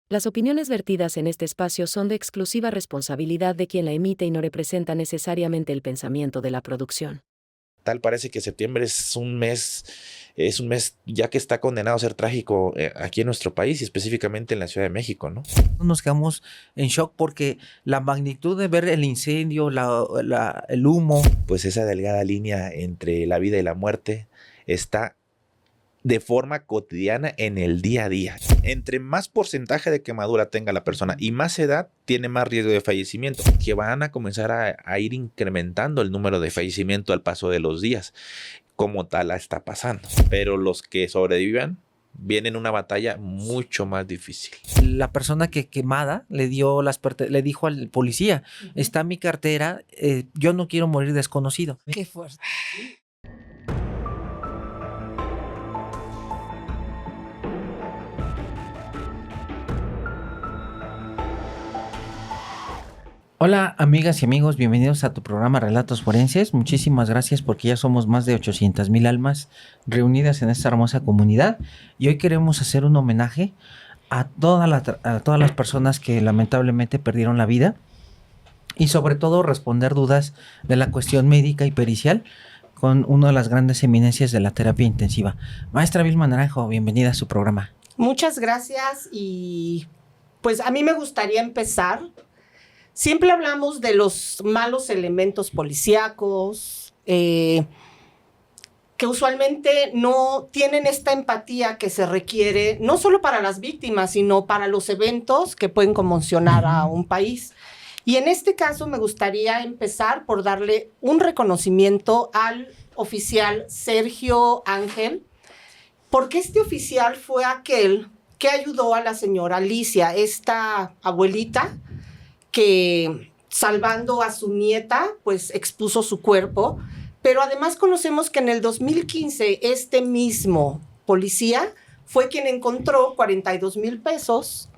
Las opiniones vertidas en este espacio son de exclusiva responsabilidad de quien la emite y no representa necesariamente el pensamiento de la producción. Tal parece que septiembre es un mes ya que está condenado a ser trágico aquí en nuestro país y específicamente en la Ciudad de México, ¿no? Nos quedamos en shock porque la magnitud de ver el incendio, el humo. Pues esa delgada línea entre la vida y la muerte está de forma cotidiana en el día a día. Entre más porcentaje de quemadura tenga la persona y más edad, tiene más riesgo de fallecimiento, que van a comenzar a ir incrementando el número de fallecimiento al paso de los días, como tal está pasando. Pero los que sobrevivan vienen una batalla mucho más difícil. La persona que quemada le dijo al policía, está mi cartera, yo no quiero morir desconocido. Qué fuerte. Hola amigas y amigos, bienvenidos a tu programa Relatos Forenses. Muchísimas gracias porque ya somos más de 800,000 almas reunidas en esta hermosa comunidad y hoy queremos hacer un homenaje a todas las personas que lamentablemente perdieron la vida y sobre todo responder dudas de la cuestión médica y pericial con una de las grandes eminencias de la terapia intensiva. Maestra Vilma Naranjo, bienvenida a su programa. Muchas gracias y pues a mí me gustaría empezar. Siempre hablamos de los malos elementos policíacos, que usualmente no tienen esta empatía que se requiere, no solo para las víctimas, sino para los eventos que pueden conmocionar a un país. Y en este caso me gustaría empezar por darle un reconocimiento al oficial Sergio Ángel, porque este oficial fue aquel que ayudó a la señora Alicia, esta abuelita, que salvando a su nieta, pues expuso su cuerpo. Pero además conocemos que en el 2015 este mismo policía fue quien encontró 42,000 pesos,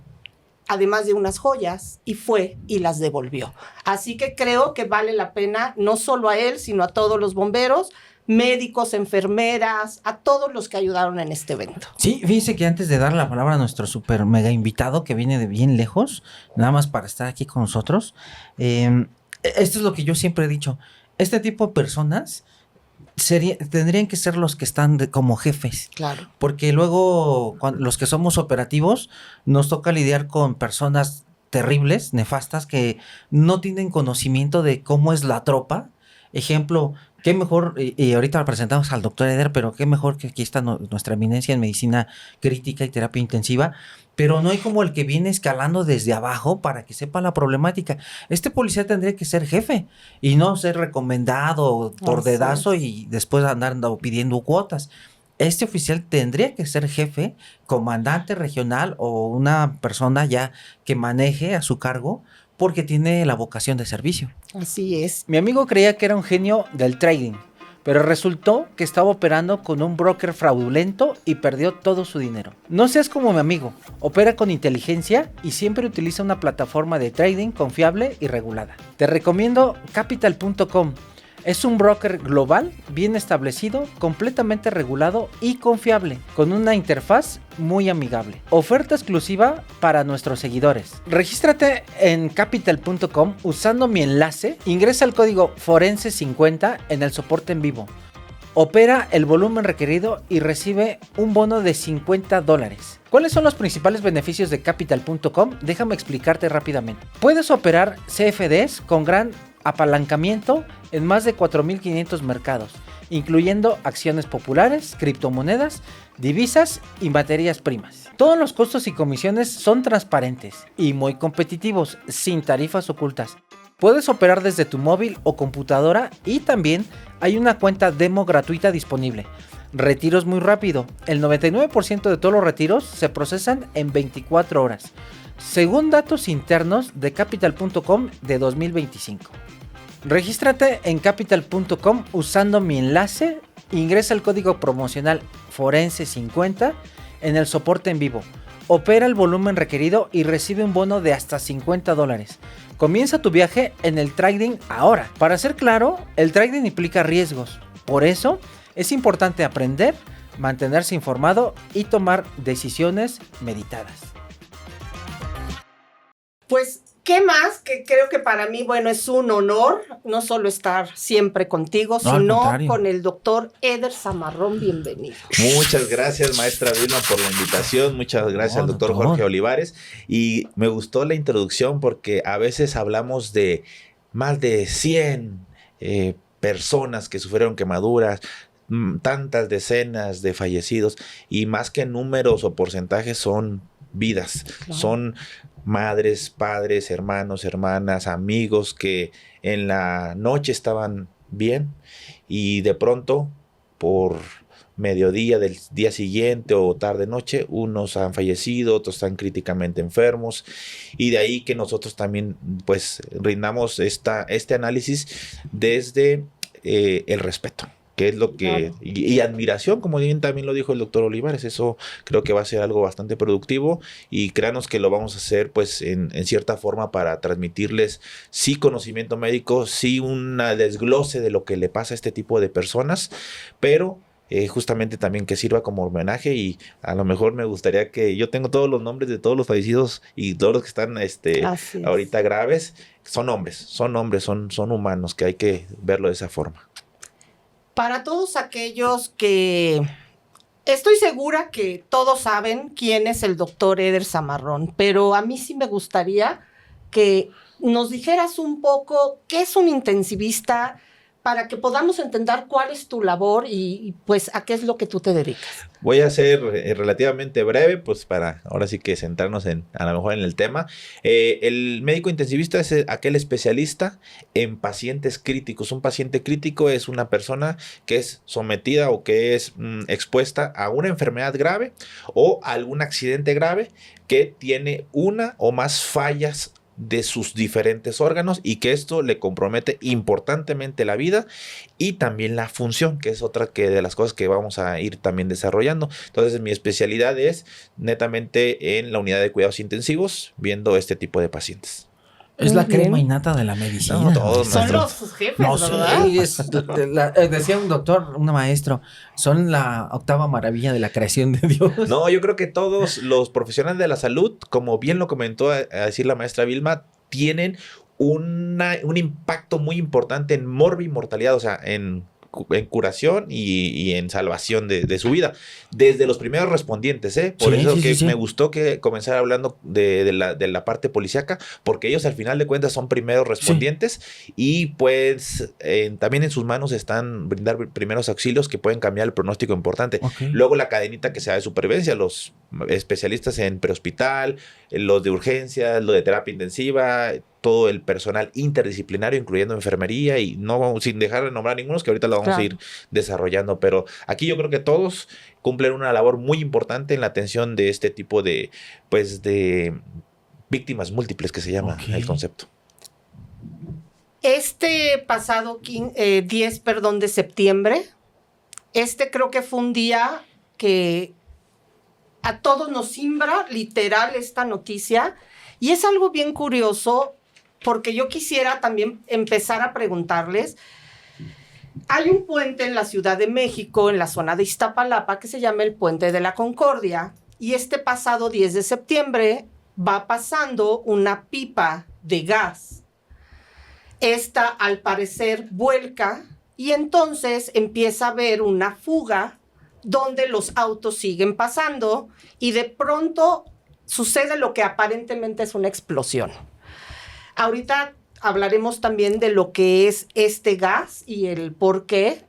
además de unas joyas, y fue y las devolvió. Así que creo que vale la pena, no solo a él, sino a todos los bomberos, médicos, enfermeras, a todos los que ayudaron en este evento. Sí, fíjense que antes de dar la palabra a nuestro super mega invitado que viene de bien lejos, nada más para estar aquí con nosotros, esto es lo que yo siempre he dicho, este tipo de personas tendrían que ser los que están como jefes. Claro. Porque luego los que somos operativos nos toca lidiar con personas terribles, nefastas, que no tienen conocimiento de cómo es la tropa. Ejemplo, qué mejor, y ahorita presentamos al doctor Eder, pero qué mejor que aquí está nuestra eminencia en medicina crítica y terapia intensiva, pero no hay como el que viene escalando desde abajo para que sepa la problemática. Este policía tendría que ser jefe y no ser recomendado por dedazo y después andar pidiendo cuotas. Este oficial tendría que ser jefe, comandante regional o una persona ya que maneje a su cargo, porque tiene la vocación de servicio. Así es. Mi amigo creía que era un genio del trading, pero resultó que estaba operando con un broker fraudulento y perdió todo su dinero. No seas como mi amigo, opera con inteligencia y siempre utiliza una plataforma de trading confiable y regulada. Te recomiendo Capital.com. Es un broker global, bien establecido, completamente regulado y confiable, con una interfaz muy amigable. Oferta exclusiva para nuestros seguidores. Regístrate en Capital.com usando mi enlace. Ingresa el código Forense50 en el soporte en vivo. Opera el volumen requerido y recibe un bono de $50. ¿Cuáles son los principales beneficios de Capital.com? Déjame explicarte rápidamente. Puedes operar CFDs con gran apalancamiento en más de 4,500 mercados, incluyendo acciones populares, criptomonedas, divisas y materias primas. Todos los costos y comisiones son transparentes y muy competitivos, sin tarifas ocultas. Puedes operar desde tu móvil o computadora y también hay una cuenta demo gratuita disponible. Retiros muy rápido. El 99% de todos los retiros se procesan en 24 horas, según datos internos de Capital.com de 2025. Regístrate en Capital.com usando mi enlace, ingresa el código promocional Forense50 en el soporte en vivo. Opera el volumen requerido y recibe un bono de hasta $50. Comienza tu viaje en el trading ahora. Para ser claro, el trading implica riesgos. Por eso, es importante aprender, mantenerse informado y tomar decisiones meditadas. Pues, ¿qué más? Que creo que para mí, bueno, es un honor no solo estar siempre contigo, No, al sino contrario. con el doctor Eder Zamarrón. Bienvenido. Muchas gracias, maestra Vilma, por la invitación. Muchas gracias No, al doctor doctor. Jorge Olivares. Y me gustó la introducción porque a veces hablamos de más de 100 personas que sufrieron quemaduras, tantas decenas de fallecidos, y más que números o porcentajes son vidas, Claro. son madres, padres, hermanos, hermanas, amigos que en la noche estaban bien y de pronto por mediodía del día siguiente o tarde noche, unos han fallecido, otros están críticamente enfermos, y de ahí que nosotros también pues rindamos este análisis desde el respeto, que es lo que, Claro. y admiración, como bien también lo dijo el doctor Olivares. Eso creo que va a ser algo bastante productivo, y créanos que lo vamos a hacer pues en cierta forma para transmitirles sí conocimiento médico, sí un desglose de lo que le pasa a este tipo de personas, pero justamente también que sirva como homenaje. Y a lo mejor me gustaría que yo tengo todos los nombres de todos los fallecidos y todos los que están Así es. ahorita graves, son hombres, son humanos, que hay que verlo de esa forma. Para todos aquellos que estoy segura que todos saben quién es el doctor Eder Zamarrón, pero a mí sí me gustaría que nos dijeras un poco qué es un intensivista para que podamos entender cuál es tu labor y pues a qué es lo que tú te dedicas. Voy a ser relativamente breve, pues para ahora sí que centrarnos a lo mejor en el tema. El médico intensivista es aquel especialista en pacientes críticos. Un paciente crítico es una persona que es sometida o que es expuesta a una enfermedad grave o a algún accidente grave que tiene una o más fallas de sus diferentes órganos, y que esto le compromete importantemente la vida y también la función, que es otra de las cosas que vamos a ir también desarrollando. Entonces mi especialidad es netamente en la unidad de cuidados intensivos, viendo este tipo de pacientes. Es Muy la bien. crema innata de la medicina. No, todos, Son maestro. los jefes, No, ¿verdad? sí, decía un doctor, un maestro, son la octava maravilla de la creación de Dios. No, yo creo que todos los profesionales de la salud, como bien lo comentó a decir la maestra Vilma, tienen un impacto muy importante en morbimortalidad, o sea, en curación y en salvación de su vida, desde los primeros respondientes, ¿eh? Por Sí, eso sí, que sí, sí. me gustó que comenzara hablando de la parte policíaca, porque ellos al final de cuentas son primeros respondientes, y pues también en sus manos están brindar primeros auxilios que pueden cambiar el pronóstico importante. Ok. Luego la cadenita que se da de supervivencia, los especialistas en prehospital, los de urgencias, los de terapia intensiva, todo el personal interdisciplinario, incluyendo enfermería, y no sin dejar de nombrar ningunos que ahorita lo vamos a ir desarrollando. Pero aquí yo creo que todos cumplen una labor muy importante en la atención de este tipo de, pues, de víctimas múltiples, que se llama Ok. el concepto. Este pasado 10 de septiembre, creo que fue un día que a todos nos simbra literal esta noticia, y es algo bien curioso porque yo quisiera también empezar a preguntarles. Hay un puente en la Ciudad de México, en la zona de Iztapalapa, que se llama el Puente de la Concordia, y este pasado 10 de septiembre va pasando una pipa de gas. Esta, al parecer, vuelca, y entonces empieza a haber una fuga donde los autos siguen pasando, y de pronto sucede lo que aparentemente es una explosión. Ahorita hablaremos también de lo que es este gas y el por qué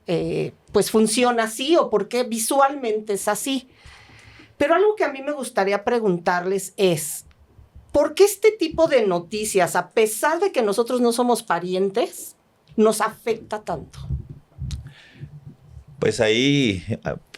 pues funciona así, o por qué visualmente es así. Pero algo que a mí me gustaría preguntarles es, ¿por qué este tipo de noticias, a pesar de que nosotros no somos parientes, nos afecta tanto? Pues ahí,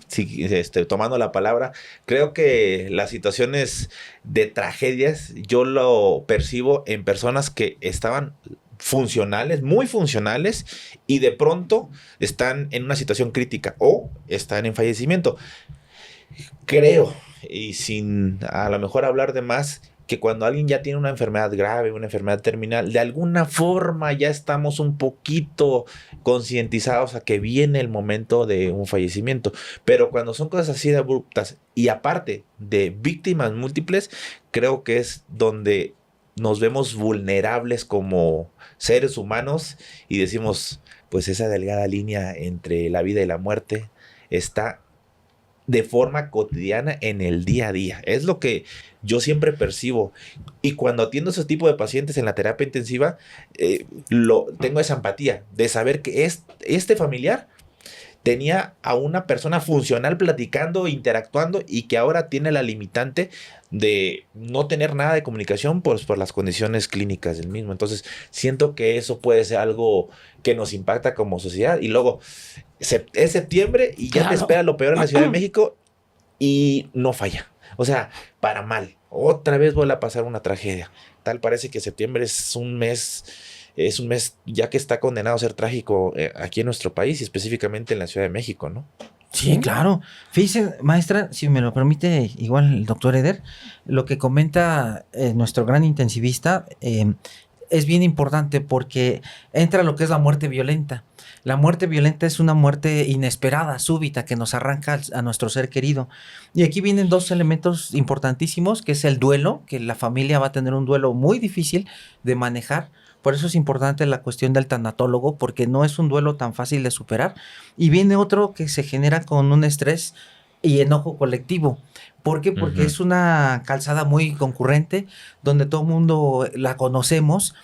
sí, tomando la palabra, creo que las situaciones de tragedias yo lo percibo en personas que estaban funcionales, muy funcionales, y de pronto están en una situación crítica o están en fallecimiento. Creo, y sin a lo mejor hablar de más, que cuando alguien ya tiene una enfermedad grave, una enfermedad terminal, de alguna forma ya estamos un poquito concientizados a que viene el momento de un fallecimiento. Pero cuando son cosas así de abruptas y aparte de víctimas múltiples, creo que es donde nos vemos vulnerables como seres humanos y decimos, pues esa delgada línea entre la vida y la muerte está de forma cotidiana en el día a día. Es lo que yo siempre percibo. Y cuando atiendo ese tipo de pacientes en la terapia intensiva, tengo esa empatía de saber que este familiar tenía a una persona funcional platicando, interactuando y que ahora tiene la limitante de no tener nada de comunicación por las condiciones clínicas del mismo. Entonces, siento que eso puede ser algo que nos impacta como sociedad. Y luego, es septiembre y ya te espera lo peor en la Ciudad de México y no falla. O sea, para mal. Otra vez vuelve a pasar una tragedia. Tal parece que septiembre es un mes ya que está condenado a ser trágico aquí en nuestro país y específicamente en la Ciudad de México, ¿no? Sí, claro. Fíjese, maestra, si me lo permite, igual el doctor Eder, lo que comenta nuestro gran intensivista es bien importante porque entra lo que es la muerte violenta. La muerte violenta es una muerte inesperada, súbita, que nos arranca a nuestro ser querido. Y aquí vienen dos elementos importantísimos, que es el duelo, que la familia va a tener un duelo muy difícil de manejar. Por eso es importante la cuestión del tanatólogo, porque no es un duelo tan fácil de superar. Y viene otro que se genera con un estrés y enojo colectivo. ¿Por qué? Porque es una calzada muy concurrente, donde todo el mundo la conocemos.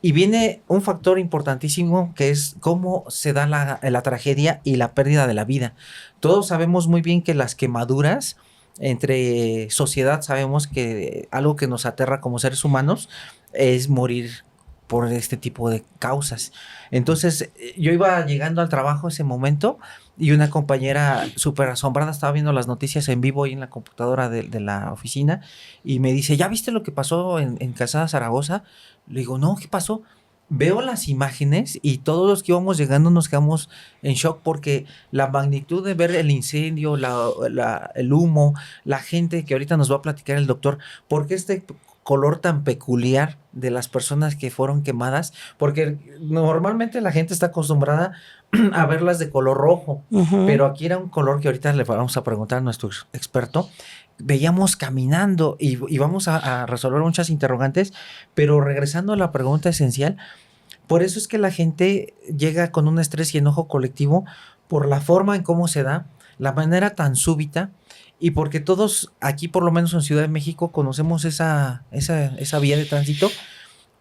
Y viene un factor importantísimo, que es cómo se da la tragedia y la pérdida de la vida. Todos sabemos muy bien que las quemaduras, entre sociedad sabemos que algo que nos aterra como seres humanos es morir por este tipo de causas. Entonces, yo iba llegando al trabajo ese momento y una compañera súper asombrada estaba viendo las noticias en vivo ahí en la computadora de la oficina y me dice, ¿ya viste lo que pasó en Calzada Zaragoza? Le digo, no, ¿qué pasó? Veo las imágenes y todos los que íbamos llegando nos quedamos en shock porque la magnitud de ver el incendio, el humo, la gente que ahorita nos va a platicar el doctor, ¿por qué este color tan peculiar de las personas que fueron quemadas? Porque normalmente la gente está acostumbrada a verlas de color rojo, pero aquí era un color que ahorita le vamos a preguntar a nuestro experto. Veíamos caminando y vamos a resolver muchas interrogantes, pero regresando a la pregunta esencial, por eso es que la gente llega con un estrés y enojo colectivo por la forma en cómo se da, la manera tan súbita. Y porque todos aquí, por lo menos en Ciudad de México, conocemos esa vía de tránsito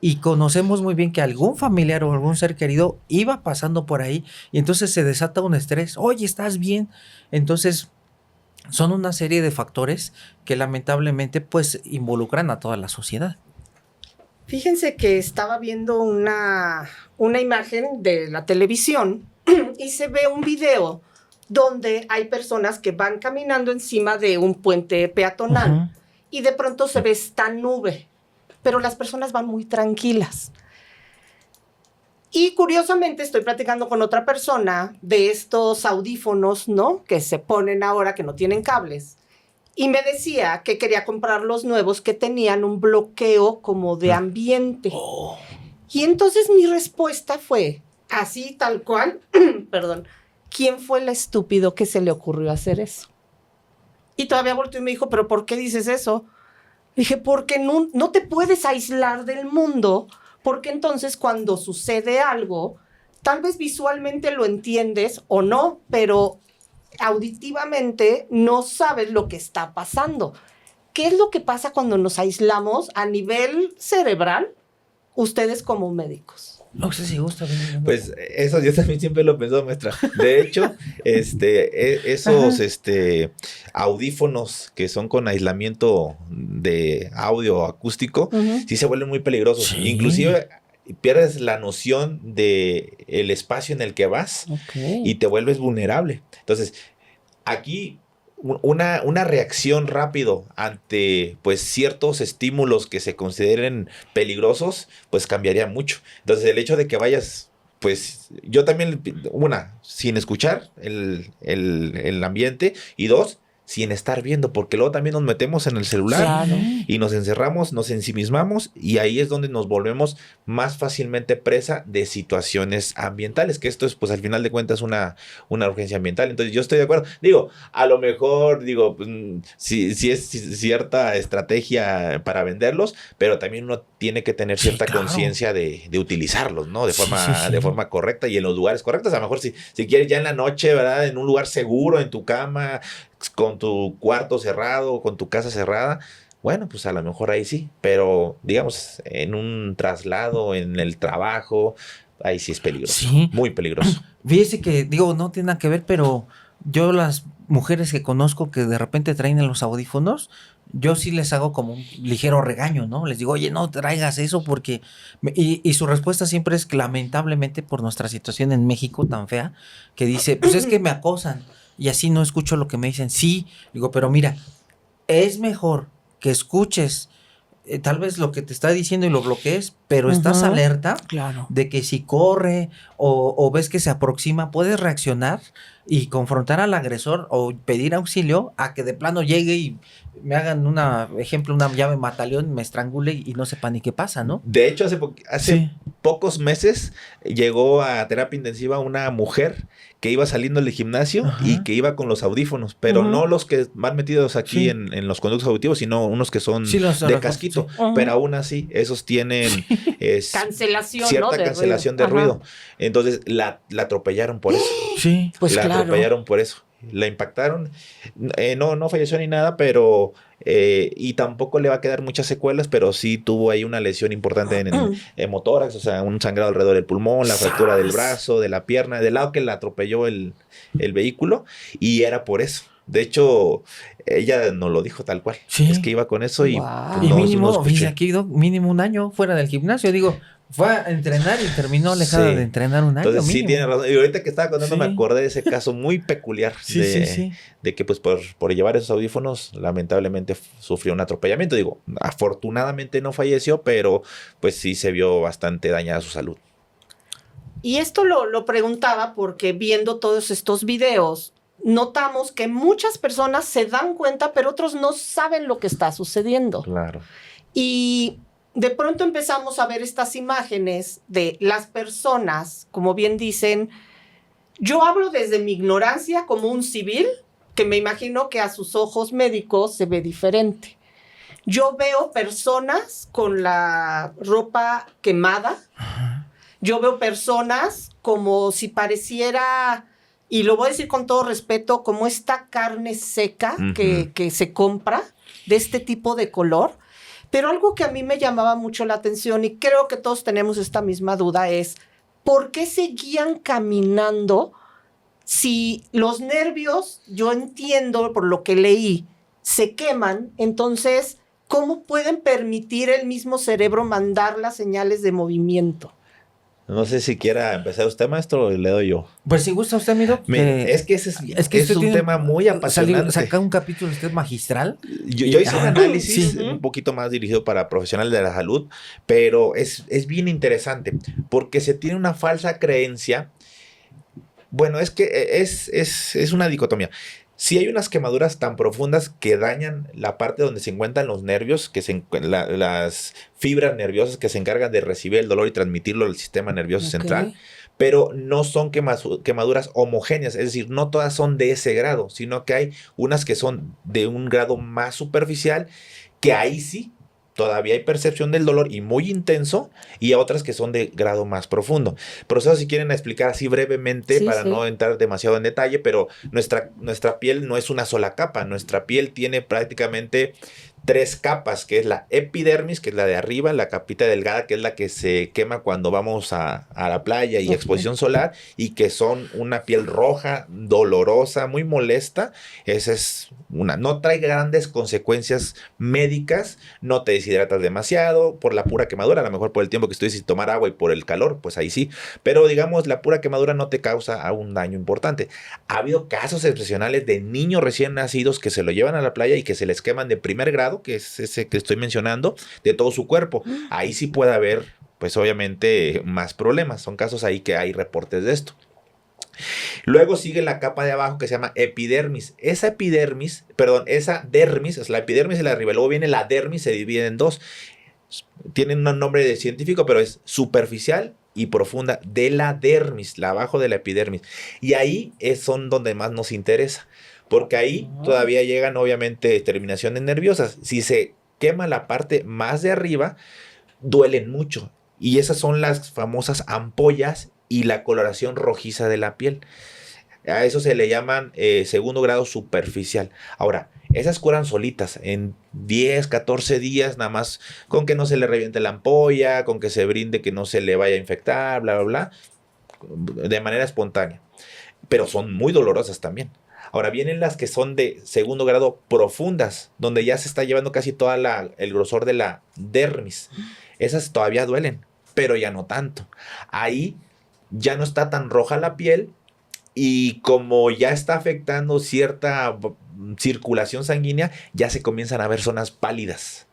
y conocemos muy bien que algún familiar o algún ser querido iba pasando por ahí y entonces se desata un estrés. Oye, ¿estás bien? Entonces, son una serie de factores que lamentablemente pues involucran a toda la sociedad. Fíjense que estaba viendo una imagen de la televisión y se ve un video donde hay personas que van caminando encima de un puente peatonal y de pronto se ve esta nube, pero las personas van muy tranquilas. Y curiosamente estoy platicando con otra persona de estos audífonos, ¿no? Que se ponen ahora, que no tienen cables. Y me decía que quería comprar los nuevos que tenían un bloqueo como de ambiente. Y entonces mi respuesta fue, así tal cual, perdón, ¿quién fue el estúpido que se le ocurrió hacer eso? Y todavía volteó y me dijo, ¿pero por qué dices eso? Dije, porque no te puedes aislar del mundo, porque entonces cuando sucede algo, tal vez visualmente lo entiendes o no, pero auditivamente no sabes lo que está pasando. ¿Qué es lo que pasa cuando nos aislamos a nivel cerebral? Ustedes como médicos. No sé si gusta. Pues eso yo también siempre lo he pensado, maestra. De hecho, esos audífonos que son con aislamiento de audio acústico, sí se vuelven muy peligrosos. Sí. Inclusive pierdes la noción de el espacio en el que vas y te vuelves vulnerable. Entonces, aquí una reacción rápido ante pues ciertos estímulos que se consideren peligrosos, pues cambiaría mucho. Entonces, el hecho de que vayas, pues yo también, sin escuchar el ambiente, y dos, sin estar viendo, porque luego también nos metemos en el celular Claro. y nos encerramos, nos ensimismamos y ahí es donde nos volvemos más fácilmente presa de situaciones ambientales, que esto es pues al final de cuentas una urgencia ambiental. Entonces yo estoy de acuerdo. Digo, a lo mejor, si es cierta estrategia para venderlos, pero también uno tiene que tener Sí, cierta claro. conciencia de utilizarlos, ¿no? De Sí, forma, sí, sí. de forma correcta y en los lugares correctos. A lo mejor si quieres ya en la noche, ¿verdad? En un lugar seguro, en tu cama, con tu cuarto cerrado, con tu casa cerrada, bueno, pues a lo mejor ahí sí, pero digamos, en un traslado, en el trabajo, ahí sí es peligroso, Sí. muy peligroso. Fíjese que, digo, no tiene nada que ver, pero yo las mujeres que conozco que de repente traen en los audífonos, yo sí les hago como un ligero regaño, ¿no? Les digo, oye, no traigas eso porque... Y su respuesta siempre es que lamentablemente por nuestra situación en México tan fea, que dice, pues es que me acosan y así no escucho lo que me dicen. Sí, digo, pero mira, es mejor que escuches tal vez lo que te está diciendo y lo bloquees, pero estás Ujú. alerta Claro. de que si corre o ves que se aproxima, puedes reaccionar y confrontar al agresor o pedir auxilio a que de plano llegue y me hagan una llave mataleón, me estrangule y no sepa ni qué pasa, ¿no? De hecho, hace Sí. pocos meses llegó a terapia intensiva una mujer que iba saliendo del gimnasio Ajá. y que iba con los audífonos, pero Ujú. no los que van metidos aquí Sí. en los conductos auditivos, sino unos que son Sí, los de refuerzos, casquito, sí. Ujú. pero aún así esos tienen Cancelación, cierta ¿no? De cancelación de ruido. ruido. Entonces la atropellaron por eso. Sí. Pues La claro. atropellaron por eso. La impactaron. No falleció ni nada, pero y tampoco le va a quedar muchas secuelas, pero sí tuvo ahí una lesión importante en hemotórax, o sea, un sangrado alrededor del pulmón, la fractura del brazo, de la pierna, del lado que la atropelló el vehículo, y era por eso. De hecho, ella nos lo dijo tal cual. Sí. Es que iba con eso y Guau. pues, Y no mínimo, escuché. fíjese aquí, Doc, mínimo un año fuera del gimnasio. Digo, fue a entrenar y terminó alejada Sí. de entrenar un año. Entonces sí mínimo. tiene razón. Y ahorita que estaba contando Sí. me acordé de ese caso muy peculiar Sí, sí. de que pues por llevar esos audífonos lamentablemente sufrió un atropellamiento. Digo, afortunadamente no falleció, pero pues sí se vio bastante dañada su salud. Y esto lo preguntaba porque viendo todos estos videos, notamos que muchas personas se dan cuenta, pero otros no saben lo que está sucediendo. Claro. Y de pronto empezamos a ver estas imágenes de las personas, como bien dicen, yo hablo desde mi ignorancia como un civil, que me imagino que a sus ojos médicos se ve diferente. Yo veo personas con la ropa quemada. Yo veo personas como si pareciera, y lo voy a decir con todo respeto, como esta carne seca que se compra de este tipo de color. Pero algo que a mí me llamaba mucho la atención, y creo que todos tenemos esta misma duda, es ¿por qué seguían caminando si los nervios, yo entiendo por lo que leí, se queman? Entonces, ¿cómo pueden permitir el mismo cerebro mandar las señales de movimiento? No sé si quiera empezar usted, maestro, o le doy yo. Pues si gusta usted, amigo. Es que ese es usted un tiene- tema muy apasionante. Saca un capítulo usted magistral. Yo hice un análisis Sí. un poquito más dirigido para profesionales de la salud, pero es bien interesante porque se tiene una falsa creencia. Bueno, es que es una dicotomía. Si hay unas quemaduras tan profundas que dañan la parte donde se encuentran los nervios, las fibras nerviosas que se encargan de recibir el dolor y transmitirlo al sistema nervioso central, pero no son quemaduras homogéneas, es decir, no todas son de ese grado, sino que hay unas que son de un grado más superficial, que ahí sí todavía hay percepción del dolor y muy intenso, y otras que son de grado más profundo. Proceso, si quieren explicar así brevemente, Sí, para sí. no entrar demasiado en detalle, pero nuestra piel no es una sola capa, nuestra piel tiene prácticamente 3 capas, que es la epidermis, que es la de arriba, la capita delgada, que es la que se quema cuando vamos a la playa y exposición solar, y que son una piel roja, dolorosa, muy molesta. Esa es una, no trae grandes consecuencias médicas, no te deshidratas demasiado por la pura quemadura, a lo mejor por el tiempo que estuviste sin tomar agua y por el calor, pues ahí sí, pero digamos la pura quemadura no te causa un daño importante. Ha habido casos excepcionales de niños recién nacidos que se lo llevan a la playa y que se les queman de primer grado, que es ese que estoy mencionando, de todo su cuerpo. Ahí sí puede haber, pues obviamente, más problemas. Son casos ahí que hay reportes de esto. Luego sigue la capa de abajo que se llama epidermis. Esa dermis, es la epidermis y la de arriba. Luego viene la dermis, se divide en dos. Tienen un nombre científico, pero es superficial y profunda de la dermis, la abajo de la epidermis. Y ahí son donde más nos interesa, porque ahí todavía llegan obviamente terminaciones nerviosas. Si se quema la parte más de arriba, duelen mucho. Y esas son las famosas ampollas y la coloración rojiza de la piel. A eso se le llaman segundo grado superficial. Ahora, esas curan solitas en 10, 14 días, nada más con que no se le reviente la ampolla, con que se brinde que no se le vaya a infectar, bla, bla, bla, de manera espontánea. Pero son muy dolorosas también. Ahora vienen las que son de segundo grado profundas, donde ya se está llevando casi toda el grosor de la dermis. Esas todavía duelen, pero ya no tanto. Ahí ya no está tan roja la piel y como ya está afectando cierta circulación sanguínea, ya se comienzan a ver zonas pálidas.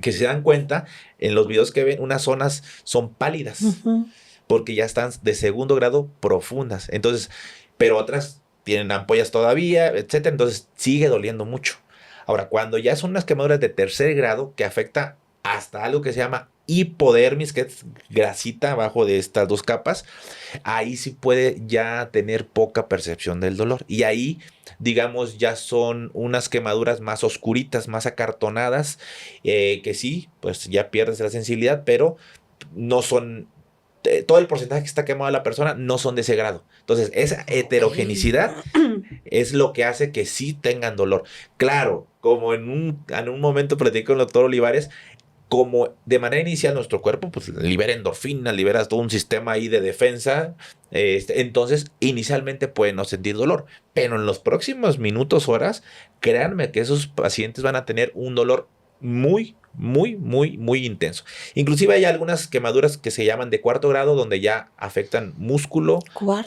Que si se dan cuenta, en los videos que ven, unas zonas son pálidas, porque ya están de segundo grado profundas. Entonces, pero otras tienen ampollas todavía, etcétera. Entonces sigue doliendo mucho. Ahora, cuando ya son unas quemaduras de tercer grado, que afecta hasta algo que se llama hipodermis, que es grasita abajo de estas dos capas, ahí sí puede ya tener poca percepción del dolor. Y ahí, digamos, ya son unas quemaduras más oscuritas, más acartonadas, que sí, pues ya pierdes la sensibilidad, pero no son... todo el porcentaje que está quemado de la persona no son de ese grado. Entonces, esa heterogeneidad es lo que hace que sí tengan dolor. Claro, como en un momento platiqué con el doctor Olivares, como de manera inicial nuestro cuerpo pues libera endorfina, libera todo un sistema ahí de defensa, entonces inicialmente pueden no sentir dolor, pero en los próximos minutos, horas, créanme que esos pacientes van a tener un dolor muy, muy, muy, muy intenso. Inclusive hay algunas quemaduras que se llaman de cuarto grado, donde ya afectan músculo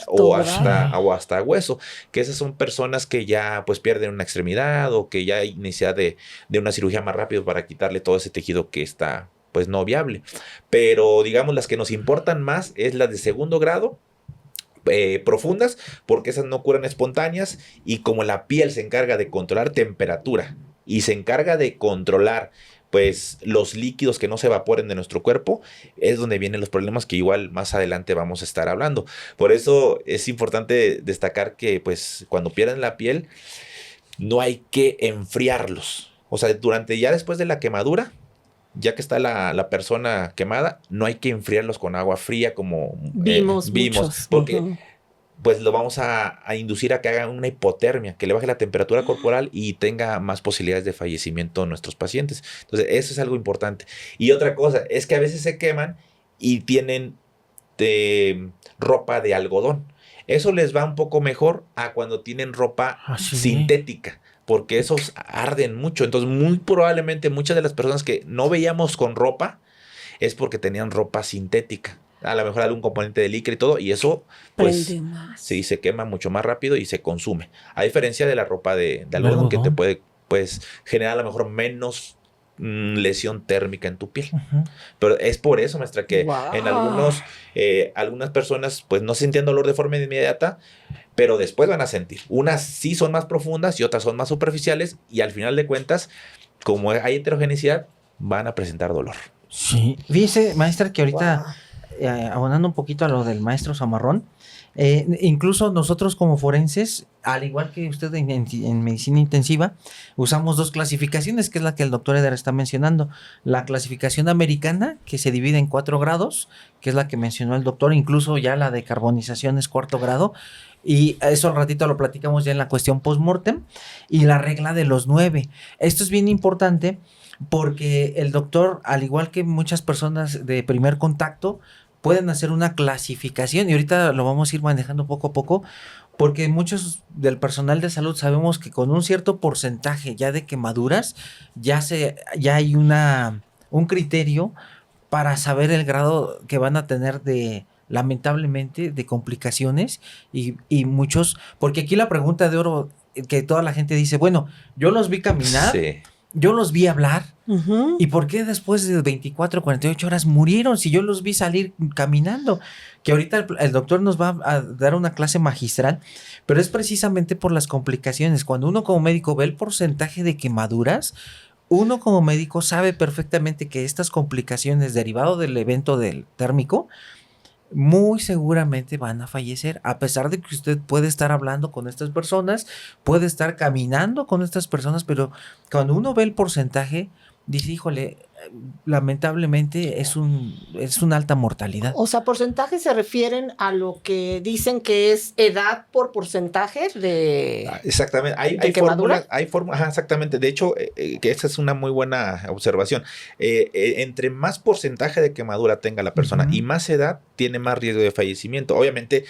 o hasta hueso, que esas son personas que ya pues pierden una extremidad o que ya hay necesidad de una cirugía más rápido para quitarle todo ese tejido que está pues no viable. Pero digamos las que nos importan más es las de segundo grado, profundas, porque esas no curan espontáneas y como la piel se encarga de controlar temperatura y se encarga de controlar pues los líquidos que no se evaporen de nuestro cuerpo, es donde vienen los problemas que igual más adelante vamos a estar hablando. Por eso es importante destacar que pues cuando pierden la piel no hay que enfriarlos. O sea, ya después de la quemadura, ya que está la persona quemada, no hay que enfriarlos con agua fría como vimos porque pues lo vamos a inducir a que hagan una hipotermia, que le baje la temperatura corporal y tenga más posibilidades de fallecimiento en nuestros pacientes. Entonces, eso es algo importante. Y otra cosa, es que a veces se queman y tienen ropa de algodón. Eso les va un poco mejor a cuando tienen ropa sintética, porque esos arden mucho. Entonces, muy probablemente muchas de las personas que no veíamos con ropa es porque tenían ropa sintética. A lo mejor algún componente de licra y todo, y eso pues sí se quema mucho más rápido y se consume. A diferencia de la ropa de algodón, que te puede pues generar a lo mejor menos lesión térmica en tu piel. Pero es por eso, maestra, que en algunas personas pues no sentían dolor de forma inmediata, pero después van a sentir. Unas sí son más profundas y otras son más superficiales, y al final de cuentas, como hay heterogeneidad, van a presentar dolor. Sí, fíjese, maestra, que ahorita abonando un poquito a lo del maestro Zamarrón, incluso nosotros como forenses, al igual que usted en medicina intensiva, usamos dos clasificaciones, que es la que el doctor Eder está mencionando. La clasificación americana, que se divide en 4 grados, que es la que mencionó el doctor, incluso ya la de carbonización es 4º grado, y eso al ratito lo platicamos ya en la cuestión post-mortem, y la regla de los 9. Esto es bien importante porque el doctor, al igual que muchas personas de primer contacto, pueden hacer una clasificación, y ahorita lo vamos a ir manejando poco a poco, porque muchos del personal de salud sabemos que con un cierto porcentaje ya de quemaduras, ya hay un criterio para saber el grado que van a tener lamentablemente, de complicaciones, y muchos, porque aquí la pregunta de oro que toda la gente dice, bueno, yo los vi caminar, yo los vi hablar. Ujú. ¿Y por qué después de 24, 48 horas murieron si yo los vi salir caminando? Que ahorita el doctor nos va a dar una clase magistral, pero es precisamente por las complicaciones. Cuando uno como médico ve el porcentaje de quemaduras, uno como médico sabe perfectamente que estas complicaciones derivado del evento del térmico muy seguramente van a fallecer, a pesar de que usted puede estar hablando con estas personas, puede estar caminando con estas personas, pero cuando uno ve el porcentaje, dice, híjole, lamentablemente es una alta mortalidad. O sea, porcentajes se refieren a lo que dicen que es edad por porcentaje de... Exactamente, ¿De quemadura? hay fórmulas, exactamente. De hecho, que esa es una muy buena observación. Entre más porcentaje de quemadura tenga la persona Ujú. y más edad, tiene más riesgo de fallecimiento. Obviamente,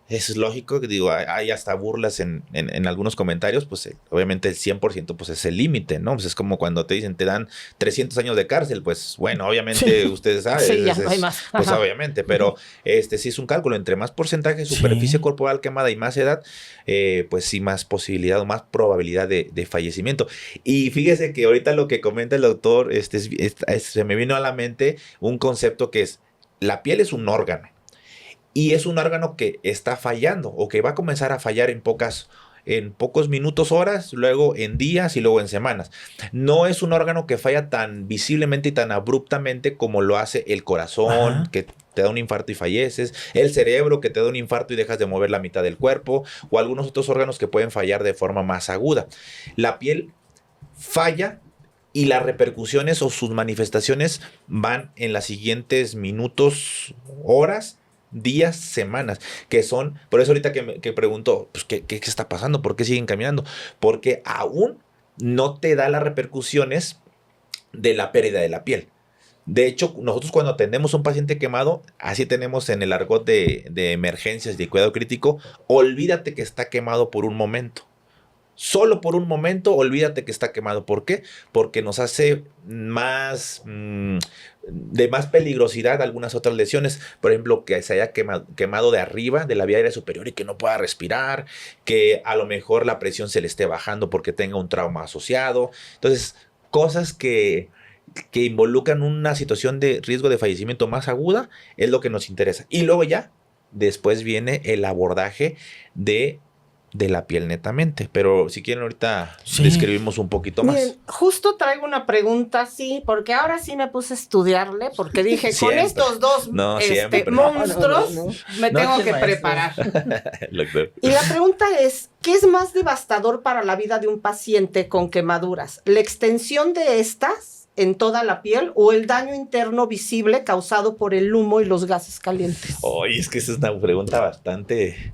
es lógico que digo, hay hasta burlas en algunos comentarios, pues obviamente el 100% pues es el límite, ¿no? Pues es como cuando te dicen te dan 300 años de cárcel, pues bueno, obviamente ustedes saben. Sí, ya no hay más. Pues Ajá. obviamente, pero sí es un cálculo, entre más porcentaje de superficie Sí. corporal quemada y más edad, pues sí más posibilidad o más probabilidad de fallecimiento. Y fíjese que ahorita lo que comenta el doctor, se me vino a la mente un concepto que es, la piel es un órgano. Y es un órgano que está fallando o que va a comenzar a fallar en pocos minutos, horas, luego en días y luego en semanas. No es un órgano que falla tan visiblemente y tan abruptamente como lo hace el corazón, Ajá. que te da un infarto y falleces, el cerebro, que te da un infarto y dejas de mover la mitad del cuerpo, o algunos otros órganos que pueden fallar de forma más aguda. La piel falla y las repercusiones o sus manifestaciones van en los siguientes minutos, horas, días, semanas, que son, por eso ahorita que pregunto, pues, ¿qué está pasando? ¿Por qué siguen caminando? Porque aún no te da las repercusiones de la pérdida de la piel. De hecho, nosotros cuando atendemos a un paciente quemado, así tenemos en el argot de emergencias y de cuidado crítico, olvídate que está quemado por un momento. Solo por un momento, olvídate que está quemado. ¿Por qué? Porque nos hace más de más peligrosidad algunas otras lesiones. Por ejemplo, que se haya quemado de arriba, de la vía aérea superior y que no pueda respirar, que a lo mejor la presión se le esté bajando porque tenga un trauma asociado. Entonces, cosas que involucran una situación de riesgo de fallecimiento más aguda es lo que nos interesa. Y luego ya, después viene el abordaje de la piel netamente, pero si quieren ahorita Sí. describimos un poquito más. Miren, justo traigo una pregunta así, porque ahora sí me puse a estudiarle, porque dije, con Siempre. estos dos No, siempre. monstruos No, no, no. me No, tengo qué que maestro. preparar. Doctor. Y la pregunta es, ¿qué es más devastador para la vida de un paciente con quemaduras? ¿La extensión de estas en toda la piel o el daño interno visible causado por el humo y los gases calientes? Oye, es que esa es una pregunta bastante.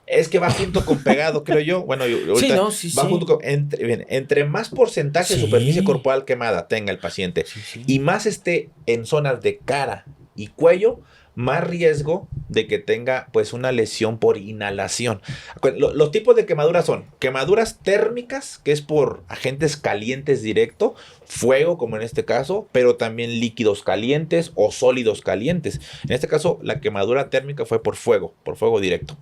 Es que va junto con pegado, creo yo. Bueno, ahorita Sí, no, sí, va sí. junto con. Entre más porcentaje de Sí. superficie corporal quemada tenga el paciente Sí, sí. y más esté en zonas de cara y cuello, más riesgo de que tenga pues una lesión por inhalación. Los tipos de quemaduras son quemaduras térmicas, que es por agentes calientes directo, fuego como en este caso, pero también líquidos calientes o sólidos calientes. En este caso la quemadura térmica fue por fuego directo.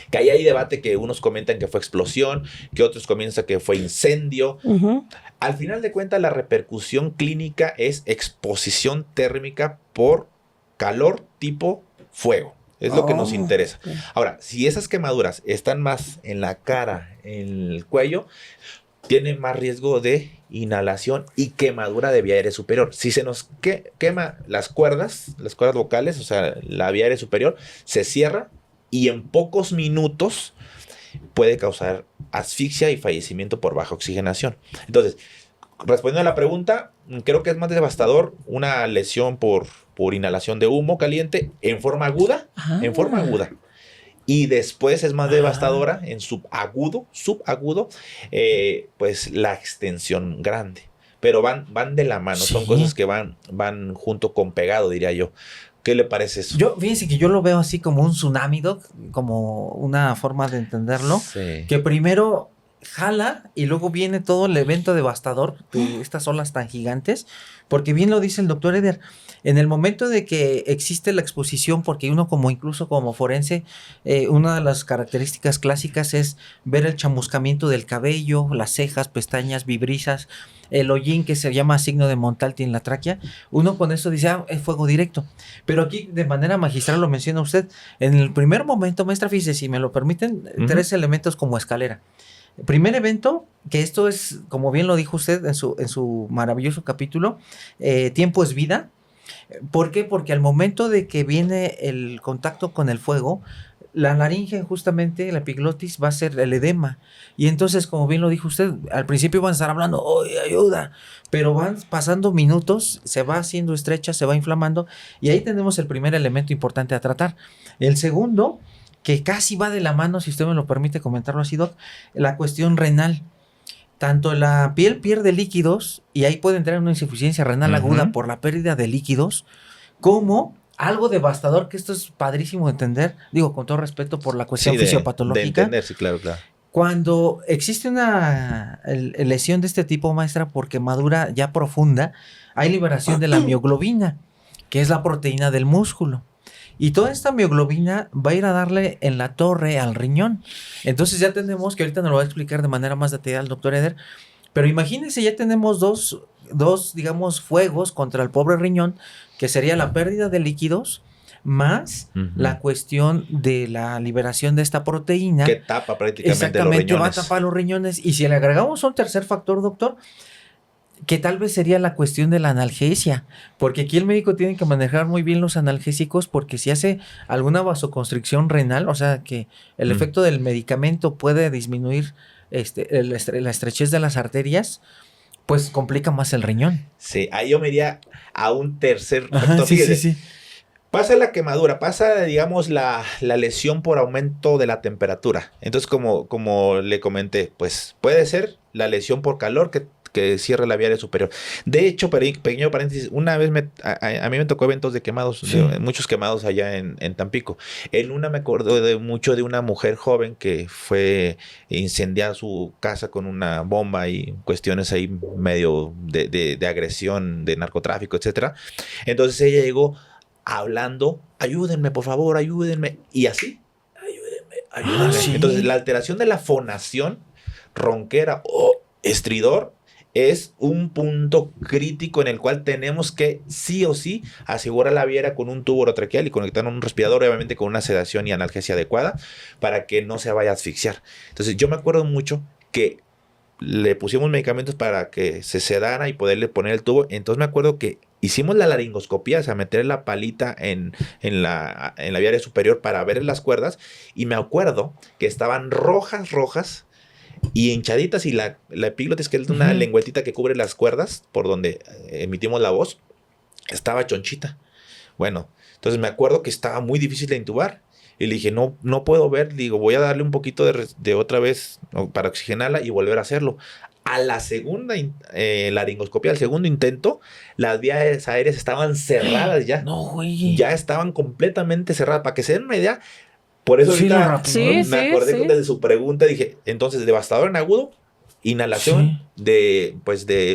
Que ahí hay debate, que unos comentan que fue explosión, que otros comienzan que fue incendio. Ujú. Al final de cuentas, la repercusión clínica es exposición térmica por calor tipo fuego. Es lo que nos Oh, interesa. ok. Ahora, si esas quemaduras están más en la cara, en el cuello, tienen más riesgo de inhalación y quemadura de vía aérea superior. Si se nos quema las cuerdas vocales, o sea, la vía aérea superior, se cierra y en pocos minutos puede causar asfixia y fallecimiento por baja oxigenación. Entonces, respondiendo a la pregunta, creo que es más devastador una lesión por inhalación de humo caliente en forma aguda, Y después es más devastadora en subagudo, pues la extensión grande. Pero van de la mano, son Sí. cosas que van junto con pegado, diría yo. ¿Qué le parece eso? Fíjense que yo lo veo así como un tsunami, Doc, como una forma de entenderlo. Sí. Que primero jala y luego viene todo el evento devastador de estas olas tan gigantes. Porque bien lo dice el doctor Eder, en el momento de que existe la exposición, porque uno incluso como forense, una de las características clásicas es ver el chamuscamiento del cabello, las cejas, pestañas, vibrisas, el hollín que se llama signo de Montalti en la tráquea. Uno con eso dice, es fuego directo. Pero aquí de manera magistral lo menciona usted. En el primer momento, maestra, fíjese, si me lo permiten, 3 elementos como escalera. Primer evento, que esto es, como bien lo dijo usted en su maravilloso capítulo, tiempo es vida. ¿Por qué? Porque al momento de que viene el contacto con el fuego, la laringe, justamente, la epiglotis, va a ser el edema. Y entonces, como bien lo dijo usted, al principio van a estar hablando, ¡oye, ayuda! Pero van pasando minutos, se va haciendo estrecha, se va inflamando, y ahí tenemos el primer elemento importante a tratar. El segundo, que casi va de la mano, si usted me lo permite comentarlo así, Doc, la cuestión renal. Tanto la piel pierde líquidos, y ahí puede entrar una insuficiencia renal aguda por la pérdida de líquidos, como algo devastador, que esto es padrísimo de entender, digo con todo respeto por la cuestión fisiopatológica. De entender, sí, claro. Cuando existe una lesión de este tipo, maestra, por quemadura ya profunda, hay liberación de la mioglobina, que es la proteína del músculo. Y toda esta mioglobina va a ir a darle en la torre al riñón. Entonces ya tenemos, que ahorita nos lo va a explicar de manera más detallada el doctor Eder, pero imagínense, ya tenemos dos, digamos, fuegos contra el pobre riñón, que sería la pérdida de líquidos, más la cuestión de la liberación de esta proteína. Que tapa prácticamente exactamente, los riñones. va a tapar los riñones. Y si le agregamos un tercer factor, doctor, que tal vez sería la cuestión de la analgesia, porque aquí el médico tiene que manejar muy bien los analgésicos, porque si hace alguna vasoconstricción renal, o sea que el efecto del medicamento puede disminuir la estrechez de las arterias, pues complica más el riñón. Sí, ahí yo me iría a un tercer factor. Sí. Pasa la quemadura, pasa, digamos, la lesión por aumento de la temperatura. Entonces, como le comenté, pues puede ser la lesión por calor que cierre la vía aérea superior. De hecho, pequeño paréntesis, una vez a mí me tocó eventos de quemados, muchos quemados allá en Tampico. En una me acuerdo mucho de una mujer joven que fue incendiada su casa con una bomba y cuestiones ahí medio de agresión, de narcotráfico, etcétera. Entonces ella llegó hablando, ayúdenme, por favor, ayúdenme. Y así, ayúdenme. Sí. Entonces la alteración de la fonación ronquera o estridor es un punto crítico en el cual tenemos que sí o sí asegurar la vía aérea con un tubo orotraqueal y conectar un respirador, obviamente con una sedación y analgesia adecuada para que no se vaya a asfixiar. Entonces yo me acuerdo mucho que le pusimos medicamentos para que se sedara y poderle poner el tubo. Entonces me acuerdo que hicimos la laringoscopía, o sea, meter la palita en la vía aérea superior para ver las cuerdas, y me acuerdo que estaban rojas y hinchaditas, y la epiglotis, que es una lengüetita que cubre las cuerdas por donde emitimos la voz, estaba chonchita. Bueno, entonces me acuerdo que estaba muy difícil de intubar. Y le dije, no puedo ver. Digo, voy a darle un poquito de otra vez para oxigenarla y volver a hacerlo. A la segunda laringoscopia, al segundo intento, las vías aéreas estaban cerradas ya. No, güey. Ya estaban completamente cerradas. Para que se den una idea, por eso Sí, ahorita Sí, me acordé de su pregunta. Dije, entonces, devastador en agudo, inhalación de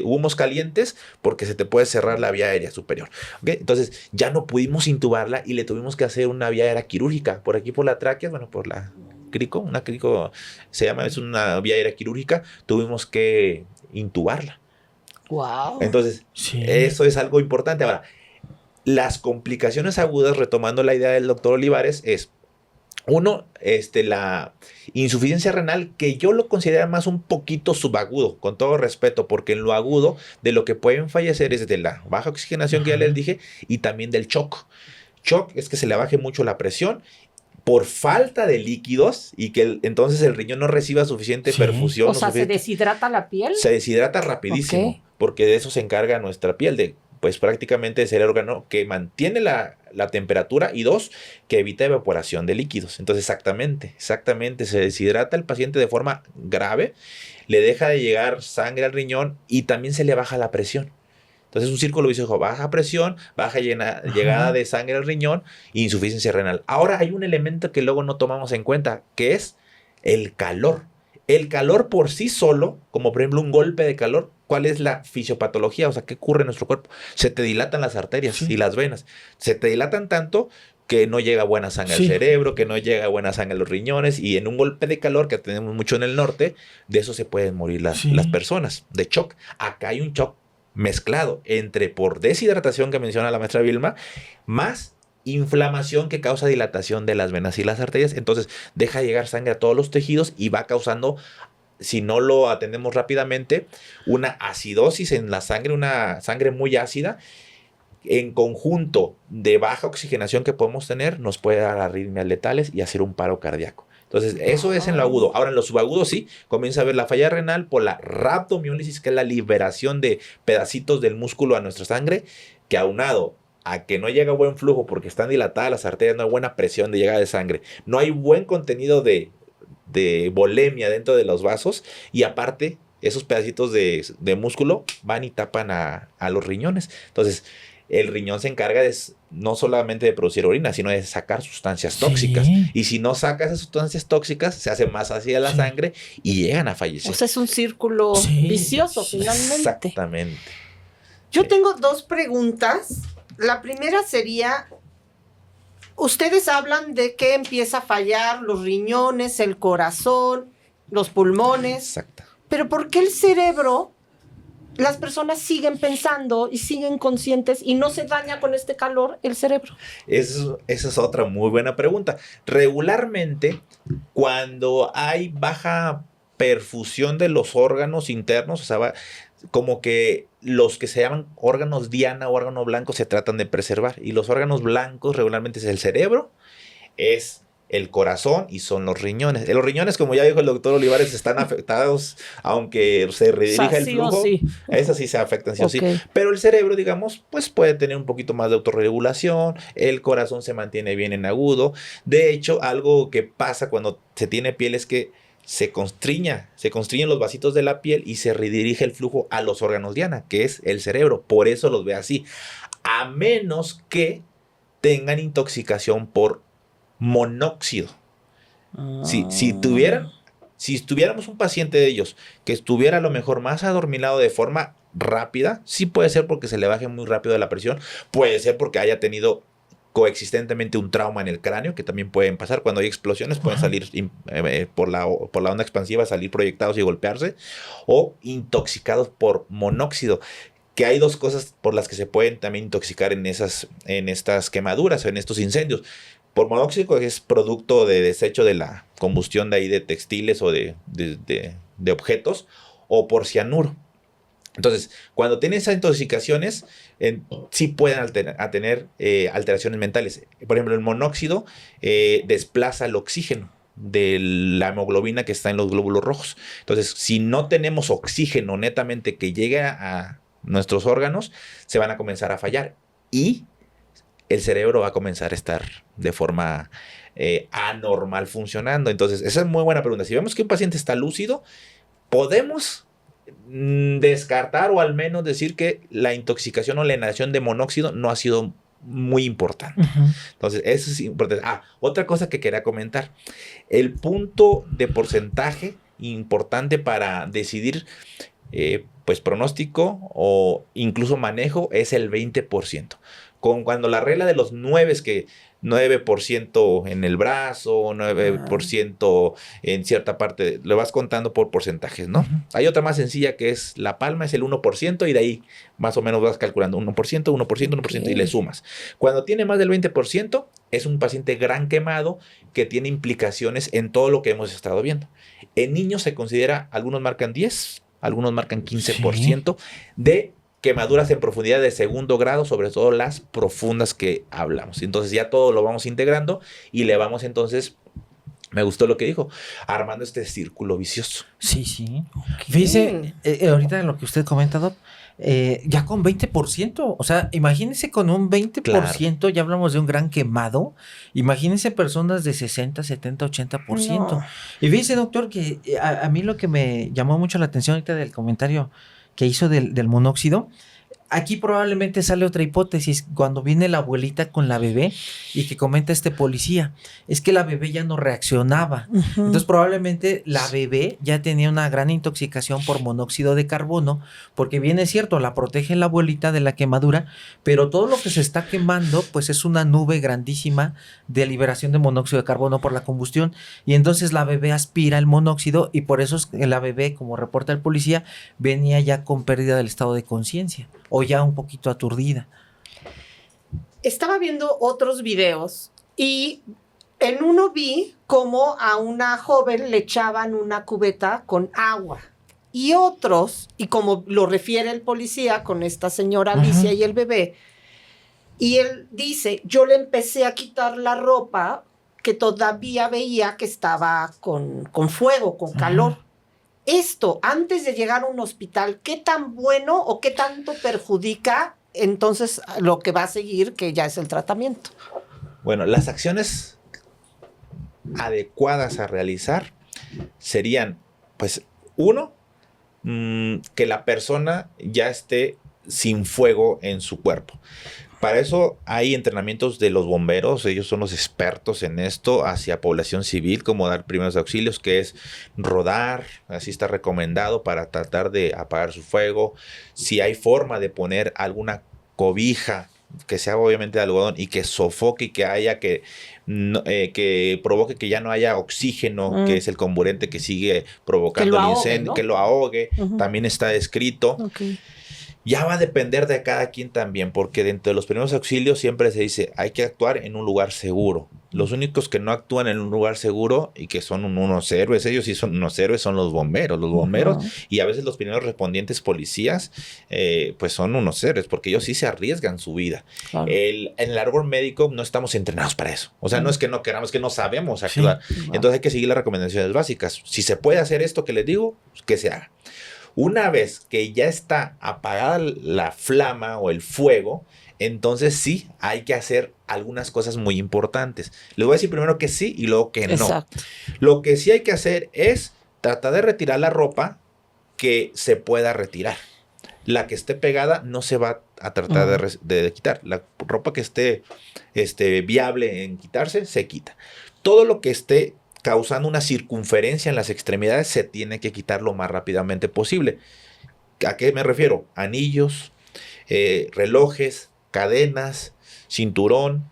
humos calientes, porque se te puede cerrar la vía aérea superior. ¿Okay? Entonces ya no pudimos intubarla y le tuvimos que hacer una vía aérea quirúrgica por aquí, por la tráquea, bueno, por la crico, una crico se llama, es una vía aérea quirúrgica. Tuvimos que intubarla. Wow. Entonces eso es algo importante. Ahora, las complicaciones agudas, retomando la idea del doctor Olivares, es uno, la insuficiencia renal, que yo lo considero más un poquito subagudo, con todo respeto, porque en lo agudo de lo que pueden fallecer es de la baja oxigenación que ya les dije, y también del shock. Shock es que se le baje mucho la presión por falta de líquidos, y que entonces el riñón no reciba suficiente perfusión. O sea, ¿se deshidrata la piel? Se deshidrata rapidísimo, porque de eso se encarga nuestra piel, pues prácticamente es el órgano que mantiene la temperatura, y 2, que evita evaporación de líquidos. Entonces exactamente, se deshidrata el paciente de forma grave, le deja de llegar sangre al riñón y también se le baja la presión. Entonces un círculo vicioso: baja presión, baja llegada de sangre al riñón e insuficiencia renal. Ahora hay un elemento que luego no tomamos en cuenta, que es el calor. El calor por sí solo, como por ejemplo un golpe de calor, ¿cuál es la fisiopatología? O sea, ¿qué ocurre en nuestro cuerpo? Se te dilatan las arterias y las venas. Se te dilatan tanto que no llega buena sangre al cerebro, que no llega buena sangre a los riñones, y en un golpe de calor que tenemos mucho en el norte, de eso se pueden morir las personas, de shock. Acá hay un shock mezclado entre por deshidratación que menciona la maestra Vilma, más inflamación que causa dilatación de las venas y las arterias. Entonces deja llegar sangre a todos los tejidos y va causando, si no lo atendemos rápidamente, una acidosis en la sangre, una sangre muy ácida. En conjunto de baja oxigenación que podemos tener, nos puede dar arritmias letales y hacer un paro cardíaco. Entonces, eso es en lo agudo. Ahora, en lo subagudo, sí, comienza a haber la falla renal por la rhabdomiólisis, que es la liberación de pedacitos del músculo a nuestra sangre, que aunado a que no llega buen flujo porque están dilatadas las arterias, no hay buena presión de llegada de sangre, no hay buen contenido de volemia dentro de los vasos, y aparte, esos pedacitos de músculo van y tapan a los riñones. Entonces, el riñón se encarga no solamente de producir orina, sino de sacar sustancias tóxicas. Y si no saca esas sustancias tóxicas, se hace más ácida la sangre y llegan a fallecer. O sea, es un círculo vicioso, finalmente. Exactamente. Yo tengo 2 preguntas. La primera sería, ustedes hablan de que empieza a fallar los riñones, el corazón, los pulmones. Exacto. Pero ¿por qué el cerebro, las personas siguen pensando y siguen conscientes y no se daña con este calor el cerebro? Esa es otra muy buena pregunta. Regularmente, cuando hay baja perfusión de los órganos internos, o sea, como que los que se llaman órganos diana o órgano blanco se tratan de preservar. Y los órganos blancos regularmente es el cerebro, es el corazón y son los riñones. Los riñones, como ya dijo el doctor Olivares, están afectados, aunque se redirija el flujo. Esas sí se afectan, sí o sí. Pero el cerebro, digamos, pues puede tener un poquito más de autorregulación. El corazón se mantiene bien en agudo. De hecho, algo que pasa cuando se tiene piel es que se constriñen los vasitos de la piel y se redirige el flujo a los órganos diana, que es el cerebro. Por eso los ve así. A menos que tengan intoxicación por monóxido. Si tuviéramos un paciente de ellos que estuviera a lo mejor más adormilado de forma rápida, sí puede ser porque se le baje muy rápido la presión, puede ser porque haya tenido coexistentemente un trauma en el cráneo, que también pueden pasar. Cuando hay explosiones pueden salir por la onda expansiva, salir proyectados y golpearse, o intoxicados por monóxido, que hay 2 cosas por las que se pueden también intoxicar en estas quemaduras o en estos incendios. Por monóxido, que es producto de desecho de la combustión de ahí de textiles o de objetos, o por cianuro. Entonces, cuando tienen esas intoxicaciones, sí pueden tener alteraciones mentales. Por ejemplo, el monóxido desplaza el oxígeno de la hemoglobina que está en los glóbulos rojos. Entonces, si no tenemos oxígeno netamente que llegue a nuestros órganos, se van a comenzar a fallar y el cerebro va a comenzar a estar de forma anormal funcionando. Entonces, esa es muy buena pregunta. Si vemos que un paciente está lúcido, podemos descartar o al menos decir que la intoxicación o la inhalación de monóxido no ha sido muy importante. Entonces, eso es importante. Otra cosa que quería comentar. El punto de porcentaje importante para decidir pues pronóstico o incluso manejo es el 20%. Cuando la regla de los 9 es que 9% en el brazo, 9% en cierta parte, lo vas contando por porcentajes, ¿no? Hay otra más sencilla que es la palma, es el 1%, y de ahí más o menos vas calculando 1%, 1% y le sumas. Cuando tiene más del 20%, es un paciente gran quemado que tiene implicaciones en todo lo que hemos estado viendo. En niños se considera, algunos marcan 10, algunos marcan 15% de quemaduras en profundidad de 2º grado, sobre todo las profundas que hablamos. Entonces ya todo lo vamos integrando y le vamos entonces, me gustó lo que dijo, armando este círculo vicioso. Sí. Fíjese, ahorita en lo que usted comenta, Doc, ya con 20%, o sea, imagínense con un 20%, claro. Ya hablamos de un gran quemado, imagínense personas de 60, 70, 80%. No. Y fíjese, doctor, que a mí lo que me llamó mucho la atención ahorita del comentario que hizo del monóxido, Aquí probablemente sale otra hipótesis cuando viene la abuelita con la bebé y que comenta este policía, es que la bebé ya no reaccionaba. Entonces probablemente la bebé ya tenía una gran intoxicación por monóxido de carbono, porque bien es cierto, la protege la abuelita de la quemadura, pero todo lo que se está quemando pues es una nube grandísima de liberación de monóxido de carbono por la combustión, y entonces la bebé aspira el monóxido y por eso es que la bebé, como reporta el policía, venía ya con pérdida del estado de conciencia o ya un poquito aturdida. Estaba viendo otros videos y en uno vi cómo a una joven le echaban una cubeta con agua. Y otros, y como lo refiere el policía con esta señora Alicia y el bebé, y él dice, yo le empecé a quitar la ropa que todavía veía que estaba con fuego, con calor. Esto, antes de llegar a un hospital, ¿qué tan bueno o qué tanto perjudica entonces lo que va a seguir, que ya es el tratamiento? Bueno, las acciones adecuadas a realizar serían, pues, uno, que la persona ya esté sin fuego en su cuerpo. Para eso hay entrenamientos de los bomberos, ellos son los expertos en esto, hacia población civil, como dar primeros auxilios, que es rodar, así está recomendado para tratar de apagar su fuego. Si hay forma de poner alguna cobija, que sea obviamente de algodón y que sofoque y que haya que provoque que ya no haya oxígeno, que es el comburente que sigue provocando el incendio, ¿no? Que lo ahogue, también está descrito. Ya va a depender de cada quien también, porque dentro de los primeros auxilios siempre se dice, hay que actuar en un lugar seguro. Los únicos que no actúan en un lugar seguro y que son unos héroes, ellos sí son unos héroes, son los bomberos. Los bomberos y a veces los primeros respondientes policías, pues son unos héroes, porque ellos sí se arriesgan su vida. Claro. En el árbol médico no estamos entrenados para eso. O sea, no es que no queramos, que no sabemos actuar. Sí. Entonces hay que seguir las recomendaciones básicas. Si se puede hacer esto que les digo, que se haga. Una vez que ya está apagada la flama o el fuego, entonces sí hay que hacer algunas cosas muy importantes. Les voy a decir primero que sí y luego que no. Exacto. Lo que sí hay que hacer es tratar de retirar la ropa que se pueda retirar. La que esté pegada no se va a tratar de quitar. La ropa que esté viable en quitarse, se quita. Todo lo que esté causando una circunferencia en las extremidades se tiene que quitar lo más rápidamente posible. ¿A qué me refiero? Anillos, relojes, cadenas, cinturón.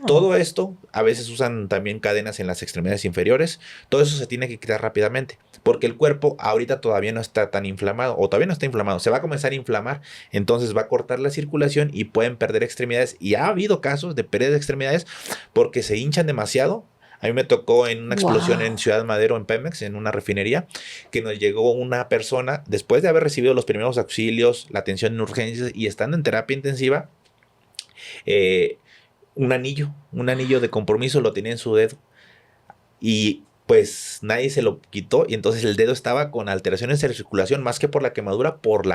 Todo esto, a veces usan también cadenas en las extremidades inferiores. Todo eso se tiene que quitar rápidamente, porque el cuerpo ahorita todavía no está tan inflamado, o todavía no está inflamado, se va a comenzar a inflamar, entonces va a cortar la circulación y pueden perder extremidades. Y ha habido casos de pérdida de extremidades porque se hinchan demasiado. A mí me tocó en una explosión en Ciudad Madero, en Pemex, en una refinería, que nos llegó una persona, después de haber recibido los primeros auxilios, la atención en urgencias y estando en terapia intensiva, un anillo de compromiso lo tenía en su dedo y pues nadie se lo quitó y entonces el dedo estaba con alteraciones de circulación, más que por la quemadura, por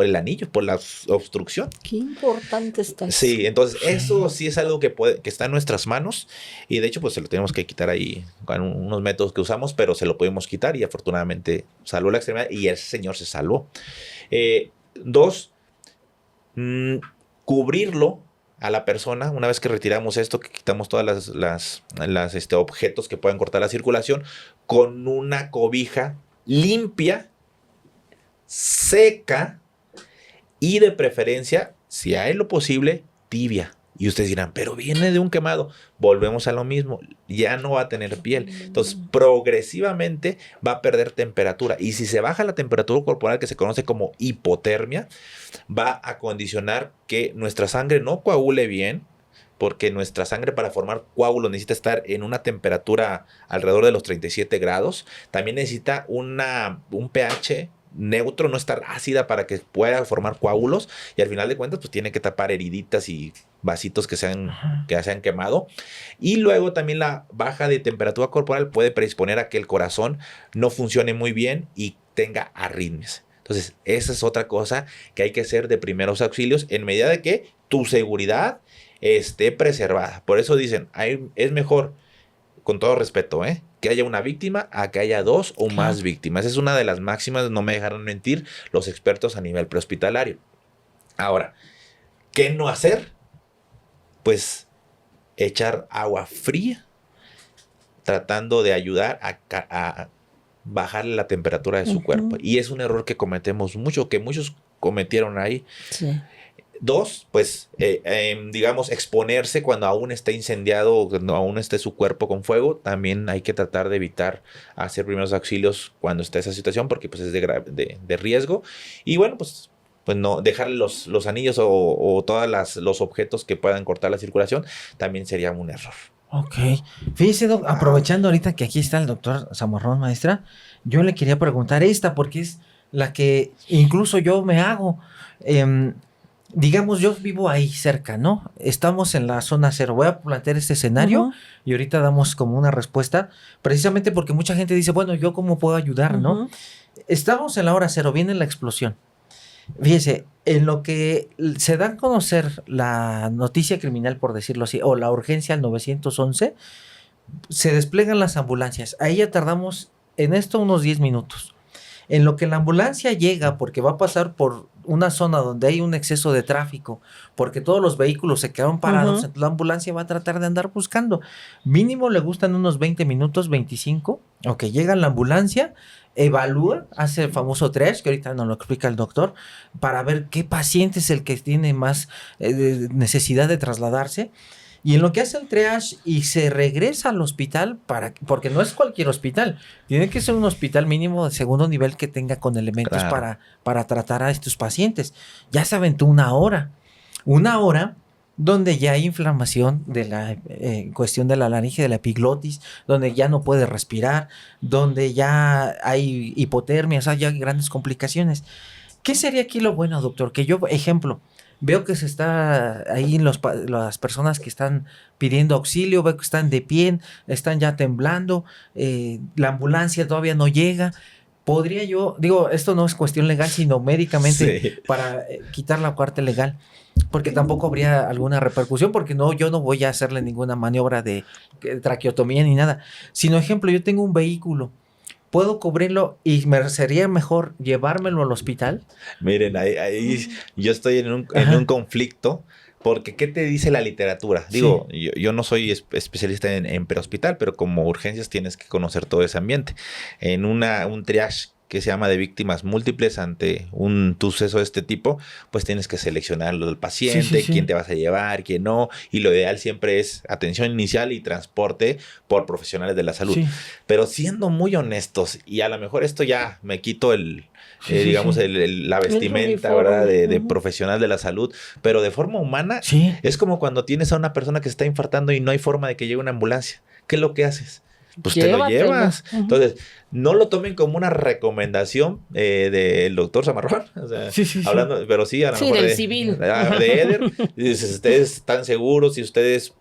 el anillo, por la obstrucción. Qué importante está eso. Sí, entonces eso sí es algo que está en nuestras manos y de hecho pues se lo tenemos que quitar ahí con unos métodos que usamos, pero se lo pudimos quitar y afortunadamente salvó la extremidad y ese señor se salvó. 2, cubrirlo a la persona una vez que retiramos esto, que quitamos todas las objetos que puedan cortar la circulación, con una cobija limpia, seca, y de preferencia, si hay lo posible, tibia. Y ustedes dirán, pero viene de un quemado. Volvemos a lo mismo, ya no va a tener piel. Entonces, progresivamente va a perder temperatura. Y si se baja la temperatura corporal, que se conoce como hipotermia, va a condicionar que nuestra sangre no coagule bien, porque nuestra sangre para formar coágulos necesita estar en una temperatura alrededor de los 37 grados. También necesita un pH neutro, no estar ácida para que pueda formar coágulos y al final de cuentas pues tiene que tapar heriditas y vasitos que se han quemado. Y luego también la baja de temperatura corporal puede predisponer a que el corazón no funcione muy bien y tenga arritmias. Entonces esa es otra cosa que hay que hacer de primeros auxilios en medida de que tu seguridad esté preservada. Por eso dicen, es mejor, con todo respeto, que haya una víctima a que haya 2 o más víctimas. Es una de las máximas, no me dejarán mentir, los expertos a nivel prehospitalario. Ahora, ¿qué no hacer? Pues echar agua fría, tratando de ayudar a bajarle la temperatura de su cuerpo. Y es un error que cometemos mucho, que muchos cometieron ahí. Sí. Dos, pues, digamos, exponerse cuando aún está incendiado, cuando aún esté su cuerpo con fuego. También hay que tratar de evitar hacer primeros auxilios cuando está esa situación, porque pues es de riesgo. Y bueno, pues no dejar los anillos o todos los objetos que puedan cortar la circulación, también sería un error. Ok. Fíjese, Doc, aprovechando ahorita que aquí está el doctor Zamarrón, maestra, yo le quería preguntar esta, porque es la que incluso yo me hago. Digamos, yo vivo ahí cerca, ¿no? Estamos en la zona cero. Voy a plantear este escenario y ahorita damos como una respuesta, precisamente porque mucha gente dice, bueno, ¿yo cómo puedo ayudar, no? Estamos en la hora cero, viene la explosión. Fíjese, en lo que se da a conocer la noticia criminal, por decirlo así, o la urgencia al 911, se despliegan las ambulancias. Ahí ya tardamos en esto unos 10 minutos. En lo que la ambulancia llega, porque va a pasar por una zona donde hay un exceso de tráfico, porque todos los vehículos se quedaron parados, entonces la ambulancia va a tratar de andar buscando. Mínimo le gustan unos 20 minutos, 25. Ok, llega la ambulancia, evalúa, hace el famoso triage, que ahorita nos lo explica el doctor, para ver qué paciente es el que tiene más necesidad de trasladarse. Y en lo que hace el triage y se regresa al hospital, porque no es cualquier hospital, tiene que ser un hospital mínimo de segundo nivel que tenga con elementos para tratar a estos pacientes. Ya se aventó una hora donde ya hay inflamación de la cuestión de la laringe, de la epiglotis, donde ya no puede respirar, donde ya hay hipotermia, o sea, ya hay grandes complicaciones. ¿Qué sería aquí lo bueno, doctor? Que yo, ejemplo, veo que se está ahí las personas que están pidiendo auxilio, veo que están de pie, están ya temblando, la ambulancia todavía no llega. Podría yo, digo, esto no es cuestión legal, sino médicamente para quitar la parte legal, porque tampoco habría alguna repercusión, porque yo no voy a hacerle ninguna maniobra de traqueotomía ni nada, sino ejemplo, yo tengo un vehículo, ¿puedo cubrirlo y me sería mejor llevármelo al hospital? Miren, ahí yo estoy en un conflicto, porque ¿qué te dice la literatura? Digo, yo no soy especialista en prehospital, pero como urgencias tienes que conocer todo ese ambiente. En un triage que se llama de víctimas múltiples ante un suceso de este tipo, pues tienes que seleccionar al paciente, quién te vas a llevar, quién no, y lo ideal siempre es atención inicial y transporte por profesionales de la salud. Pero siendo muy honestos, y a lo mejor esto ya me quito la vestimenta, ¿verdad? De profesional de la salud, pero de forma humana, es como cuando tienes a una persona que se está infartando y no hay forma de que llegue una ambulancia. ¿Qué es lo que haces? Pues llévatelo. Te lo llevas. Entonces, no lo tomen como una recomendación del doctor Zamarrón. O sea, hablando, pero sí, a lo mejor del civil. De Eder. Dices, ustedes están seguros, si ustedes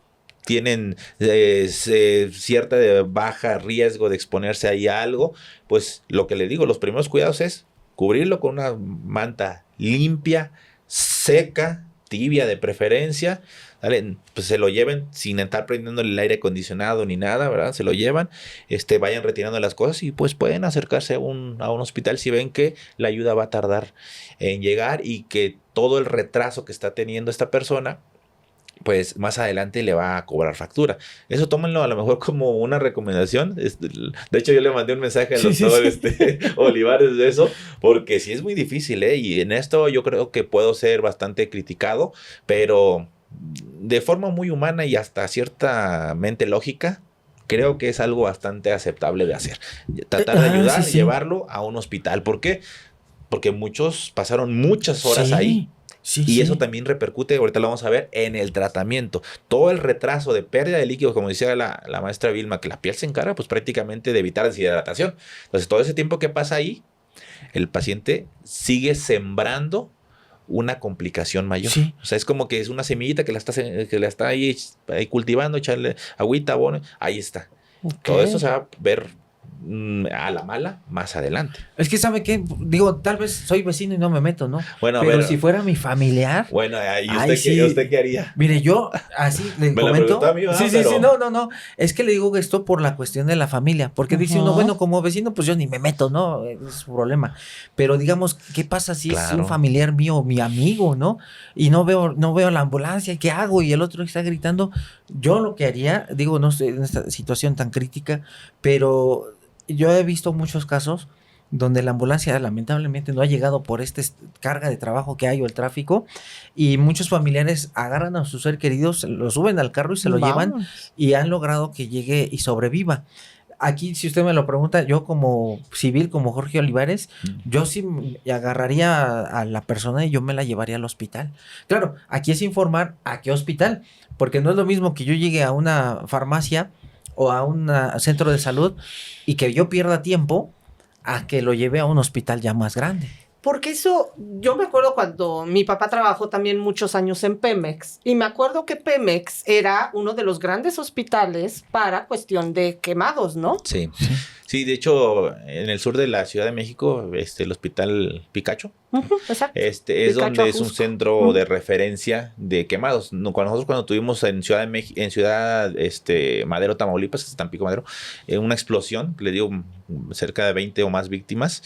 tienen cierta baja riesgo de exponerse ahí a algo, pues lo que les digo, los primeros cuidados es cubrirlo con una manta limpia, seca, tibia de preferencia. ¿Vale? Pues se lo lleven sin estar prendiendo el aire acondicionado ni nada, ¿verdad? Se lo llevan, vayan retirando las cosas y pues pueden acercarse a un hospital si ven que la ayuda va a tardar en llegar y que todo el retraso que está teniendo esta persona, pues más adelante le va a cobrar factura. Eso tómenlo a lo mejor como una recomendación. De hecho, yo le mandé un mensaje al doctor Olivares de eso, porque sí es muy difícil, y en esto yo creo que puedo ser bastante criticado, pero de forma muy humana y hasta ciertamente lógica, creo que es algo bastante aceptable de hacer. Tratar de ayudar, llevarlo a un hospital. ¿Por qué? Porque muchos pasaron muchas horas ahí. Y eso también repercute, ahorita lo vamos a ver, en el tratamiento. Todo el retraso de pérdida de líquidos, como decía la maestra Vilma, que la piel se encarga pues prácticamente de evitar deshidratación. Entonces todo ese tiempo que pasa ahí, el paciente sigue sembrando una complicación mayor. O sea, es como que es una semillita que la está ahí cultivando, echarle agüita, abono, ahí está. Todo eso se va a ver a la mala más adelante. Es que, ¿sabe qué? Digo, tal vez soy vecino y no me meto, ¿no? Bueno, pero bueno. si fuera mi familiar... Bueno, ¿y Ay, usted, sí. usted qué haría? Mire, yo así le Me la comento. preguntó a mí, ¿verdad? Sí, sí, Pero- sí, no. Es que le digo esto por la cuestión de la familia. Porque dice uno, bueno, como vecino, pues yo ni me meto, ¿no? Es su problema. Pero digamos, ¿qué pasa si es Claro. un familiar mío, mi amigo, ¿no? Y no veo la ambulancia, ¿qué hago? Y el otro está gritando. Yo lo que haría, digo, no sé, en esta situación tan crítica, pero yo he visto muchos casos donde la ambulancia lamentablemente no ha llegado por esta carga de trabajo que hay o el tráfico, y muchos familiares agarran a su ser querido, lo suben al carro y se lo llevan, y han logrado que llegue y sobreviva. Aquí, si usted me lo pregunta, yo como civil, como Jorge Olivares, yo sí agarraría a la persona y yo me la llevaría al hospital. Claro, aquí es informar a qué hospital, porque no es lo mismo que yo llegue a una farmacia o a un centro de salud y que yo pierda tiempo a que lo lleve a un hospital ya más grande. Porque eso, yo me acuerdo cuando mi papá trabajó también muchos años en Pemex, y me acuerdo que Pemex era uno de los grandes hospitales para cuestión de quemados, ¿no? Sí. Sí, de hecho, en el sur de la Ciudad de México, el hospital Picacho, Exacto. es Picacho, donde es un Ajusco. centro de referencia de quemados. Cuando tuvimos en Ciudad Madero, Tamaulipas, Tampico Madero, una explosión que le dio cerca de 20 o más víctimas,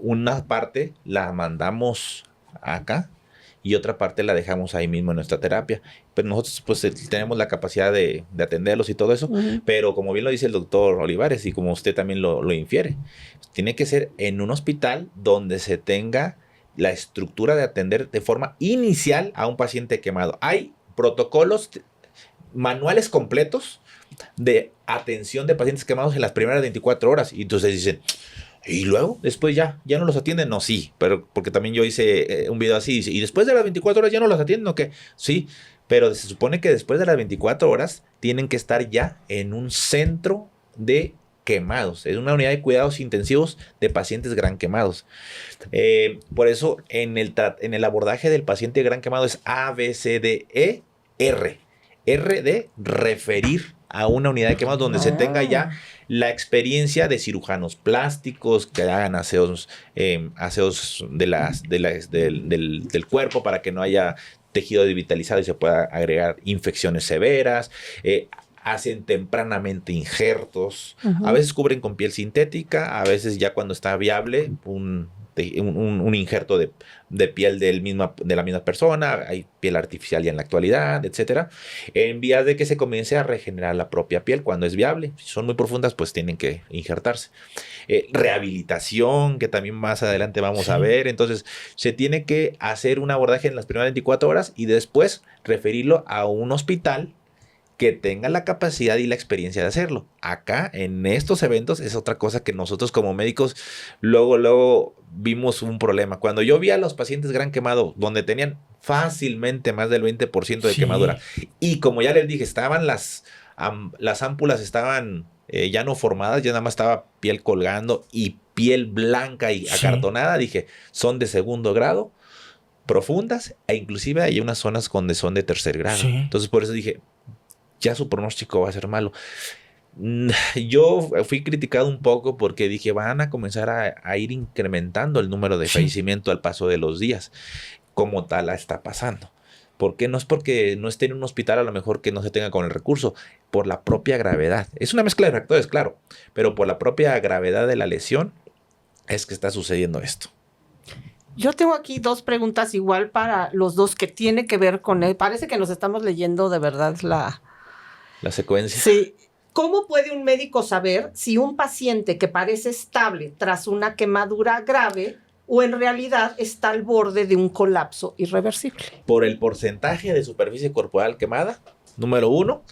una parte la mandamos acá y otra parte la dejamos ahí mismo en nuestra terapia. Pero nosotros pues tenemos la capacidad de atenderlos y todo eso, pero como bien lo dice el doctor Olivares y como usted también lo infiere, tiene que ser en un hospital donde se tenga la estructura de atender de forma inicial a un paciente quemado. Hay protocolos, manuales completos de atención de pacientes quemados en las primeras 24 horas. Y entonces dicen, ¿y luego? Después ya no los atienden. No, sí, pero porque también yo hice un video así. Y después de las 24 horas ya no los atienden, ¿o qué? Sí, pero se supone que después de las 24 horas tienen que estar ya en un centro de quemados, es una unidad de cuidados intensivos de pacientes gran quemados. Por eso en el abordaje del paciente gran quemado es A, B, C, D, E, R. R de referir a una unidad de quemados donde se tenga ya la experiencia de cirujanos plásticos que hagan aseos del cuerpo para que no haya tejido devitalizado y se pueda agregar infecciones severas. Hacen tempranamente injertos. A veces cubren con piel sintética, a veces ya cuando está viable un injerto de piel de la misma persona. Hay piel artificial ya en la actualidad, etcétera. En vías de que se comience a regenerar la propia piel cuando es viable. Si son muy profundas, pues tienen que injertarse. Rehabilitación, que también más adelante vamos a ver. Entonces, se tiene que hacer un abordaje en las primeras 24 horas y después referirlo a un hospital que tenga la capacidad y la experiencia de hacerlo. Acá, en estos eventos, es otra cosa que nosotros como médicos luego vimos un problema. Cuando yo vi a los pacientes gran quemado, donde tenían fácilmente más del 20% de quemadura, y como ya les dije, estaban las ámpulas estaban ya no formadas, ya nada más estaba piel colgando y piel blanca y acartonada, dije, son de segundo grado, profundas, e inclusive hay unas zonas donde son de tercer grado. Entonces, por eso dije, ya su pronóstico va a ser malo. Yo fui criticado un poco porque dije, van a comenzar a ir incrementando el número de fallecimiento al paso de los días. Como tal está pasando. ¿Por qué? No es porque no esté en un hospital a lo mejor que no se tenga con el recurso, por la propia gravedad. Es una mezcla de factores, claro, pero por la propia gravedad de la lesión es que está sucediendo esto. Yo tengo aquí dos preguntas igual para los dos que tiene que ver con él. Parece que nos estamos leyendo de verdad la secuencia. Sí. ¿Cómo puede un médico saber si un paciente que parece estable tras una quemadura grave o en realidad está al borde de un colapso irreversible? Por el porcentaje de superficie corporal quemada, número 1,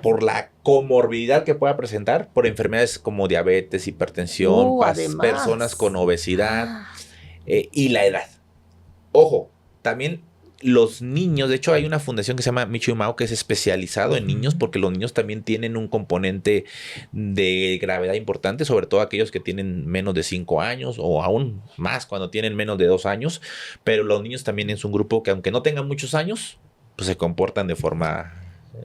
por la comorbilidad que pueda presentar, por enfermedades como diabetes, hipertensión, personas con obesidad y la edad. Ojo, también los niños, de hecho hay una fundación que se llama Micho y Mao que es especializado en niños porque los niños también tienen un componente de gravedad importante, sobre todo aquellos que tienen menos de 5 años o aún más cuando tienen menos de 2 años, pero los niños también es un grupo que aunque no tengan muchos años, pues se comportan de forma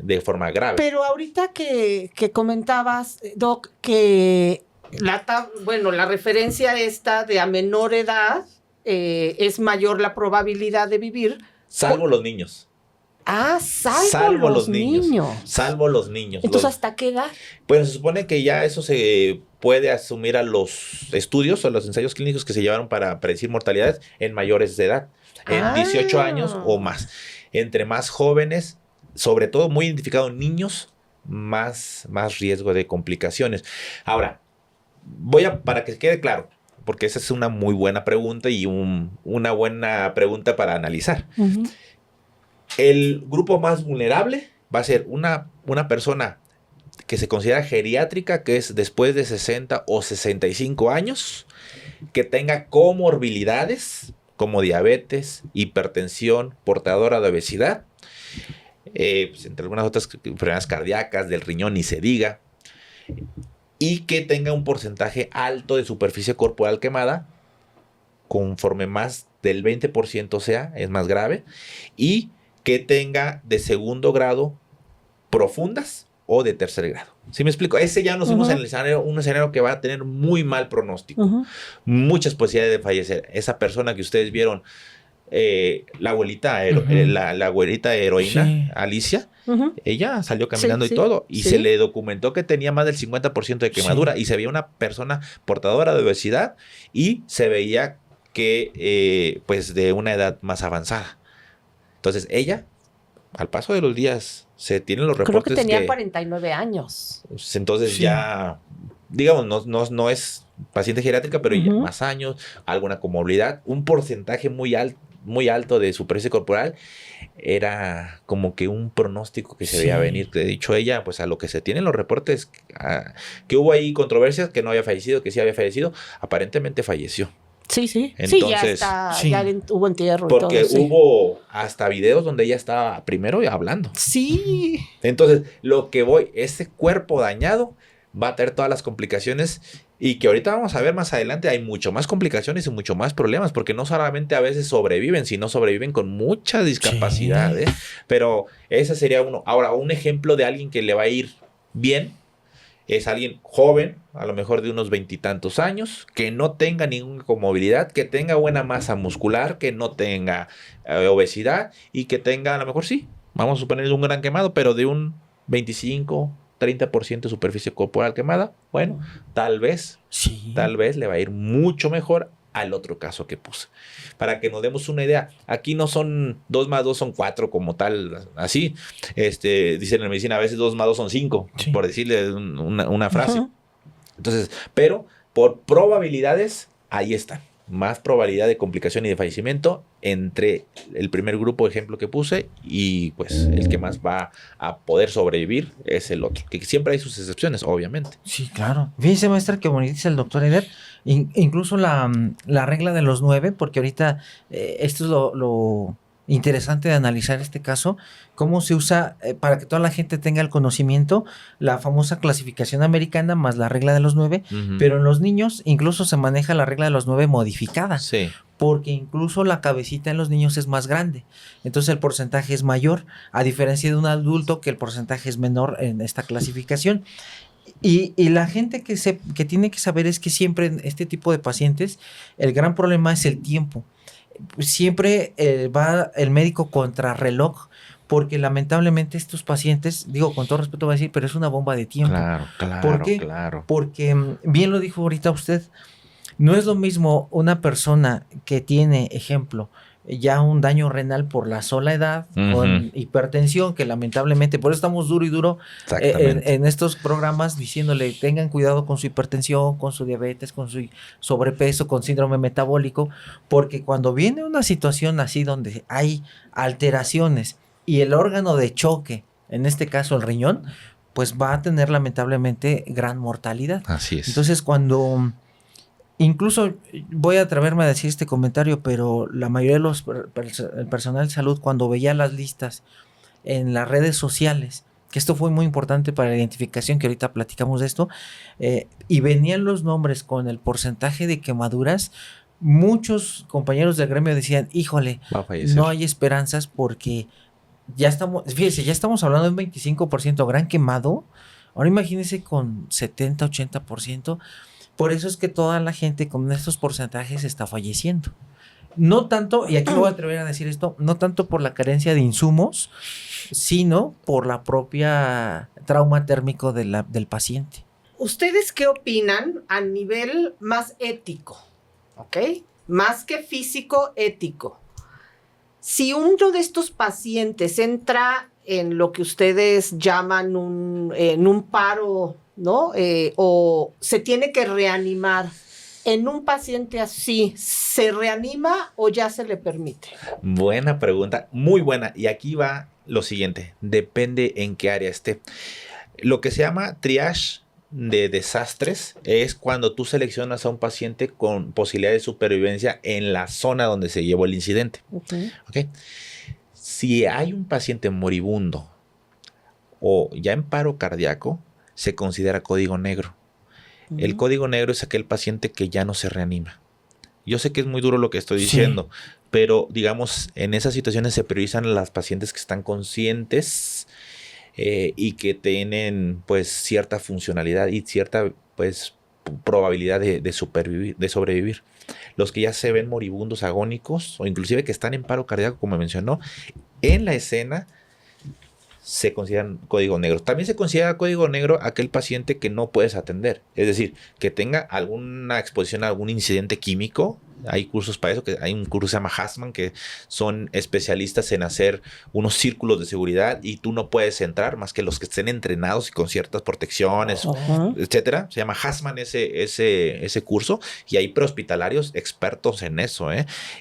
de forma grave. Pero ahorita que comentabas, Doc, que la referencia esta de a menor edad es mayor la probabilidad de vivir. Salvo los niños. Salvo los niños. Salvo los niños. Entonces, ¿hasta qué edad? Pues se supone que ya eso se puede asumir a los estudios o los ensayos clínicos que se llevaron para predecir mortalidades en mayores de edad, en 18 años o más. Entre más jóvenes, sobre todo muy identificados niños, más riesgo de complicaciones. Ahora, para que quede claro, porque esa es una muy buena pregunta y una buena pregunta para analizar. Uh-huh. El grupo más vulnerable va a ser una persona que se considera geriátrica, que es después de 60 o 65 años, que tenga comorbilidades como diabetes, hipertensión, portadora de obesidad, pues entre algunas otras enfermedades cardíacas, del riñón ni se diga, y que tenga un porcentaje alto de superficie corporal quemada, conforme más del 20% sea, es más grave, y que tenga de segundo grado profundas o de tercer grado. ¿Sí me explico? Ese ya nos fuimos en un escenario que va a tener muy mal pronóstico. Muchas posibilidades de fallecer. Esa persona que ustedes vieron, la abuelita heroína, sí. Alicia, ella salió caminando y todo, y se le documentó que tenía más del 50% de quemadura, y se veía una persona portadora de obesidad, y se veía que pues de una edad más avanzada. Entonces ella, al paso de los días, se tienen los reportes. Creo que tenía 49 años. Entonces ya, digamos, no es paciente geriátrica, pero ya más años, alguna comorbilidad, un porcentaje muy alto de superficie corporal, era como que un pronóstico que se veía venir. De dicho ella, pues a lo que se tienen los reportes, que hubo ahí controversias, que no había fallecido, que sí había fallecido, aparentemente falleció. Sí. Entonces, ya hubo entierro porque y todo. hubo hasta videos donde ella estaba primero hablando. Sí. Entonces, ese cuerpo dañado va a tener todas las complicaciones, y que ahorita vamos a ver más adelante, hay mucho más complicaciones y mucho más problemas, porque no solamente a veces sobreviven, sino sobreviven con mucha discapacidad. Pero ese sería uno. Ahora, un ejemplo de alguien que le va a ir bien es alguien joven, a lo mejor de unos 20 y tantos años, que no tenga ninguna comorbilidad, que tenga buena masa muscular, que no tenga obesidad, y que tenga, a lo mejor vamos a suponer un gran quemado, pero de un 25-30% de superficie corporal quemada. Bueno, tal vez le va a ir mucho mejor al otro caso que puse. Para que nos demos una idea, aquí no son 2 más 2 son 4 como tal, así. Dicen en medicina, a veces 2 más 2 son 5, por decirle una frase. Entonces, pero por probabilidades, ahí están. Más probabilidad de complicación y de fallecimiento entre el primer grupo, ejemplo que puse, y pues el que más va a poder sobrevivir es el otro. Que siempre hay sus excepciones, obviamente. Sí, claro. Fíjese, maestra, que como dice el doctor Eder, incluso la regla de los 9, porque ahorita esto es lo interesante de analizar este caso, cómo se usa, para que toda la gente tenga el conocimiento, la famosa clasificación americana más la regla de los 9, pero en los niños incluso se maneja la regla de los 9 modificada, porque incluso la cabecita en los niños es más grande, entonces el porcentaje es mayor, a diferencia de un adulto que el porcentaje es menor en esta clasificación. Y la gente que tiene que saber es que siempre en este tipo de pacientes el gran problema es el tiempo. Siempre va el médico contra reloj, porque lamentablemente estos pacientes, digo con todo respeto voy a decir, pero es una bomba de tiempo. Claro. ¿Por qué? Porque bien lo dijo ahorita usted, no es lo mismo una persona que tiene, ejemplo, ya un daño renal por la sola edad, con hipertensión, que lamentablemente, por eso estamos duro y duro en estos programas diciéndole tengan cuidado con su hipertensión, con su diabetes, con su sobrepeso, con síndrome metabólico, porque cuando viene una situación así donde hay alteraciones y el órgano de choque, en este caso el riñón, pues va a tener lamentablemente gran mortalidad. Así es. Entonces cuando... Incluso voy a atreverme a decir este comentario, pero la mayoría de el personal de salud, cuando veía las listas en las redes sociales, que esto fue muy importante para la identificación, que ahorita platicamos de esto, y venían los nombres con el porcentaje de quemaduras, muchos compañeros del gremio decían, híjole, no hay esperanzas porque ya estamos hablando de un 25% gran quemado. Ahora imagínense con 70, 80%. Por eso es que toda la gente con estos porcentajes está falleciendo. No tanto, y aquí me voy a atrever a decir esto, no tanto por la carencia de insumos, sino por la propia trauma térmico del paciente. ¿Ustedes qué opinan a nivel más ético? ¿Ok? Más que físico, ético. Si uno de estos pacientes entra en lo que ustedes llaman en un paro, ¿no? O se tiene que reanimar, en un paciente así, ¿se reanima o ya se le permite? Buena pregunta, muy buena. Y aquí va lo siguiente, depende en qué área esté. Lo que se llama triage de desastres es cuando tú seleccionas a un paciente con posibilidad de supervivencia en la zona donde se llevó el incidente. ¿Okay? Si hay un paciente moribundo o ya en paro cardíaco, se considera código negro. El código negro es aquel paciente que ya no se reanima. Yo sé que es muy duro lo que estoy diciendo, pero digamos, en esas situaciones se priorizan a las pacientes que están conscientes y que tienen pues cierta funcionalidad y cierta pues probabilidad de sobrevivir. Los que ya se ven moribundos, agónicos o inclusive que están en paro cardíaco, como mencionó, en la escena se consideran código negro. También se considera código negro aquel paciente que no puedes atender. Es decir, que tenga alguna exposición a algún incidente químico. Hay cursos para eso, que hay un curso que se llama Hassman, que son especialistas en hacer unos círculos de seguridad y tú no puedes entrar más que los que estén entrenados y con ciertas protecciones, etcétera. Se llama Hassman ese curso y hay prehospitalarios expertos en eso,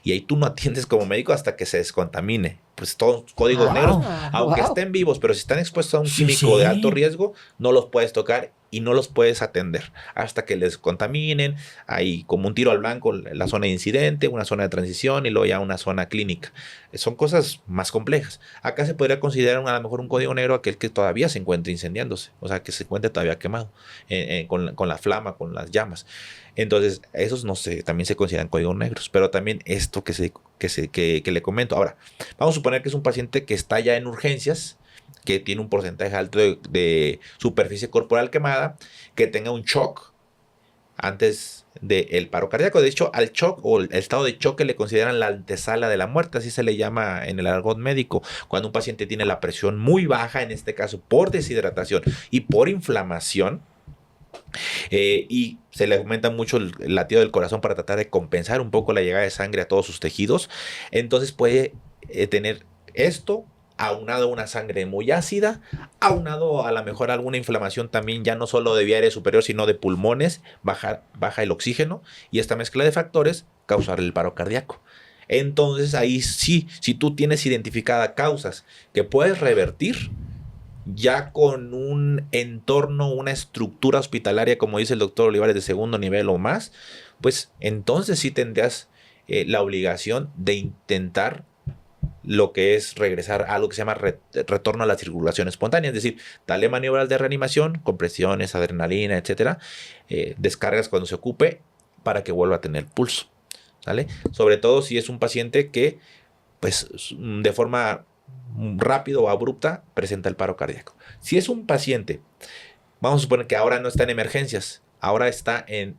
y ahí tú no atiendes como médico hasta que se descontamine. Pues todos códigos negros, aunque estén vivos, pero si están expuestos a un químico de alto riesgo, no los puedes tocar y no los puedes atender hasta que les contaminen. Hay como un tiro al blanco, la zona de incidente, una zona de transición y luego ya una zona clínica. Son cosas más complejas. Acá se podría considerar a lo mejor un código negro aquel que todavía se encuentre incendiándose, o sea, que se encuentre todavía quemado con la flama, con las llamas. Entonces, esos no sé, también se consideran códigos negros, pero también esto que le comento. Ahora, vamos a suponer que es un paciente que está ya en urgencias, que tiene un porcentaje alto de superficie corporal quemada, que tenga un shock antes del paro cardíaco. De hecho, al shock o el estado de choque le consideran la antesala de la muerte, así se le llama en el argot médico, cuando un paciente tiene la presión muy baja, en este caso por deshidratación y por inflamación, y se le aumenta mucho el latido del corazón para tratar de compensar un poco la llegada de sangre a todos sus tejidos. Entonces puede tener esto aunado a una sangre muy ácida, aunado a lo mejor alguna inflamación también, ya no solo de vía aérea superior, sino de pulmones, baja el oxígeno, y esta mezcla de factores causar el paro cardíaco. Entonces ahí sí, si tú tienes identificadas causas que puedes revertir, ya con un entorno, una estructura hospitalaria, como dice el doctor Olivares, de segundo nivel o más, pues entonces sí tendrías la obligación de intentar lo que es regresar a lo que se llama retorno a la circulación espontánea, es decir, darle maniobras de reanimación, compresiones, adrenalina, etcétera, descargas cuando se ocupe para que vuelva a tener pulso, ¿sale? Sobre todo si es un paciente que, pues, de forma rápida o abrupta presenta el paro cardíaco. Si es un paciente, vamos a suponer que ahora no está en emergencias, ahora está en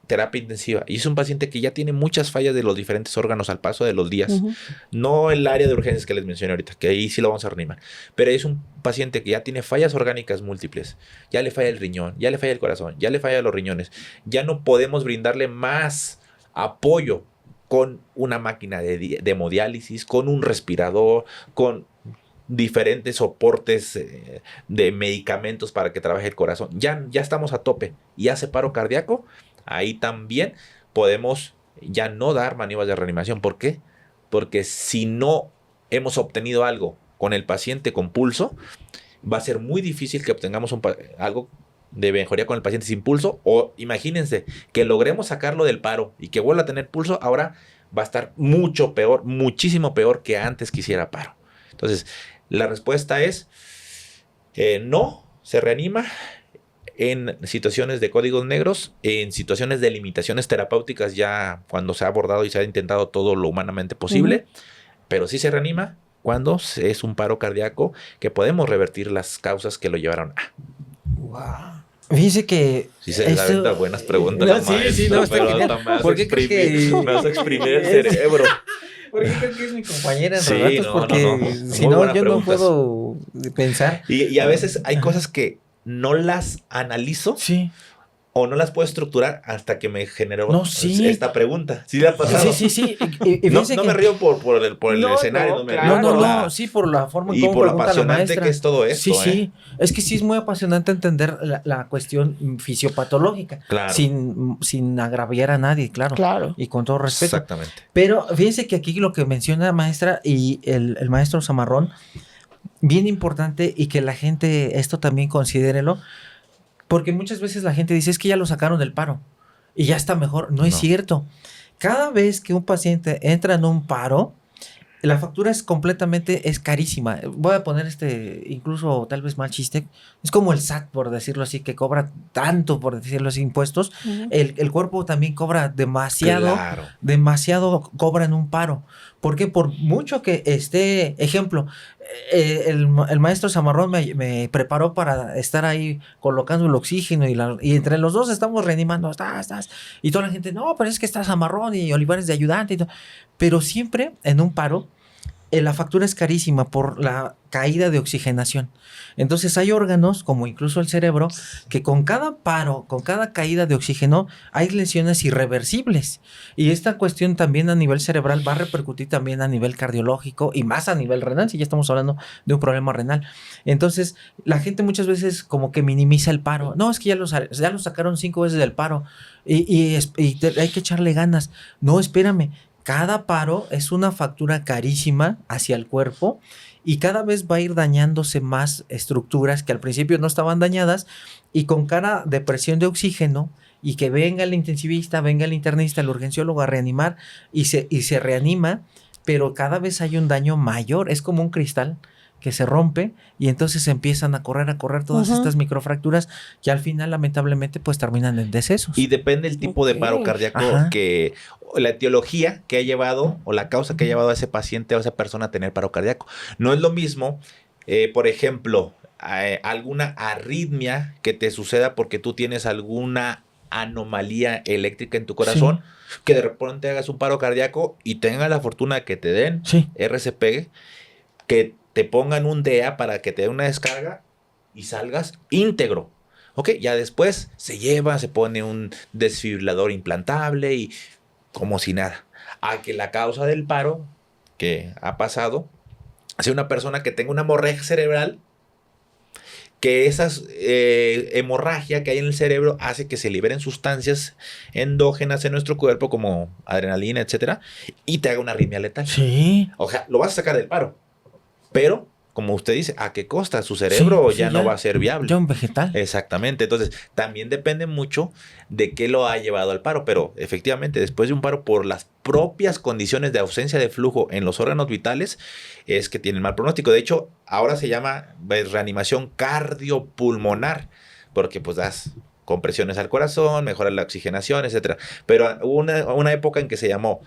terapia intensiva y es un paciente que ya tiene muchas fallas de los diferentes órganos al paso de los días, no el área de urgencias que les mencioné ahorita, que ahí sí lo vamos a reanimar, pero es un paciente que ya tiene fallas orgánicas múltiples, ya le falla el riñón, ya le falla el corazón, ya le falla los riñones, ya no podemos brindarle más apoyo con una máquina de hemodiálisis, con un respirador, con diferentes soportes de medicamentos para que trabaje el corazón. Ya estamos a tope y hace paro cardíaco. Ahí también podemos ya no dar maniobras de reanimación. ¿Por qué? Porque si no hemos obtenido algo con el paciente con pulso, va a ser muy difícil que obtengamos algo de mejoría con el paciente sin pulso. O imagínense que logremos sacarlo del paro y que vuelva a tener pulso. Ahora va a estar mucho peor, muchísimo peor que antes que hiciera paro. Entonces, la respuesta es no, se reanima en situaciones de códigos negros, en situaciones de limitaciones terapéuticas ya cuando se ha abordado y se ha intentado todo lo humanamente posible, pero sí se reanima cuando es un paro cardíaco que podemos revertir las causas que lo llevaron a. Wow. Fíjese que... Sí se les aventa buenas preguntas. No, la sí, maestra, sí, no, está pero genial. hasta me ¿Por qué crees que- me vas a exprimir el cerebro. Porque creo que es mi compañera en Sí, relatos, no, porque no. si Muy no, buenas yo preguntas. no puedo pensar. Y a veces hay cosas que no las analizo Sí. o no las puedo estructurar hasta que me generó No, sí. esta pregunta. ¿Sí le ha pasado? Sí. Y No, fíjese no que... me río por el No, escenario, no, no me claro. río No, por la... sí, por la forma en Y cómo por lo pregunta la apasionante maestra. que es todo esto, Sí. Es que sí es muy apasionante entender la cuestión fisiopatológica. Claro. Sin agraviar a nadie, claro. Claro. Y con todo respeto. Exactamente. Pero fíjense que aquí lo que menciona la maestra y el maestro Zamarrón, bien importante y que la gente, esto también considérelo, porque muchas veces la gente dice, es que ya lo sacaron del paro y ya está mejor. No es No. cierto. Cada vez que un paciente entra en un paro, la factura es carísima. Voy a poner incluso tal vez mal chiste. Es como el SAT, por decirlo así, que cobra tanto, por decirlo así, impuestos. El cuerpo también cobra demasiado. Claro. Demasiado cobra en un paro. ¿Por qué? Por mucho que ejemplo, el maestro Zamarrón me preparó para estar ahí colocando el oxígeno y entre los dos estamos reanimando, estás, y toda la gente, no, pero es que está Zamarrón y Olivares de ayudante y todo. Pero siempre en un paro, la factura es carísima por la caída de oxigenación. Entonces hay órganos, como incluso el cerebro, que con cada paro, con cada caída de oxígeno, hay lesiones irreversibles. Y esta cuestión también a nivel cerebral va a repercutir también a nivel cardiológico y más a nivel renal, si ya estamos hablando de un problema renal. Entonces, la gente muchas veces como que minimiza el paro. No, es que ya lo sacaron 5 veces del paro y hay que echarle ganas. No, espérame. Cada paro es una factura carísima hacia el cuerpo y cada vez va a ir dañándose más estructuras que al principio no estaban dañadas y con cara de presión de oxígeno y que venga el intensivista, venga el internista, el urgenciólogo a reanimar y se reanima, pero cada vez hay un daño mayor. Es como un cristal que se rompe y entonces empiezan a correr todas estas microfracturas que al final lamentablemente pues terminan en decesos. Y depende del tipo de paro cardíaco Ajá. o la etiología que ha llevado o la causa que ha llevado a ese paciente o a esa persona a tener paro cardíaco. No es lo mismo, por ejemplo, alguna arritmia que te suceda porque tú tienes alguna anomalía eléctrica en tu corazón, que de repente hagas un paro cardíaco y tengas la fortuna de que te den RCP, que te pongan un DEA para que te dé una descarga y salgas íntegro. Ok, ya después se pone un desfibrilador implantable y como si nada. A que la causa del paro que ha pasado sea una persona que tenga una hemorragia cerebral, que esa hemorragia que hay en el cerebro hace que se liberen sustancias endógenas en nuestro cuerpo como adrenalina, etcétera, y te haga una arritmia letal. Sí. O sea, lo vas a sacar del paro. Pero, como usted dice, ¿a qué costa? Su cerebro ya no va a ser viable. Ya un vegetal. Exactamente. Entonces, también depende mucho de qué lo ha llevado al paro. Pero, efectivamente, después de un paro, por las propias condiciones de ausencia de flujo en los órganos vitales, es que tienen mal pronóstico. De hecho, ahora se llama reanimación cardiopulmonar, porque pues das compresiones al corazón, mejora la oxigenación, etcétera. Pero hubo una época en que se llamó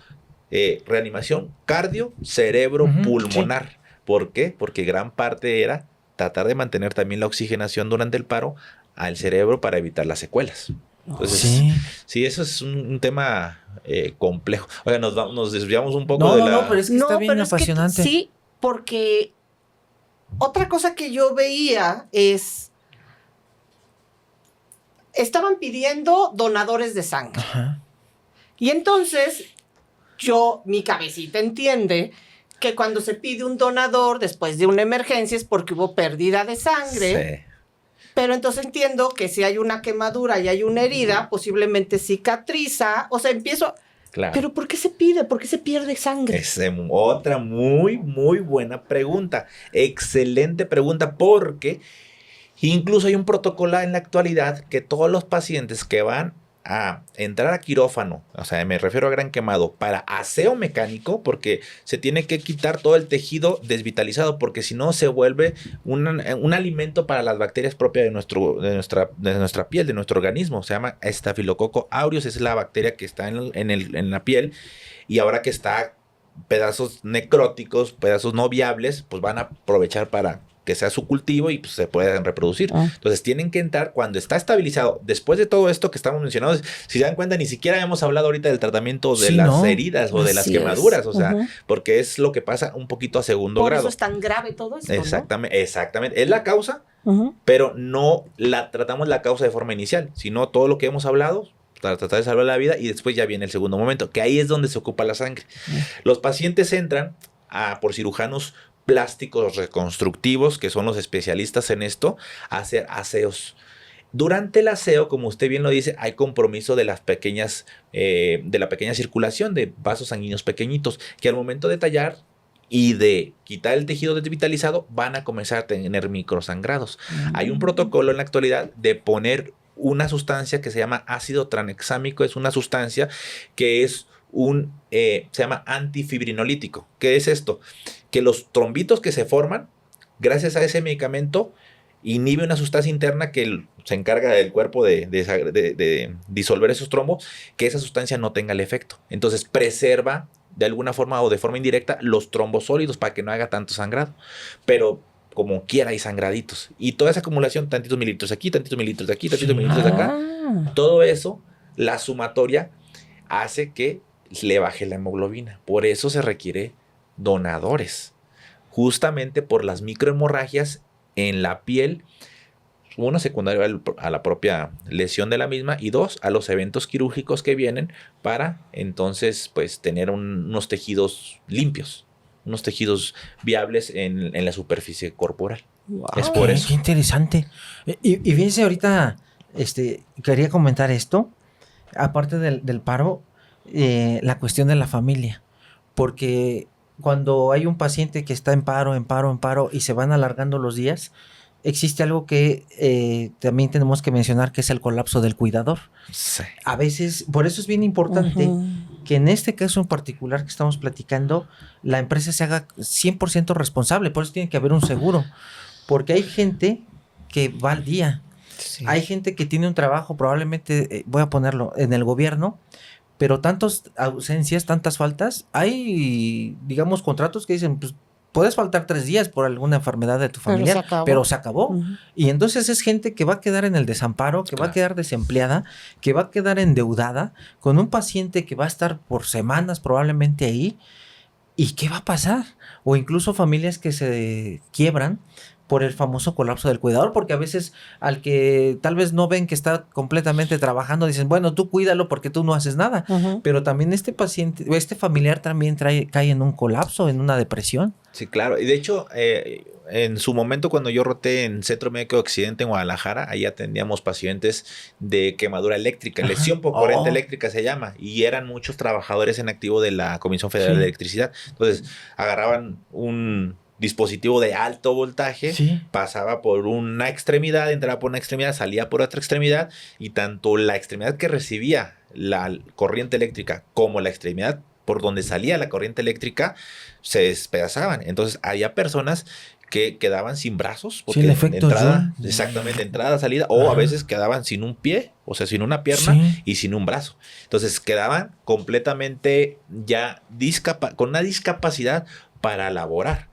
reanimación cardio-cerebro-pulmonar. ¿Por qué? Porque gran parte era tratar de mantener también la oxigenación durante el paro al cerebro para evitar las secuelas. Entonces, sí, eso es un tema complejo. Oiga, nos desviamos un poco de la... No, pero es que está bien pero es que apasionante. sí, porque otra cosa que yo veía es... Estaban pidiendo donadores de sangre. Ajá. Y entonces, mi cabecita entiende que cuando se pide un donador después de una emergencia es porque hubo pérdida de sangre. Sí. Pero entonces entiendo que si hay una quemadura y hay una herida, posiblemente cicatriza. O sea, empiezo... Claro. ¿Pero por qué se pide? ¿Por qué se pierde sangre? Es otra muy, muy buena pregunta. Excelente pregunta, porque incluso hay un protocolo en la actualidad que todos los pacientes que van a entrar a quirófano, o sea, me refiero a gran quemado, para aseo mecánico, porque se tiene que quitar todo el tejido desvitalizado, porque si no se vuelve un alimento para las bacterias propias de nuestra piel, de nuestro organismo. Se llama Staphylococcus aureus, es la bacteria que está en la piel, y ahora que está pedazos necróticos, pedazos no viables, pues van a aprovechar para que sea su cultivo y pues, se puedan reproducir. Entonces tienen que entrar cuando está estabilizado. Después de todo esto que estamos mencionando, si se dan cuenta, ni siquiera hemos hablado ahorita del tratamiento de las heridas o de las quemaduras, o sea, porque es lo que pasa un poquito a segundo grado. Por eso es tan grave todo esto, Exactamente, exactamente. Es la causa, pero no tratamos la causa de forma inicial, sino todo lo que hemos hablado para tratar de salvar la vida y después ya viene el segundo momento, que ahí es donde se ocupa la sangre. Los pacientes entran por cirujanos plásticos reconstructivos, que son los especialistas en esto, a hacer aseos. Durante el aseo, como usted bien lo dice, hay compromiso de las pequeñas, de la pequeña circulación de vasos sanguíneos pequeñitos, que al momento de tallar y de quitar el tejido desvitalizado, van a comenzar a tener microsangrados. Hay un protocolo en la actualidad de poner una sustancia que se llama ácido tranexámico, es una sustancia que es se llama antifibrinolítico. ¿Qué es esto? Que los trombitos que se forman, gracias a ese medicamento, inhibe una sustancia interna que se encarga del cuerpo de disolver esos trombos, que esa sustancia no tenga el efecto. Entonces preserva de alguna forma o de forma indirecta los trombos sólidos para que no haga tanto sangrado. Pero como quiera hay sangraditos. Y toda esa acumulación, tantitos mililitros aquí, tantitos mililitros de aquí, tantitos mililitros de acá, todo eso, la sumatoria, hace que le baje la hemoglobina. Por eso se requiere donadores. Justamente por las microhemorragias en la piel, uno secundario a la propia lesión de la misma y dos, a los eventos quirúrgicos que vienen para entonces pues tener unos tejidos limpios, unos tejidos viables en la superficie corporal. Wow. Es por eso. Qué interesante. Y fíjense ahorita, quería comentar esto, aparte del paro, la cuestión de la familia, porque cuando hay un paciente que está en paro y se van alargando los días, existe algo que también tenemos que mencionar, que es el colapso del cuidador. Sí. A veces, por eso es bien importante que en este caso en particular que estamos platicando, la empresa se haga 100% responsable. Por eso tiene que haber un seguro, porque hay gente que va al día. Sí. Hay gente que tiene un trabajo, probablemente, voy a ponerlo, en el gobierno, pero tantas ausencias, tantas faltas, hay, digamos, contratos que dicen, pues, puedes faltar 3 días por alguna enfermedad de tu familiar, pero se acabó. Y entonces es gente que va a quedar en el desamparo, que va a quedar desempleada, que va a quedar endeudada, con un paciente que va a estar por semanas probablemente ahí. ¿Y qué va a pasar? O incluso familias que se quiebran por el famoso colapso del cuidador, porque a veces al que tal vez no ven que está completamente trabajando, dicen, bueno, tú cuídalo porque tú no haces nada. Pero también este paciente, este familiar también cae en un colapso, en una depresión. Sí, claro. Y de hecho, en su momento cuando yo roté en Centro Médico de Occidente en Guadalajara, ahí atendíamos pacientes de quemadura eléctrica, lesión por corriente eléctrica se llama, y eran muchos trabajadores en activo de la Comisión Federal de Electricidad. Entonces, agarraban un dispositivo de alto voltaje, pasaba por una extremidad, entraba por una extremidad, salía por otra extremidad, y tanto la extremidad que recibía la corriente eléctrica como la extremidad por donde salía la corriente eléctrica se despedazaban. Entonces había personas que quedaban sin brazos, porque exactamente, entrada, salida, o a veces quedaban sin un pie, o sea, sin una pierna y sin un brazo. Entonces quedaban completamente ya con una discapacidad para laborar.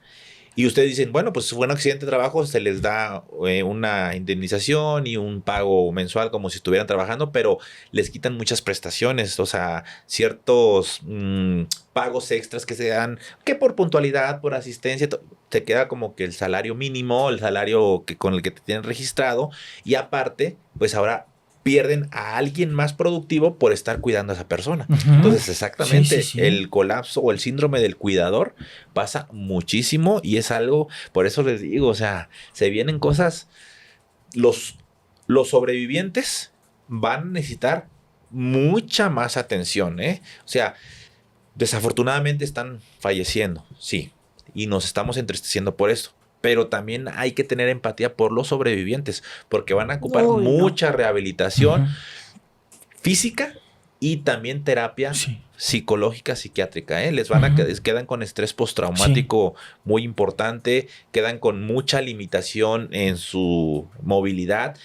Y ustedes dicen, bueno, pues fue un accidente de trabajo, se les da una indemnización y un pago mensual como si estuvieran trabajando, pero les quitan muchas prestaciones, o sea, ciertos pagos extras que se dan, que por puntualidad, por asistencia, te queda como que el salario mínimo, el salario con el que te tienen registrado, y aparte, pues ahora pierden a alguien más productivo por estar cuidando a esa persona. Entonces, exactamente, el colapso o el síndrome del cuidador pasa muchísimo y es algo, por eso les digo, o sea, se vienen cosas, los sobrevivientes van a necesitar mucha más atención, ¿eh? O sea, desafortunadamente están falleciendo, sí, y nos estamos entristeciendo por eso. Pero también hay que tener empatía por los sobrevivientes, porque van a ocupar mucha rehabilitación física y también terapia psicológica, psiquiátrica, ¿eh? Les quedan con estrés postraumático muy importante, quedan con mucha limitación en su movilidad.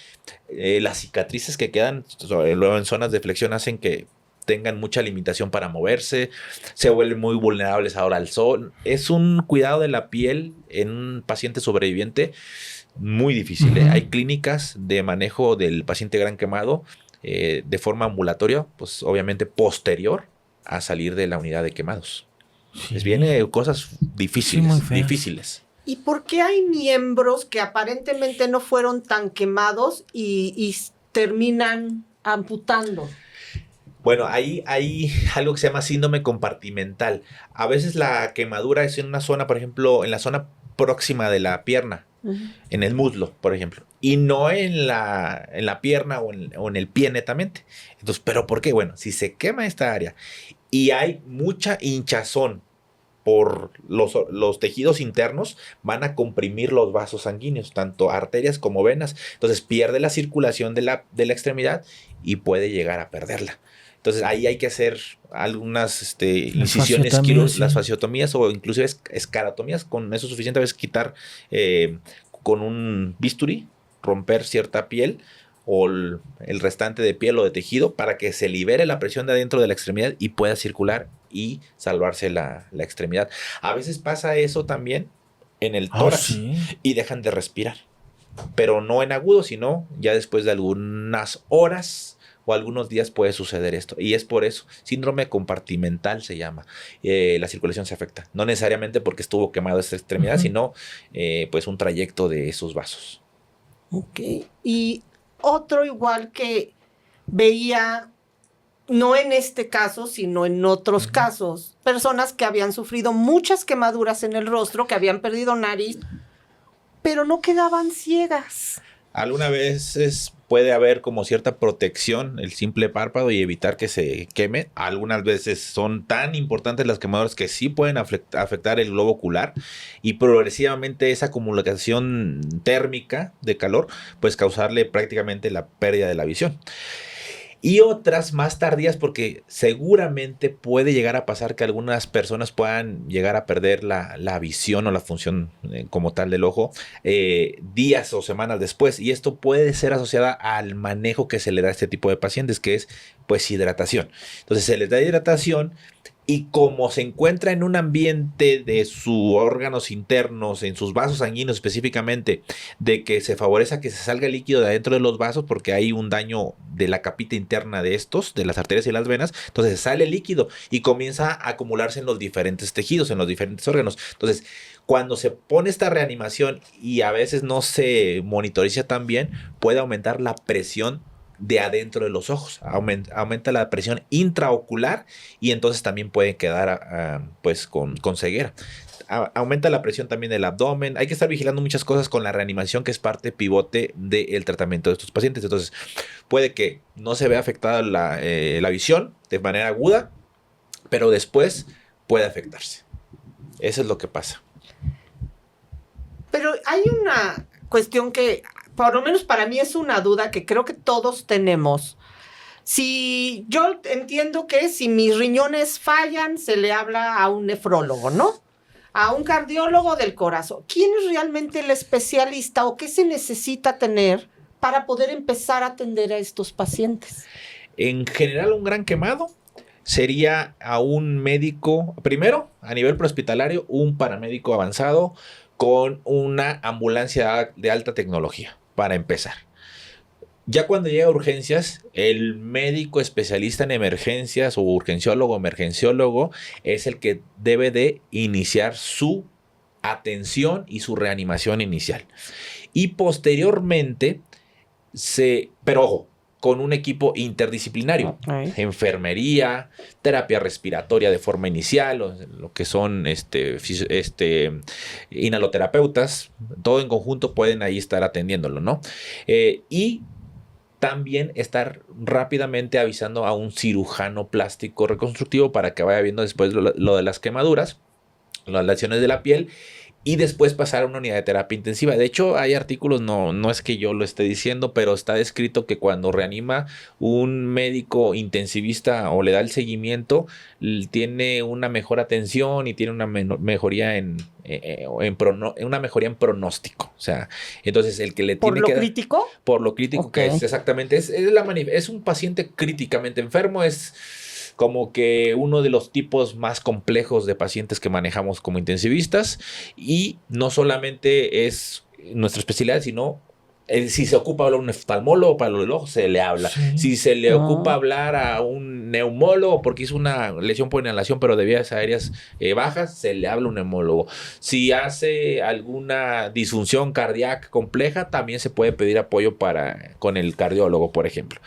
Las cicatrices que quedan luego en zonas de flexión hacen que tengan mucha limitación para moverse, se vuelven muy vulnerables ahora al sol. Es un cuidado de la piel en un paciente sobreviviente muy difícil. Hay clínicas de manejo del paciente gran quemado de forma ambulatoria, pues obviamente posterior a salir de la unidad de quemados. Sí. Les viene cosas difíciles, muy feas. difíciles. ¿Y por qué hay miembros que aparentemente no fueron tan quemados y terminan amputando? Bueno, ahí hay algo que se llama síndrome compartimental. A veces la quemadura es en una zona, por ejemplo, en la zona próxima de la pierna, en el muslo, por ejemplo, y no en la pierna o en el pie netamente. Entonces, ¿pero por qué? Bueno, si se quema esta área y hay mucha hinchazón por los tejidos internos, van a comprimir los vasos sanguíneos, tanto arterias como venas. Entonces pierde la circulación de la extremidad y puede llegar a perderla. Entonces ahí hay que hacer algunas incisiones quirúrgicas, las fasciotomías o inclusive escarotomías. Con eso suficiente a veces quitar con un bisturí, romper cierta piel o el restante de piel o de tejido para que se libere la presión de adentro de la extremidad y pueda circular y salvarse la extremidad. A veces pasa eso también en el tórax y dejan de respirar, pero no en agudo, sino ya después de algunas horas o algunos días puede suceder esto. Y es por eso, síndrome compartimental se llama. La circulación se afecta. No necesariamente porque estuvo quemado esta extremidad, sino pues un trayecto de esos vasos. Ok. Y otro igual que veía, no en este caso, sino en otros casos, personas que habían sufrido muchas quemaduras en el rostro, que habían perdido nariz, pero no quedaban ciegas. Algunas veces puede haber como cierta protección, el simple párpado y evitar que se queme. Algunas veces son tan importantes las quemaduras que sí pueden afectar el globo ocular y progresivamente esa acumulación térmica de calor pues causarle prácticamente la pérdida de la visión. Y otras más tardías porque seguramente puede llegar a pasar que algunas personas puedan llegar a perder la visión o la función como tal del ojo días o semanas después. Y esto puede ser asociada al manejo que se le da a este tipo de pacientes, que es pues hidratación. Entonces se les da hidratación y como se encuentra en un ambiente de sus órganos internos, en sus vasos sanguíneos específicamente, de que se favorece a que se salga líquido de adentro de los vasos porque hay un daño de la capita interna de estos, de las arterias y las venas, entonces sale líquido y comienza a acumularse en los diferentes tejidos, en los diferentes órganos. Entonces, cuando se pone esta reanimación y a veces no se monitoriza tan bien, puede aumentar la presión de adentro de los ojos, aumenta la presión intraocular y entonces también puede quedar pues con ceguera. Aumenta la presión también del abdomen. Hay que estar vigilando muchas cosas con la reanimación, que es parte pivote del tratamiento de estos pacientes. Entonces puede que no se vea afectada la visión de manera aguda, pero después puede afectarse. Eso es lo que pasa. Pero hay una cuestión que por lo menos para mí es una duda que creo que todos tenemos. Si yo entiendo que si mis riñones fallan, se le habla a un nefrólogo, ¿no? A un cardiólogo del corazón. ¿Quién es realmente el especialista o qué se necesita tener para poder empezar a atender a estos pacientes? En general, un gran quemado sería a un médico, primero, a nivel prehospitalario, un paramédico avanzado con una ambulancia de alta tecnología. Para empezar, ya cuando llega a urgencias, el médico especialista en emergencias o urgenciólogo o emergenciólogo es el que debe de iniciar su atención y su reanimación inicial. Y posteriormente, pero ojo, con un equipo interdisciplinario, enfermería, terapia respiratoria de forma inicial, lo que son inhaloterapeutas, todo en conjunto pueden ahí estar atendiéndolo, ¿no? Y también estar rápidamente avisando a un cirujano plástico reconstructivo para que vaya viendo después lo de las quemaduras, las lesiones de la piel, y después pasar a una unidad de terapia intensiva. De hecho, hay artículos, no es que yo lo esté diciendo, pero está descrito que cuando reanima un médico intensivista o le da el seguimiento, tiene una mejor atención y tiene una mejoría una mejoría en pronóstico. O sea, entonces el que le tiene que... ¿Por lo crítico? Que es exactamente, es un paciente críticamente enfermo, es como que uno de los tipos más complejos de pacientes que manejamos como intensivistas, y no solamente es nuestra especialidad, sino si se ocupa hablar a un oftalmólogo para los ojos, se le habla. Sí. Si se le ocupa hablar a un neumólogo porque hizo una lesión por inhalación pero de vías aéreas bajas, se le habla a un neumólogo. Si hace alguna disfunción cardíaca compleja, también se puede pedir apoyo con el cardiólogo, por ejemplo.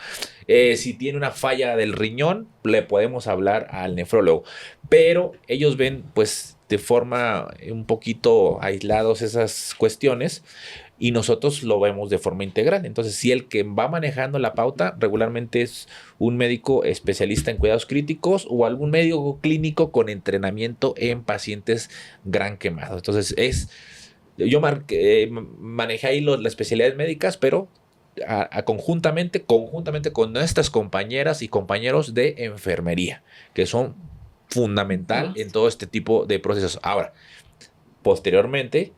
Si tiene una falla del riñón, le podemos hablar al nefrólogo. Pero ellos ven, pues, de forma un poquito aislados esas cuestiones, y nosotros lo vemos de forma integral. Entonces, si el que va manejando la pauta regularmente es un médico especialista en cuidados críticos o algún médico clínico con entrenamiento en pacientes gran quemados. Entonces, yo manejé ahí las especialidades médicas, pero conjuntamente con nuestras compañeras y compañeros de enfermería, que son fundamental en todo este tipo de procesos. Ahora, posteriormente,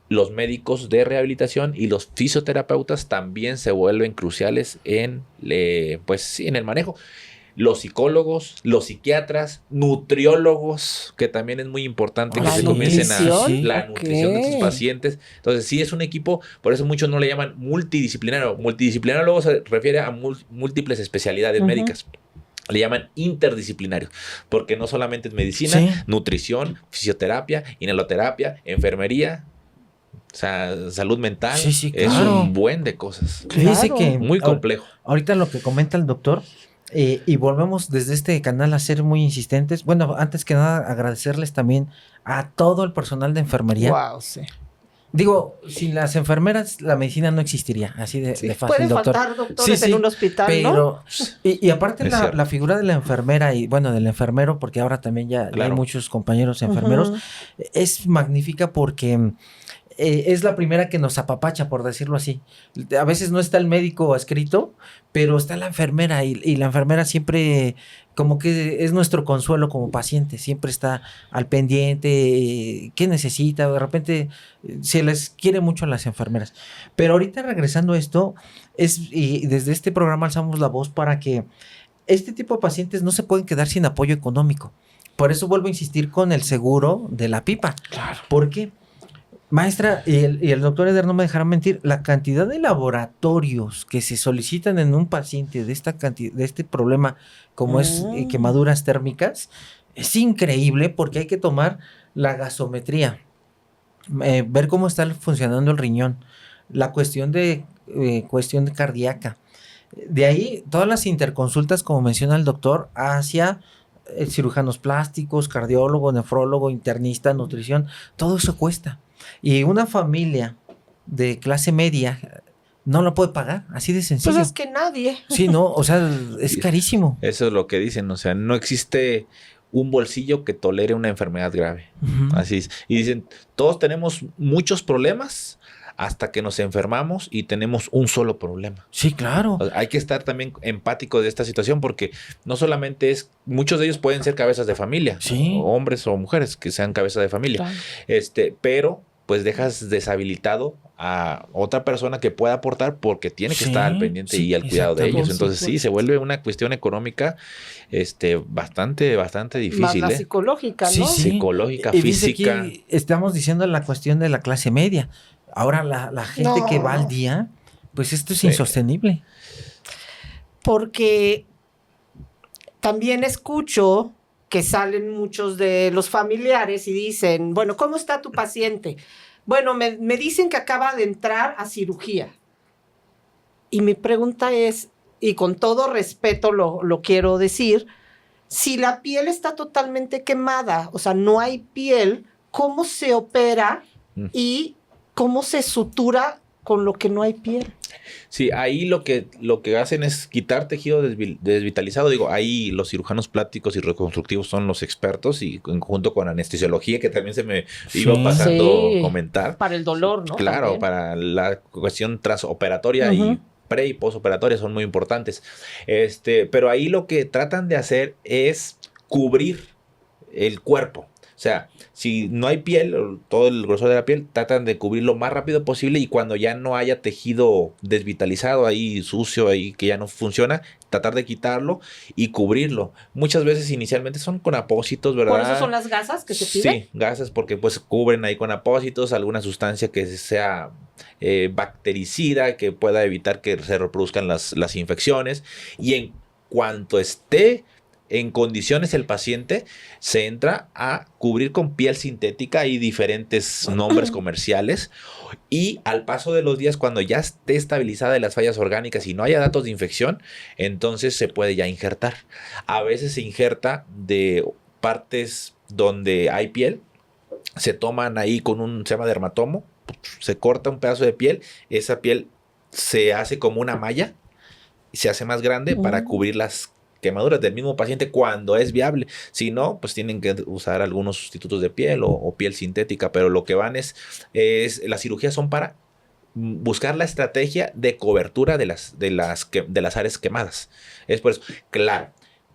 los médicos de rehabilitación y los fisioterapeutas también se vuelven cruciales en el manejo. Los psicólogos, los psiquiatras, nutriólogos, que también es muy importante que se comiencen la nutrición de sus pacientes. Entonces, sí es un equipo, por eso muchos no le llaman multidisciplinario. Multidisciplinario luego se refiere a múltiples especialidades médicas. Le llaman interdisciplinario, porque no solamente es medicina, nutrición, fisioterapia, inhaloterapia, enfermería, o sea, salud mental, es un buen de cosas. Fíjese que muy complejo. Ahorita lo que comenta el doctor, y volvemos desde este canal a ser muy insistentes. Bueno, antes que nada, agradecerles también a todo el personal de enfermería. Wow, sí. Digo, sin las enfermeras la medicina no existiría, así de fácil, pueden doctor. faltar doctores en un hospital, pero, ¿no? Y aparte la figura de la enfermera y bueno, del enfermero, porque ahora también ya hay muchos compañeros enfermeros, es magnífica porque es la primera que nos apapacha, por decirlo así. A veces no está el médico escrito, pero está la enfermera y la enfermera siempre como que es nuestro consuelo como paciente, siempre está al pendiente, qué necesita, de repente se les quiere mucho a las enfermeras. Pero ahorita regresando a esto, y desde este programa alzamos la voz para que este tipo de pacientes no se pueden quedar sin apoyo económico. Por eso vuelvo a insistir con el seguro de la pipa. Claro. ¿Por qué? Maestra, y el doctor Eder no me dejará mentir, la cantidad de laboratorios que se solicitan en un paciente de este problema como es quemaduras térmicas, es increíble porque hay que tomar la gasometría, ver cómo está funcionando el riñón, la cuestión de cardíaca. De ahí, todas las interconsultas, como menciona el doctor, hacia cirujanos plásticos, cardiólogo, nefrólogo, internista, nutrición, todo eso cuesta. Y una familia de clase media no lo puede pagar, así de sencillo. Pues es que nadie. Sí, no, o sea, es carísimo. Eso es lo que dicen, o sea, no existe un bolsillo que tolere una enfermedad grave. Así es. Y dicen, todos tenemos muchos problemas hasta que nos enfermamos y tenemos un solo problema. Sí, claro. O sea, hay que estar también empático de esta situación porque no solamente muchos de ellos pueden ser cabezas de familia, o hombres o mujeres que sean cabezas de familia, pero pues dejas deshabilitado a otra persona que pueda aportar porque tiene que estar al pendiente y al cuidado de ellos. Entonces se vuelve una cuestión económica bastante difícil. Más la psicológica, ¿no? Psicológica, y física. Aquí estamos diciendo la cuestión de la clase media. Ahora la gente que va al día, pues esto es insostenible. Porque también escucho que salen muchos de los familiares y dicen, bueno, ¿cómo está tu paciente? Bueno, me dicen que acaba de entrar a cirugía. Y mi pregunta es, y con todo respeto lo quiero decir, si la piel está totalmente quemada, o sea, no hay piel, ¿cómo se opera y cómo se sutura con lo que no hay piel? Sí, ahí lo que hacen es quitar tejido desvitalizado. Digo, ahí los cirujanos plásticos y reconstructivos son los expertos y junto con anestesiología, que también se me iba pasando comentar. Para el dolor, ¿no? Claro, también. Para la cuestión transoperatoria y pre y postoperatoria son muy importantes. Pero ahí lo que tratan de hacer es cubrir el cuerpo. O sea, si no hay piel, o todo el grosor de la piel, tratan de cubrirlo lo más rápido posible y cuando ya no haya tejido desvitalizado ahí, sucio, ahí que ya no funciona, tratar de quitarlo y cubrirlo. Muchas veces inicialmente son con apósitos, ¿verdad? Por eso son las gasas que se piden. Sí, gases porque pues cubren ahí con apósitos alguna sustancia que sea bactericida, que pueda evitar que se reproduzcan las infecciones. Y en cuanto esté en condiciones el paciente, se entra a cubrir con piel sintética y diferentes nombres comerciales. Y al paso de los días, cuando ya esté estabilizada de las fallas orgánicas y no haya datos de infección, entonces se puede ya injertar. A veces se injerta de partes donde hay piel, se toman ahí con se llama dermatomo, se corta un pedazo de piel, esa piel se hace como una malla, se hace más grande para cubrir las quemaduras del mismo paciente cuando es viable. Si no, pues tienen que usar algunos sustitutos de piel o piel sintética, pero lo que van es las cirugías son para buscar la estrategia de cobertura de las áreas quemadas. Es por eso, claro,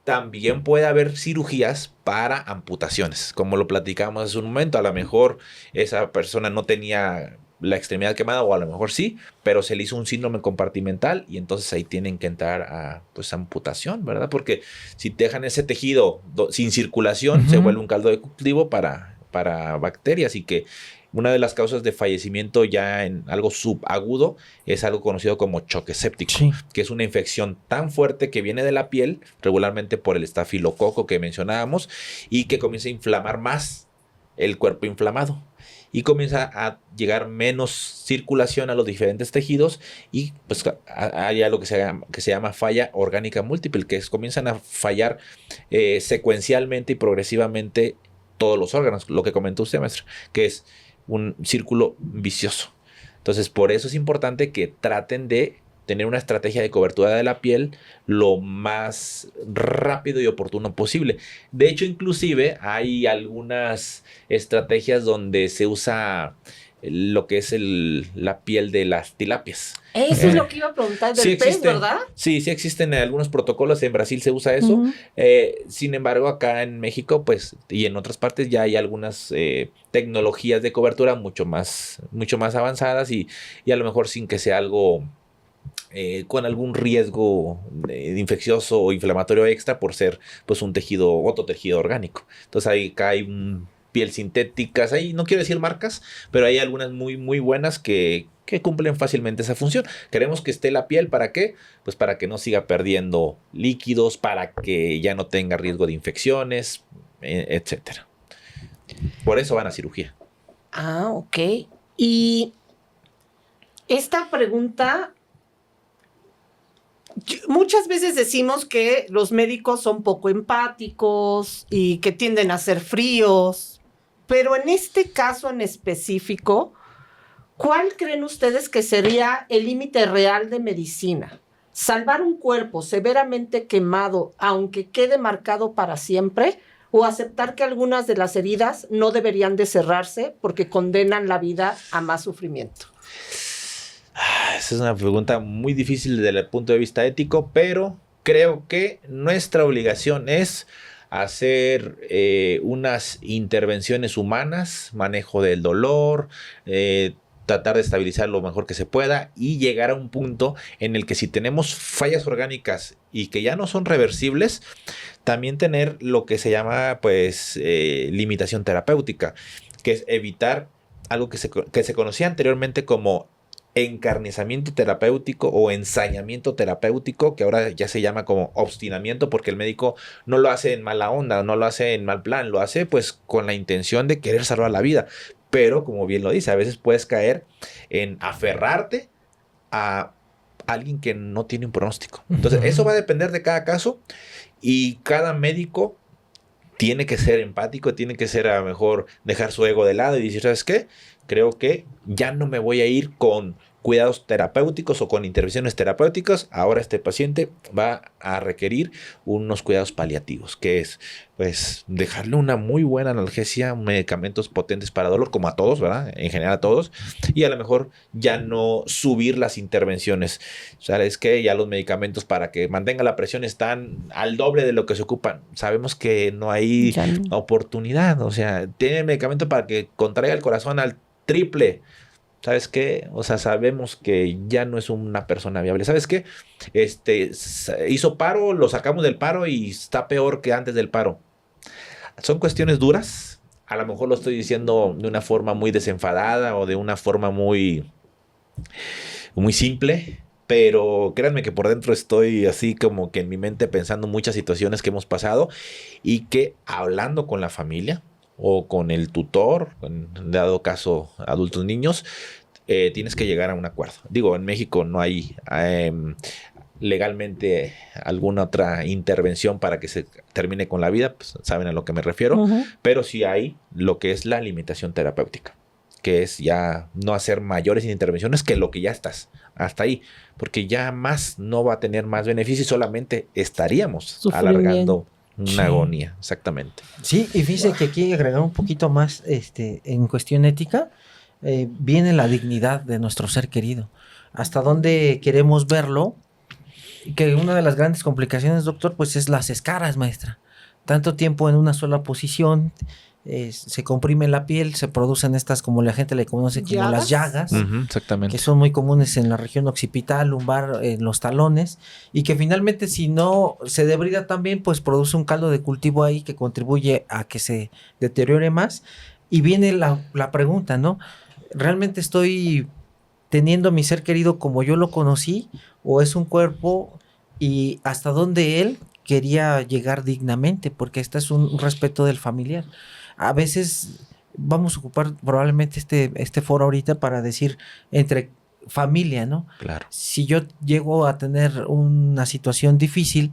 también puede haber cirugías para amputaciones, como lo platicamos hace un momento. A lo mejor esa persona no tenía la extremidad quemada, o a lo mejor sí, pero se le hizo un síndrome compartimental y entonces ahí tienen que entrar a amputación, ¿verdad? Porque si dejan ese tejido sin circulación, se vuelve un caldo de cultivo para bacterias, y que una de las causas de fallecimiento ya en algo subagudo es algo conocido como choque séptico, que es una infección tan fuerte que viene de la piel, regularmente por el estafilococo que mencionábamos, y que comienza a inflamar más el cuerpo inflamado. Y comienza a llegar menos circulación a los diferentes tejidos y pues hay algo que se llama falla orgánica múltiple, que comienzan a fallar secuencialmente y progresivamente todos los órganos, lo que comentó usted, maestro, que es un círculo vicioso. Entonces, por eso es importante que traten de tener una estrategia de cobertura de la piel lo más rápido y oportuno posible. De hecho, inclusive hay algunas estrategias donde se usa lo que es la piel de las tilapias. Eso es lo que iba a preguntar del pez, ¿verdad? Sí, sí existen algunos protocolos. En Brasil se usa eso. Sin embargo, acá en México, pues, y en otras partes ya hay algunas tecnologías de cobertura mucho más avanzadas y a lo mejor sin que sea algo con algún riesgo de infeccioso o inflamatorio extra por ser pues otro tejido orgánico. Entonces acá hay piel sintéticas, ahí no quiero decir marcas, pero hay algunas muy muy buenas que cumplen fácilmente esa función. Queremos que esté la piel, ¿para qué? Pues para que no siga perdiendo líquidos, para que ya no tenga riesgo de infecciones, etcétera. Por eso van a cirugía. Ah, ok. Y esta pregunta, muchas veces decimos que los médicos son poco empáticos y que tienden a ser fríos, pero en este caso en específico, ¿cuál creen ustedes que sería el límite real de medicina? ¿Salvar un cuerpo severamente quemado, aunque quede marcado para siempre? ¿O aceptar que algunas de las heridas no deberían de cerrarse porque condenan la vida a más sufrimiento? Esa es una pregunta muy difícil desde el punto de vista ético, pero creo que nuestra obligación es hacer unas intervenciones humanas, manejo del dolor, tratar de estabilizar lo mejor que se pueda y llegar a un punto en el que si tenemos fallas orgánicas y que ya no son reversibles, también tener lo que se llama pues limitación terapéutica, que es evitar algo que se conocía anteriormente como encarnizamiento terapéutico o ensañamiento terapéutico, que ahora ya se llama como obstinamiento, porque el médico no lo hace en mala onda, no lo hace en mal plan, lo hace pues con la intención de querer salvar la vida. Pero como bien lo dice, a veces puedes caer en aferrarte a alguien que no tiene un pronóstico. Entonces, eso va a depender de cada caso y cada médico tiene que ser empático, tiene que ser a lo mejor dejar su ego de lado y decir, ¿sabes qué? creo que ya no me voy a ir con cuidados terapéuticos o con intervenciones terapéuticas. Ahora este paciente va a requerir unos cuidados paliativos, que es pues dejarle una muy buena analgesia, medicamentos potentes para dolor, como a todos, ¿verdad? En general a todos, y a lo mejor ya no subir las intervenciones. ¿Sabes qué? Ya los medicamentos para que mantenga la presión están al doble de lo que se ocupan. Sabemos que no hay Ya no. oportunidad, o sea, tiene medicamento para que contraiga el corazón al triple. ¿Sabes qué? O sea, sabemos que ya no es una persona viable. ¿Sabes qué? Hizo paro, lo sacamos del paro y está peor que antes del paro. Son cuestiones duras. A lo mejor lo estoy diciendo de una forma muy desenfadada o de una forma muy, muy simple. Pero créanme que por dentro estoy así como que en mi mente pensando muchas situaciones que hemos pasado y que hablando con la familia o con el tutor, en dado caso adultos niños, tienes que llegar a un acuerdo. Digo, en México no hay legalmente alguna otra intervención para que se termine con la vida, pues saben a lo que me refiero, Ujú. pero sí hay lo que es la limitación terapéutica, que es ya no hacer mayores intervenciones que lo que ya estás, hasta ahí, porque ya más no va a tener más beneficios, solamente estaríamos Sufrimiento. alargando una Sí. agonía, exactamente. Sí, y fíjese que aquí agregar un poquito más en cuestión ética, viene la dignidad de nuestro ser querido. Hasta dónde queremos verlo, que una de las grandes complicaciones, doctor, pues es las escaras, maestra. Tanto tiempo en una sola posición, se comprime la piel, se producen estas, como la gente le conoce como las llagas. Exactamente. Que son muy comunes en la región occipital, lumbar, en los talones, y que finalmente si no se debrida también, pues produce un caldo de cultivo ahí que contribuye a que se deteriore más. Y viene la pregunta, ¿no? ¿Realmente estoy teniendo a mi ser querido como yo lo conocí? ¿O es un cuerpo y hasta dónde él quería llegar dignamente? Porque este es un respeto del familiar. A veces vamos a ocupar probablemente este foro ahorita para decir entre familia, ¿no? Claro. Si yo llego a tener una situación difícil,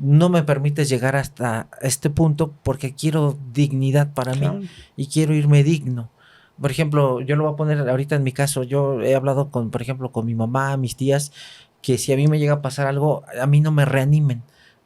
no me permites llegar hasta este punto porque quiero dignidad para Claro. mí y quiero irme digno. Por ejemplo, yo lo voy a poner ahorita en mi caso. Yo he hablado con, por ejemplo, con mi mamá, mis tías, que si a mí me llega a pasar algo, a mí no me reanimen,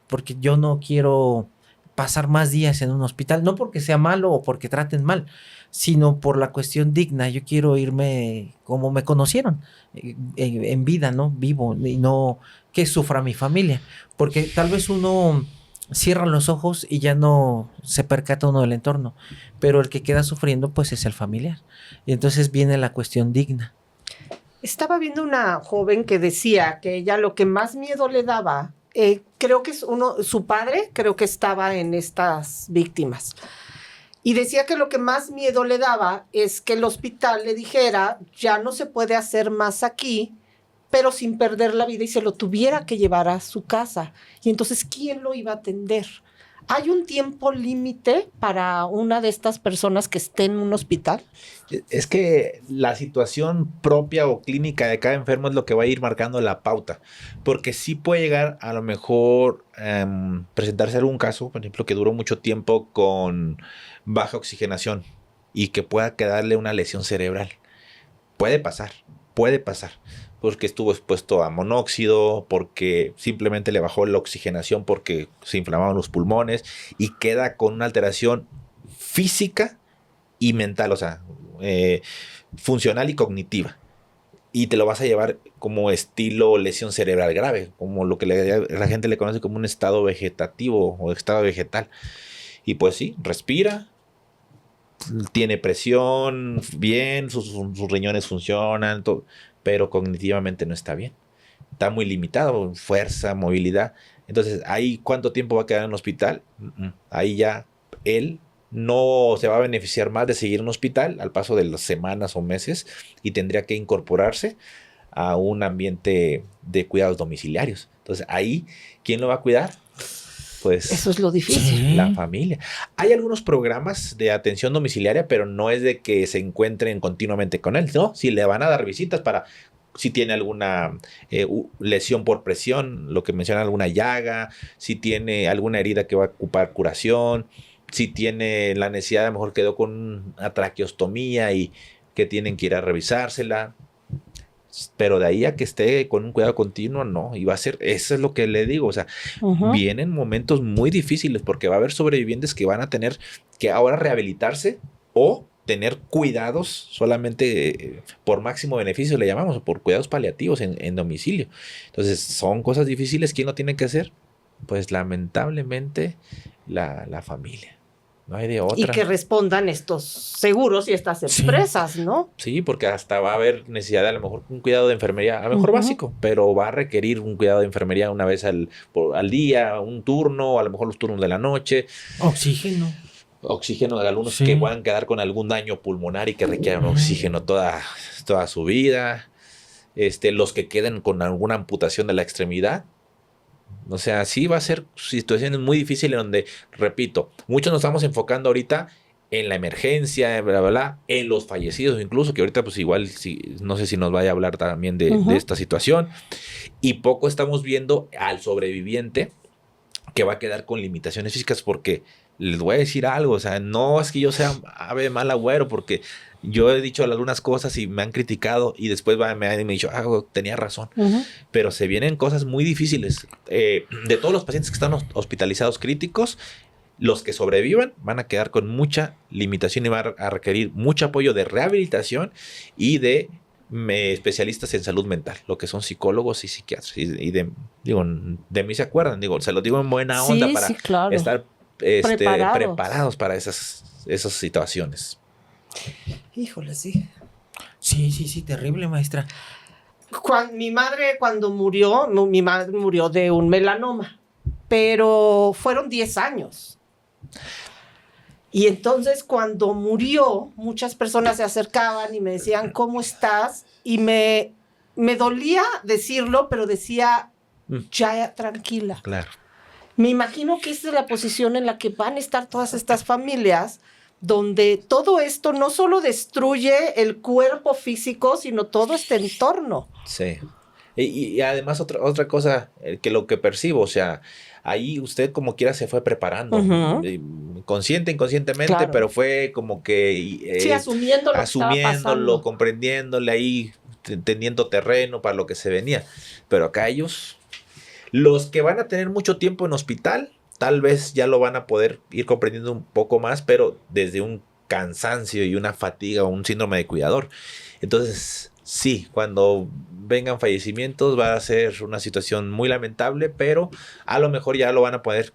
porque yo no quiero pasar más días en un hospital, no porque sea malo o porque traten mal, sino por la cuestión digna. Yo quiero irme como me conocieron, en vida, ¿no? Vivo, y no que sufra mi familia, porque tal vez uno cierra los ojos y ya no se percata uno del entorno, pero el que queda sufriendo pues es el familiar, y entonces viene la cuestión digna. Estaba viendo una joven que decía que ella lo que más miedo le daba, creo que es su padre, creo que estaba en estas víctimas. Y decía que lo que más miedo le daba es que el hospital le dijera, ya no se puede hacer más aquí, pero sin perder la vida y se lo tuviera que llevar a su casa. Y entonces, ¿quién lo iba a atender? ¿Hay un tiempo límite para una de estas personas que esté en un hospital? Es que la situación propia o clínica de cada enfermo es lo que va a ir marcando la pauta, porque sí puede llegar a lo mejor presentarse algún caso, por ejemplo, que duró mucho tiempo con baja oxigenación y que pueda quedarle una lesión cerebral. Puede pasar, porque estuvo expuesto a monóxido, porque simplemente le bajó la oxigenación porque se inflamaban los pulmones y queda con una alteración física y mental, o sea, funcional y cognitiva. Y te lo vas a llevar como estilo lesión cerebral grave, como lo que la gente le conoce como un estado vegetativo o estado vegetal. Y pues sí, respira, tiene presión bien, sus riñones funcionan, todo, pero cognitivamente no está bien. Está muy limitado, fuerza, movilidad. Entonces, ¿ahí cuánto tiempo va a quedar en el hospital? Ahí ya él no se va a beneficiar más de seguir en un hospital al paso de las semanas o meses y tendría que incorporarse a un ambiente de cuidados domiciliarios. Entonces, ahí, ¿quién lo va a cuidar? Pues Eso es lo difícil. la familia. Hay algunos programas de atención domiciliaria, pero no es de que se encuentren continuamente con él, ¿no? Si le van a dar visitas para si tiene alguna lesión por presión, lo que menciona, alguna llaga, si tiene alguna herida que va a ocupar curación, si tiene la necesidad, a lo mejor quedó con una traqueostomía y que tienen que ir a revisársela. Pero de ahí a que esté con un cuidado continuo, no. Y va a ser, eso es lo que le digo. O sea, vienen momentos muy difíciles porque va a haber sobrevivientes que van a tener que ahora rehabilitarse o tener cuidados solamente por máximo beneficio, le llamamos, o por cuidados paliativos en domicilio. Entonces, son cosas difíciles. ¿Quién lo tiene que hacer? Pues lamentablemente la familia. No hay de otra. Y que respondan estos seguros y estas empresas, ¿no? Sí, porque hasta va a haber necesidad de a lo mejor un cuidado de enfermería, a lo mejor básico, pero va a requerir un cuidado de enfermería una vez al día, un turno, a lo mejor los turnos de la noche. Oxígeno de algunos que puedan quedar con algún daño pulmonar y que requieran oxígeno toda su vida. Los que queden con alguna amputación de la extremidad. O sea, sí va a ser situaciones muy difíciles donde, repito, muchos nos estamos enfocando ahorita en la emergencia, bla, bla, bla, en los fallecidos incluso, que ahorita pues igual no sé si nos vaya a hablar también de esta situación. Y poco estamos viendo al sobreviviente que va a quedar con limitaciones físicas, porque les voy a decir algo, o sea, no es que yo sea ave mal agüero, porque yo he dicho algunas cosas y me han criticado y después me han dicho, tenía razón. Pero se vienen cosas muy difíciles. De todos los pacientes que están hospitalizados críticos, los que sobrevivan van a quedar con mucha limitación y van a requerir mucho apoyo de rehabilitación y de especialistas en salud mental, lo que son psicólogos y psiquiatras. Y de mí se acuerdan, se lo digo en buena onda para estar preparados para esas situaciones. Híjole, sí. Sí, terrible, maestra. Mi madre murió de un melanoma, pero fueron 10 años. Y entonces cuando murió, muchas personas se acercaban y me decían, ¿cómo estás? Y me dolía decirlo, pero decía, ya tranquila. Claro. Me imagino que esta es la posición en la que van a estar todas estas familias, donde todo esto no solo destruye el cuerpo físico, sino todo este entorno. Sí. Y además otra cosa que lo que percibo, o sea, ahí usted como quiera se fue preparando, consciente, inconscientemente, claro, pero fue como que... asumiéndolo, comprendiéndole ahí, teniendo terreno para lo que se venía. Pero acá los que van a tener mucho tiempo en hospital, tal vez ya lo van a poder ir comprendiendo un poco más, pero desde un cansancio y una fatiga o un síndrome de cuidador. Entonces, sí, cuando vengan fallecimientos va a ser una situación muy lamentable, pero a lo mejor ya lo van a poder,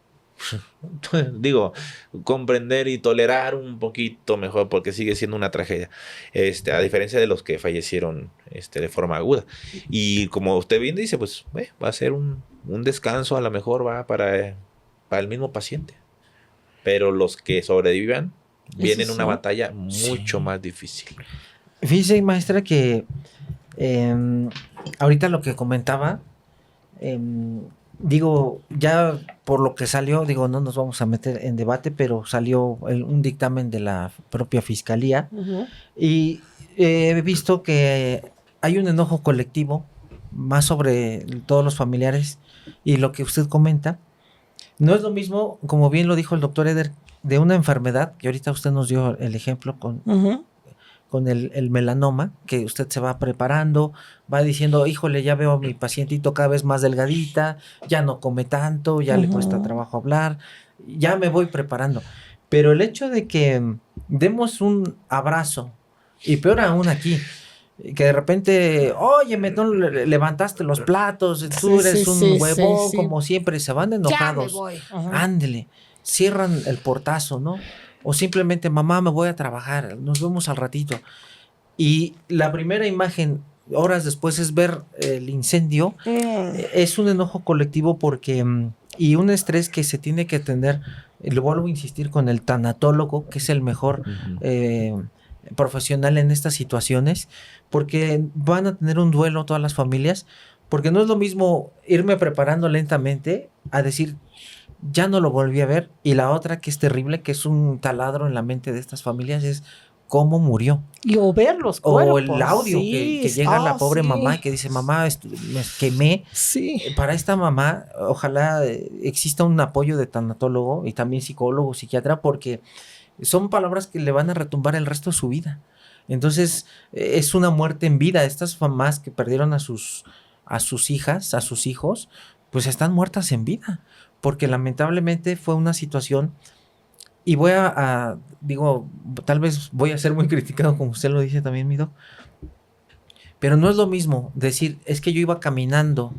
comprender y tolerar un poquito mejor, porque sigue siendo una tragedia, a diferencia de los que fallecieron de forma aguda. Y como usted bien dice, pues va a ser un descanso, a lo mejor va para el mismo paciente, pero los que sobrevivan vienen una batalla mucho más difícil. Fíjese, maestra, que ahorita lo que comentaba, ya por lo que salió, no nos vamos a meter en debate, pero salió un dictamen de la propia fiscalía, y he visto que hay un enojo colectivo más sobre todos los familiares, y lo que usted comenta no es lo mismo, como bien lo dijo el doctor Eder, de una enfermedad, que ahorita usted nos dio el ejemplo con el melanoma, que usted se va preparando, va diciendo, híjole, ya veo a mi pacientito cada vez más delgadita, ya no come tanto, ya le cuesta trabajo hablar, ya me voy preparando. Pero el hecho de que demos un abrazo, y peor aún aquí, que de repente, oye, no levantaste los platos, tú eres un huevón, como siempre, se van enojados. Ándele, cierran el portazo, ¿no? O simplemente, mamá, me voy a trabajar, nos vemos al ratito. Y la primera imagen, horas después, es ver el incendio. Es un enojo colectivo y un estrés que se tiene que atender. Le vuelvo a insistir con el tanatólogo, que es el mejor profesional en estas situaciones, porque van a tener un duelo todas las familias, porque no es lo mismo irme preparando lentamente a decir, ya no lo volví a ver. Y la otra que es terrible, que es un taladro en la mente de estas familias, es cómo murió. O ver los cuerpos. O el audio que llega a la pobre mamá, que dice, mamá, me quemé. Sí. Para esta mamá, ojalá exista un apoyo de tanatólogo y también psicólogo, psiquiatra, porque son palabras que le van a retumbar el resto de su vida. Entonces, es una muerte en vida. Estas mamás que perdieron a sus hijas, a sus hijos, pues están muertas en vida, porque lamentablemente fue una situación, y digo, tal vez voy a ser muy criticado, como usted lo dice también, mi doc, pero no es lo mismo decir, es que yo iba caminando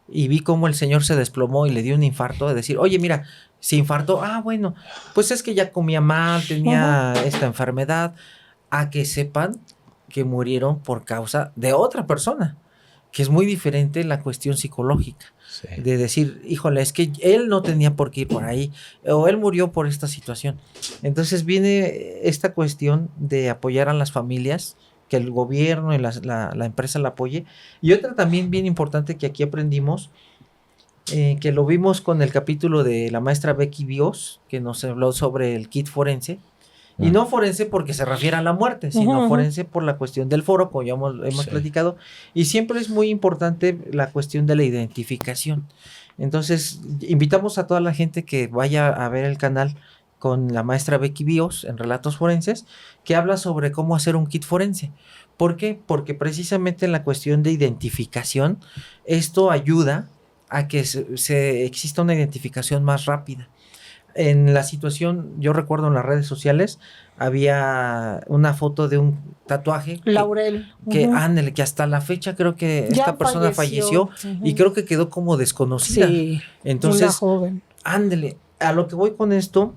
y vi cómo el señor se desplomó y le dio un infarto, de decir, oye, mira, se infartó, bueno, pues es que ya comía mal, tenía esta enfermedad, a que sepan que murieron por causa de otra persona, que es muy diferente la cuestión psicológica. Sí. De decir, híjole, es que él no tenía por qué ir por ahí, o él murió por esta situación. Entonces viene esta cuestión de apoyar a las familias, que el gobierno y la empresa la apoye. Y otra también bien importante que aquí aprendimos, que lo vimos con el capítulo de la maestra Becky Bios, que nos habló sobre el kit forense. Y no forense porque se refiere a la muerte, sino forense por la cuestión del foro, como ya hemos platicado. Y siempre es muy importante la cuestión de la identificación. Entonces, invitamos a toda la gente que vaya a ver el canal con la maestra Becky Bios en Relatos Forenses, que habla sobre cómo hacer un kit forense. ¿Por qué? Porque precisamente en la cuestión de identificación, esto ayuda a que exista una identificación más rápida. En la situación, yo recuerdo en las redes sociales, había una foto de un tatuaje. Laurel. Que hasta la fecha creo que esta persona falleció y creo que quedó como desconocida. Sí, entonces, una joven. Ándele, a lo que voy con esto,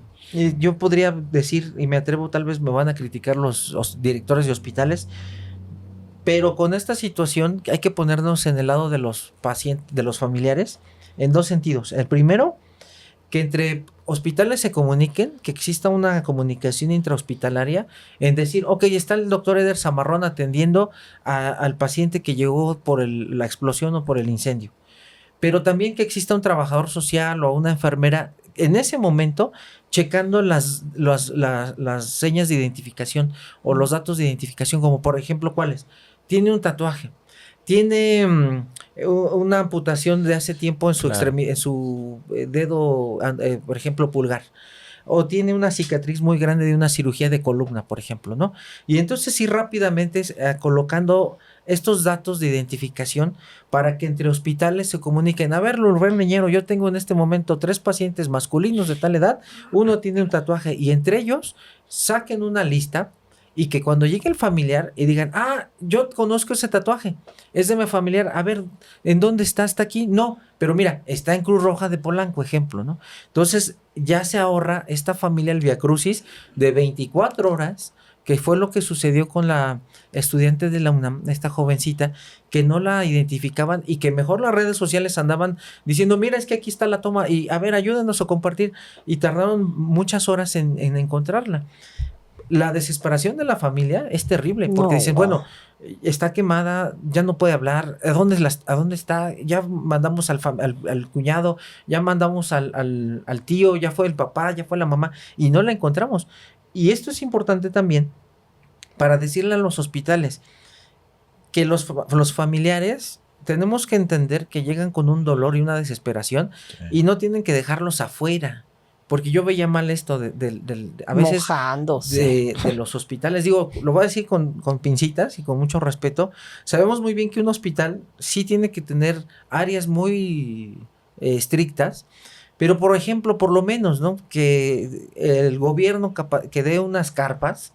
yo podría decir, y me atrevo, tal vez me van a criticar los directores de hospitales, pero con esta situación hay que ponernos en el lado de los pacientes, de los familiares, en dos sentidos. El primero, que entre hospitales se comuniquen, que exista una comunicación intrahospitalaria, en decir, ok, está el doctor Eder Zamarrón atendiendo al paciente que llegó por la explosión o por el incendio, pero también que exista un trabajador social o una enfermera en ese momento checando las señas de identificación o los datos de identificación, como por ejemplo, ¿cuáles? Tiene un tatuaje, tiene una amputación de hace tiempo en su, en su dedo, por ejemplo, pulgar, o tiene una cicatriz muy grande de una cirugía de columna, por ejemplo, ¿no? Y entonces sí, rápidamente colocando estos datos de identificación para que entre hospitales se comuniquen. A ver, Rubén Leñero, yo tengo en este momento 3 pacientes masculinos de tal edad, uno tiene un tatuaje, y entre ellos saquen una lista. Y que cuando llegue el familiar y digan, yo conozco ese tatuaje, es de mi familiar, a ver, ¿en dónde está? ¿Está aquí? No, pero mira, está en Cruz Roja de Polanco, ejemplo, ¿no? Entonces ya se ahorra esta familia el viacrucis de 24 horas, que fue lo que sucedió con la estudiante de la UNAM, esta jovencita, que no la identificaban y que mejor las redes sociales andaban diciendo, mira, es que aquí está la toma y a ver, ayúdanos a compartir, y tardaron muchas horas en encontrarla. La desesperación de la familia es terrible, porque dicen, bueno, está quemada, ya no puede hablar, ¿a dónde está? Ya mandamos al cuñado, ya mandamos al tío, ya fue el papá, ya fue la mamá, y no la encontramos. Y esto es importante también para decirle a los hospitales que los familiares tenemos que entender que llegan con un dolor y una desesperación, y no tienen que dejarlos afuera. Porque yo veía mal esto a veces de los hospitales. Digo, lo voy a decir con pincitas y con mucho respeto. Sabemos muy bien que un hospital sí tiene que tener áreas muy estrictas, pero por ejemplo, por lo menos, ¿no? Que el gobierno que dé unas carpas.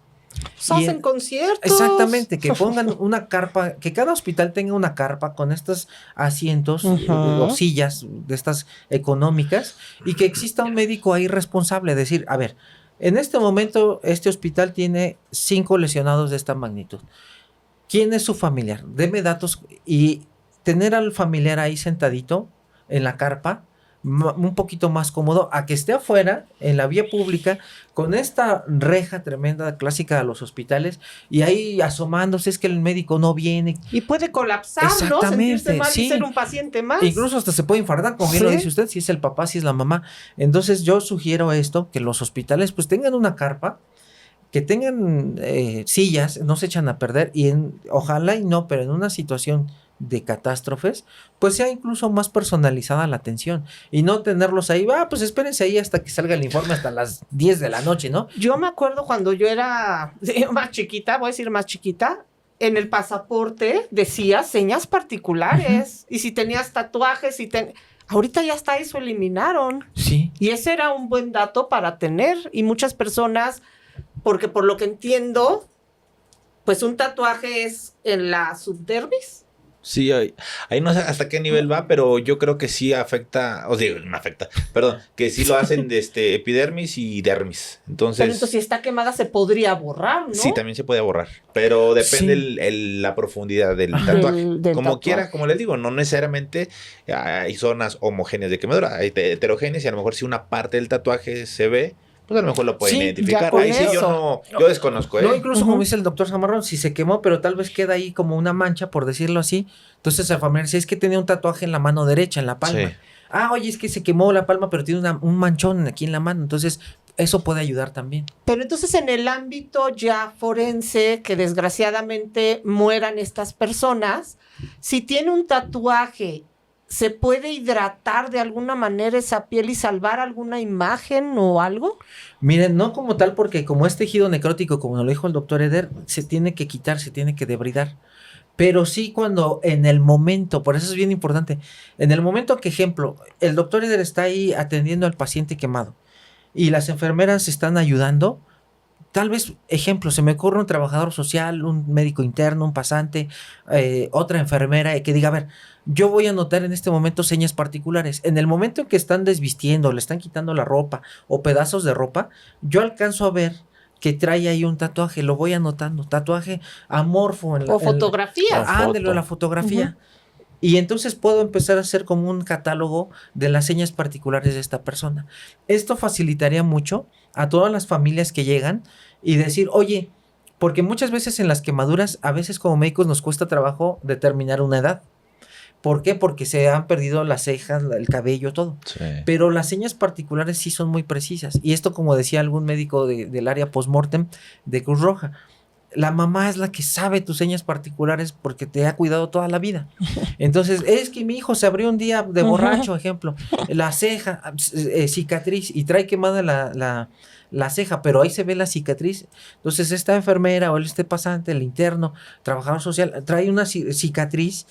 Hacen conciertos. Exactamente, que pongan una carpa, que cada hospital tenga una carpa con estos asientos o sillas de estas económicas, y que exista un médico ahí responsable, decir, a ver, en este momento este hospital tiene 5 lesionados de esta magnitud. ¿Quién es su familiar? Deme datos, y tener al familiar ahí sentadito en la carpa, un poquito más cómodo a que esté afuera en la vía pública con esta reja tremenda clásica de los hospitales, y ahí asomándose, es que el médico no viene y puede colapsar, ¿no? Sentirse mal y ser un paciente más, incluso hasta se puede infartar, como bien lo dice usted, si es el papá, si es la mamá. Entonces yo sugiero esto, que los hospitales pues tengan una carpa, que tengan sillas, no se echan a perder, y ojalá y no, pero en una situación de catástrofes, pues sea incluso más personalizada la atención y no tenerlos ahí, pues espérense ahí hasta que salga el informe hasta las 10 de la noche, ¿no? Yo me acuerdo cuando yo era más chiquita, voy a decir más chiquita, en el pasaporte decía señas particulares. Y si tenías tatuajes, ahorita ya está eso, eliminaron. Sí. Y ese era un buen dato para tener. Y muchas personas, porque por lo que entiendo, pues un tatuaje es en la subdermis. Sí, ahí no sé hasta qué nivel va, pero yo creo que sí afecta, o sea, no afecta, perdón, que sí lo hacen de epidermis y dermis. Pero Entonces, entonces si está quemada se podría borrar, ¿no? sí, también se puede borrar, pero depende Sí. la profundidad del tatuaje. Del Como tatuaje. quiera, como les digo, no necesariamente hay zonas homogéneas de quemadura, hay heterogéneas y a lo mejor si una parte del tatuaje se ve, pues a lo mejor lo pueden Sí, ya identificar. con Ahí sí eso. yo desconozco, ¿eh? No, incluso Ujú. como dice el doctor Zamarrón, si se quemó, pero tal vez queda ahí como una mancha, por decirlo así. Entonces el familiar dice, es que tenía un tatuaje en la mano derecha, en la palma. Sí. Oye, es que se quemó la palma, pero tiene un manchón aquí en la mano. Entonces, eso puede ayudar también. Pero entonces en el ámbito ya forense, que desgraciadamente mueran estas personas, si tiene un tatuaje, ¿se puede hidratar de alguna manera esa piel y salvar alguna imagen o algo? Miren, no como tal, porque como es tejido necrótico, como nos lo dijo el doctor Eder, se tiene que quitar, se tiene que debridar. Pero sí cuando en el momento, por eso es bien importante, en el momento que, ejemplo, el doctor Eder está ahí atendiendo al paciente quemado y las enfermeras están ayudando, tal vez, ejemplo, se me ocurre un trabajador social, un médico interno, un pasante, otra enfermera que diga, a ver, yo voy a notar en este momento señas particulares. En el momento en que están desvistiendo, le están quitando la ropa o pedazos de ropa, yo alcanzo a ver que trae ahí un tatuaje, lo voy anotando, tatuaje amorfo. O fotografías. Ándelo, foto. la fotografía. Y entonces puedo empezar a hacer como un catálogo de las señas particulares de esta persona. Esto facilitaría mucho a todas las familias que llegan y decir, oye, porque muchas veces en las quemaduras, a veces como médicos nos cuesta trabajo determinar una edad. ¿Por qué? Porque se han perdido las cejas, el cabello, todo. Sí. Pero las señas particulares sí son muy precisas. Y esto, como decía algún médico del área postmortem de Cruz Roja, la mamá es la que sabe tus señas particulares porque te ha cuidado toda la vida. Entonces, es que mi hijo se abrió un día de borracho, ejemplo, la ceja, cicatriz, y trae quemada la ceja, pero ahí se ve la cicatriz. Entonces, esta enfermera o este pasante, el interno, trabajador social, trae una cicatriz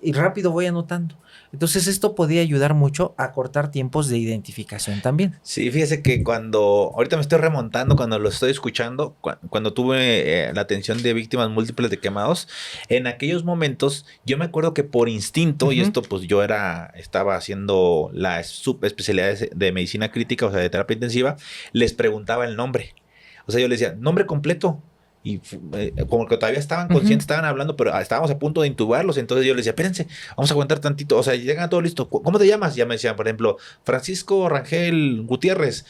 y rápido voy anotando. Entonces, esto podía ayudar mucho a cortar tiempos de identificación también. Sí, fíjese que ahorita me estoy remontando cuando lo estoy escuchando, cuando tuve la atención de víctimas múltiples de quemados, en aquellos momentos yo me acuerdo que por instinto, y esto pues yo estaba haciendo la subespecialidad de medicina crítica, o sea, de terapia intensiva, les preguntaba el nombre. O sea, yo les decía, nombre completo. Y como que todavía estaban conscientes, estaban hablando, pero estábamos a punto de intubarlos. Entonces yo les decía, espérense, vamos a aguantar tantito. O sea, llegan todo listo. ¿Cómo te llamas? Ya me decían, por ejemplo, Francisco Rangel Gutiérrez.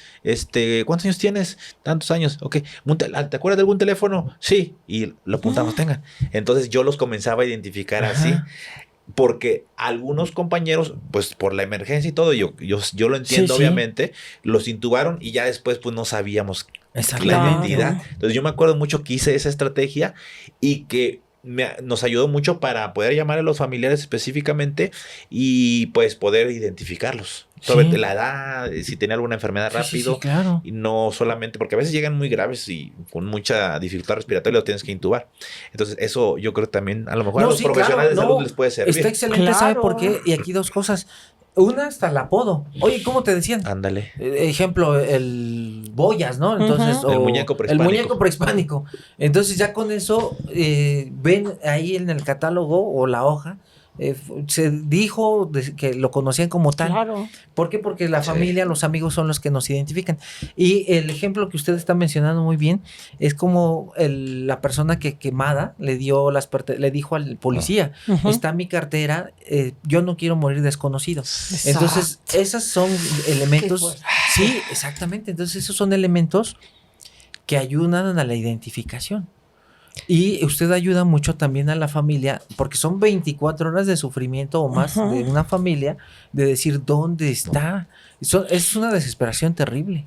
¿Cuántos años tienes? Tantos años. Ok. ¿Te acuerdas de algún teléfono? Sí. Y lo apuntamos, tengan. Entonces yo los comenzaba a identificar así. Porque algunos compañeros, pues por la emergencia y todo, yo lo entiendo, Sí, sí. obviamente, los intubaron y ya después pues no sabíamos la Exactamente. identidad. Entonces yo me acuerdo mucho que hice esa estrategia y que nos ayudó mucho para poder llamar a los familiares específicamente y pues poder identificarlos. Sobre Sí. la edad, si tenía alguna enfermedad Sí, rápido. sí, claro. Y no solamente, porque a veces llegan muy graves y con mucha dificultad respiratoria los tienes que intubar. Entonces eso yo creo que también a lo mejor a los profesionales de salud les puede servir. Está excelente, Claro. ¿sabe por qué? Y aquí dos cosas. Una, hasta el apodo. Oye, ¿cómo te decían? Ándale. Ejemplo, el Boyas, ¿no? Entonces, El muñeco prehispánico. El muñeco prehispánico. Entonces, ya con eso, ven ahí en el catálogo o la hoja, se dijo que lo conocían como tal. Claro. ¿Por qué? Porque la Sí. familia, los amigos son los que nos identifican. Y el ejemplo que usted está mencionando muy bien es como la persona que quemada le dijo al policía, está mi cartera, yo no quiero morir desconocido. Entonces, esos son elementos. fuerte. Sí, exactamente. Entonces, esos son elementos que ayudan a la identificación. Y usted ayuda mucho también a la familia, porque son 24 horas de sufrimiento o más de una familia, de decir dónde está. Es una desesperación terrible.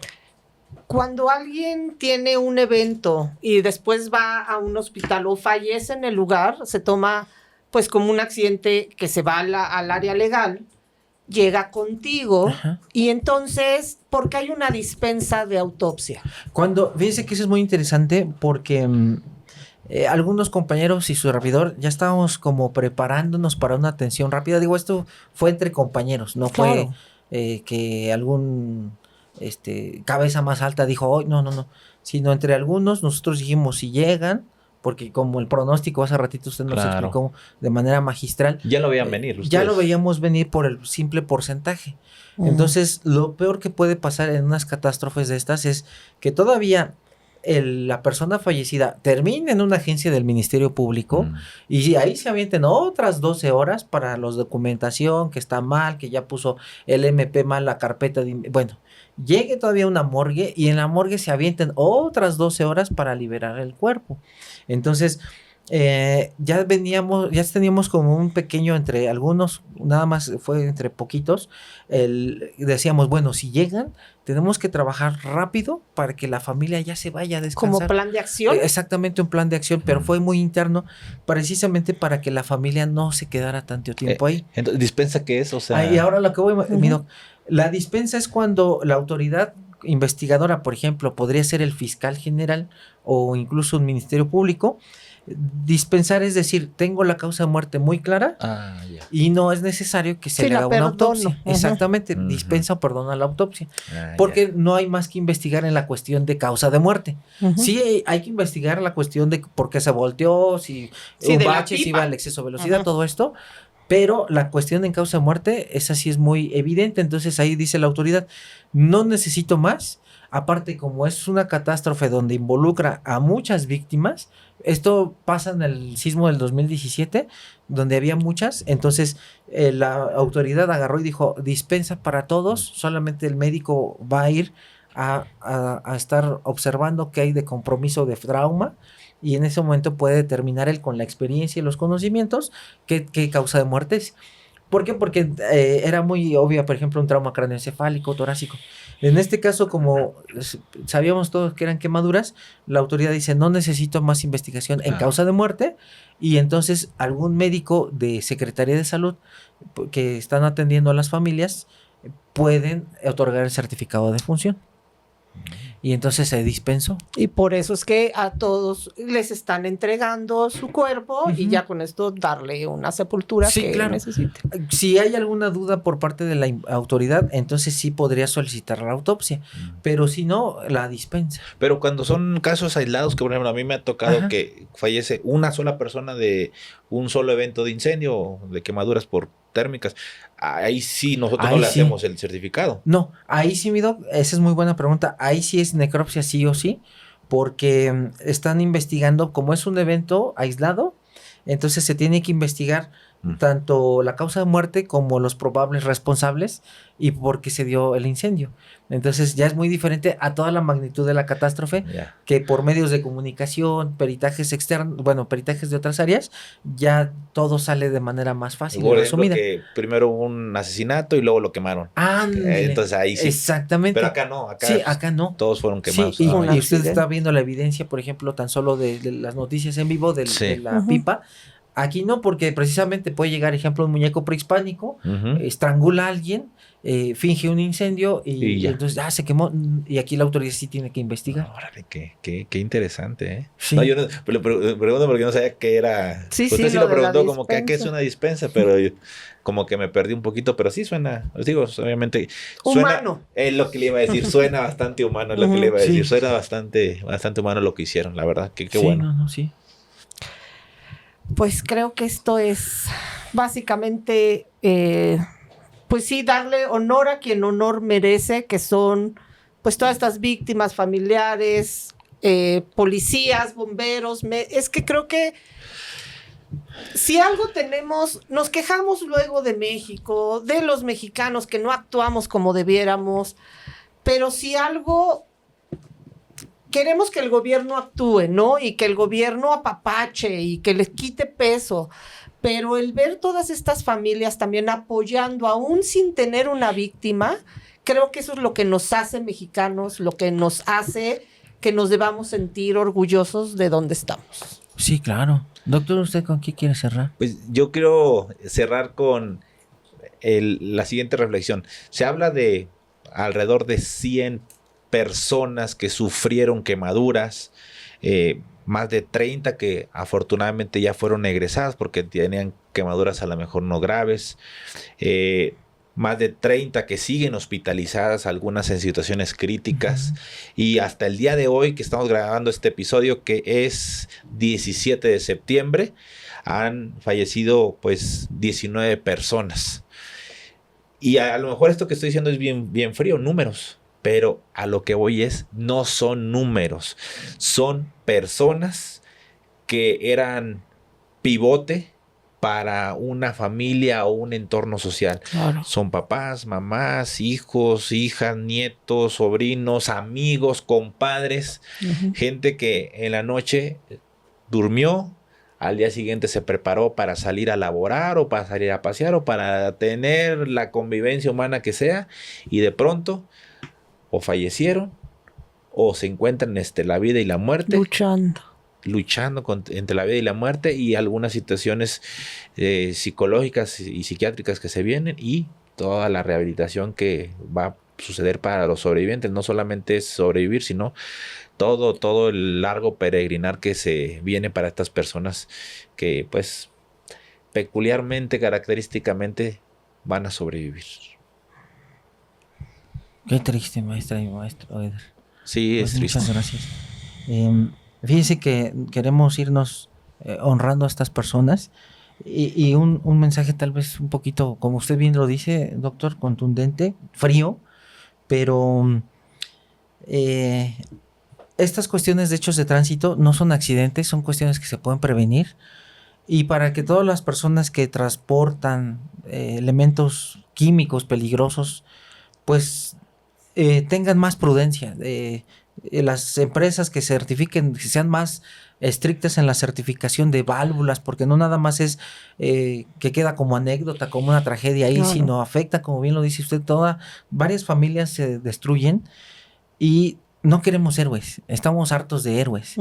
Cuando alguien tiene un evento y después va a un hospital o fallece en el lugar, se toma pues como un accidente que se va al área legal, llega contigo. Ajá. Y entonces, ¿por qué hay una dispensa de autopsia? Fíjense que eso es muy interesante porque algunos compañeros y su servidor ya estábamos como preparándonos para una atención rápida. Digo, esto fue entre compañeros, no fue que algún cabeza más alta dijo, oh, no, sino entre algunos nosotros dijimos, si llegan, porque como el pronóstico hace ratito usted nos explicó de manera magistral. Ya lo veían venir ustedes. Ya lo veíamos venir por el simple porcentaje. Entonces, lo peor que puede pasar en unas catástrofes de estas es que todavía la persona fallecida termine en una agencia del Ministerio Público y ahí se avienten otras 12 horas para la documentación, que está mal, que ya puso el MP mal la carpeta bueno, llegue todavía una morgue y en la morgue se avienten otras 12 horas para liberar el cuerpo. Entonces, ya teníamos como un pequeño entre algunos, nada más fue entre poquitos, decíamos, bueno, si llegan, tenemos que trabajar rápido para que la familia ya se vaya a descansar. ¿Como plan de acción? Exactamente, un plan de acción, pero fue muy interno, precisamente para que la familia no se quedara tanto tiempo ahí. Entonces, ¿dispensa qué es? O sea... Y ahora lo que mira, la dispensa es cuando la autoridad investigadora, por ejemplo, podría ser el fiscal general o incluso un ministerio público. Dispensar es decir, tengo la causa de muerte muy clara y no es necesario que se le haga una autopsia. Exactamente, dispensa o perdona la autopsia. Porque no hay más que investigar en la cuestión de causa de muerte. Sí hay que investigar la cuestión de por qué se volteó, si un bache, si iba al exceso de velocidad, todo esto. Pero la cuestión en causa de muerte, esa sí es muy evidente. Entonces ahí dice la autoridad, no necesito más. Aparte, como es una catástrofe donde involucra a muchas víctimas, esto pasa en el sismo del 2017, donde había muchas, entonces la autoridad agarró y dijo, dispensa para todos, solamente el médico va a ir a estar observando qué hay de compromiso de trauma, y en ese momento puede determinar él con la experiencia y los conocimientos qué causa de muerte es. ¿Por qué? Porque era muy obvio, por ejemplo, un trauma craneoencefálico, torácico. En este caso, como sabíamos todos que eran quemaduras, la autoridad dice, no necesito más investigación en causa de muerte, y entonces algún médico de Secretaría de Salud que están atendiendo a las familias pueden otorgar el certificado de función. Y entonces se dispensó. Y por eso es que a todos les están entregando su cuerpo y ya con esto darle una sepultura que necesite. Si hay alguna duda por parte de la autoridad, entonces sí podría solicitar la autopsia, pero si no, la dispensa. Pero cuando son casos aislados, que por ejemplo a mí me ha tocado que fallece una sola persona de un solo evento de incendio, de quemaduras por térmicas, ahí sí nosotros no le hacemos el certificado. No, ahí sí, mi doc, esa es muy buena pregunta. Ahí sí es necropsia sí o sí, porque están investigando, como es un evento aislado, entonces se tiene que investigar tanto la causa de muerte como los probables responsables y por qué se dio el incendio. Entonces ya es muy diferente a toda la magnitud de la catástrofe, que por medios de comunicación, peritajes externos, peritajes de otras áreas, ya todo sale de manera más fácil y resumida. Que primero hubo un asesinato y luego lo quemaron. Entonces ahí sí. Exactamente. Pero acá no. Acá no. Todos fueron quemados. Sí, y usted está viendo la evidencia, por ejemplo, tan solo de las noticias en vivo de la pipa. Aquí no, porque precisamente puede llegar, ejemplo, un muñeco prehispánico, estrangula a alguien, finge un incendio y entonces se quemó. Y aquí la autoridad sí tiene que investigar. Órale, qué interesante, ¿eh? Sí. No, yo no, pero pregunto porque no sabía qué era. Usted sí lo preguntó como que qué es una dispensa, pero yo, como que me perdí un poquito, pero sí suena, os digo, obviamente. Humano. Es lo que le iba a decir, suena bastante humano, es lo que le iba a decir. Suena bastante humano lo que hicieron, la verdad, qué bueno. Sí. Pues creo que esto es básicamente, pues sí, darle honor a quien honor merece, que son pues todas estas víctimas, familiares, policías, bomberos. Es que creo que si algo tenemos, nos quejamos luego de México, de los mexicanos que no actuamos como debiéramos, pero si algo... Queremos que el gobierno actúe, ¿no? Y que el gobierno apapache y que les quite peso. Pero el ver todas estas familias también apoyando, aún sin tener una víctima, creo que eso es lo que nos hace mexicanos, lo que nos hace que nos debamos sentir orgullosos de donde estamos. Sí, claro. Doctor, ¿usted con qué quiere cerrar? Pues yo quiero cerrar con la siguiente reflexión. Se habla de alrededor de 100 personas que sufrieron quemaduras, más de 30 que afortunadamente ya fueron egresadas porque tenían quemaduras a lo mejor no graves, más de 30 que siguen hospitalizadas, algunas en situaciones críticas, y hasta el día de hoy que estamos grabando este episodio, que es 17 de septiembre, han fallecido pues 19 personas. Y a lo mejor esto que estoy diciendo es bien frío, números, pero a lo que voy es, no son números, son personas que eran pivote para una familia o un entorno social. Claro. Son papás, mamás, hijos, hijas, nietos, sobrinos, amigos, compadres, gente que en la noche durmió, al día siguiente se preparó para salir a laborar o para salir a pasear o para tener la convivencia humana que sea, y de pronto o fallecieron o se encuentran la vida y la muerte, luchando entre la vida y la muerte, y algunas situaciones psicológicas y psiquiátricas que se vienen, y toda la rehabilitación que va a suceder para los sobrevivientes. No solamente es sobrevivir, sino todo el largo peregrinar que se viene para estas personas que pues peculiarmente, característicamente van a sobrevivir. Qué triste, maestra y maestro Eder. Sí, Pues es triste. muchas gracias. Fíjense que queremos irnos honrando a estas personas y un mensaje tal vez un poquito, como usted bien lo dice, doctor, contundente, frío, pero estas cuestiones de hechos de tránsito no son accidentes, son cuestiones que se pueden prevenir, y para que todas las personas que transportan elementos químicos peligrosos pues tengan más prudencia. Las empresas que certifiquen, que sean más estrictas en la certificación de válvulas, porque no nada más es que queda como anécdota, como una tragedia ahí, Claro. sino afecta, como bien lo dice usted, varias familias se destruyen, y no queremos héroes, estamos hartos de héroes.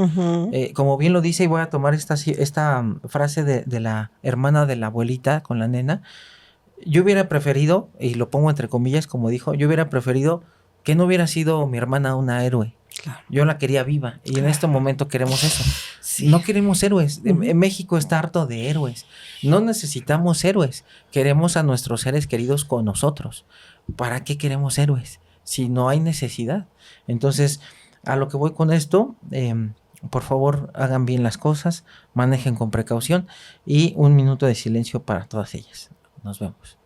Como bien lo dice, y voy a tomar esta frase de la hermana de la abuelita con la nena. Yo hubiera preferido, y lo pongo entre comillas, como dijo, yo hubiera preferido que no hubiera sido mi hermana una héroe. Claro. Yo la quería viva, y en este momento queremos eso. Sí. No queremos héroes. En México está harto de héroes. No necesitamos héroes. Queremos a nuestros seres queridos con nosotros. ¿Para qué queremos héroes si no hay necesidad? Entonces, a lo que voy con esto, por favor, hagan bien las cosas, manejen con precaución, y un minuto de silencio para todas ellas. Nos vemos.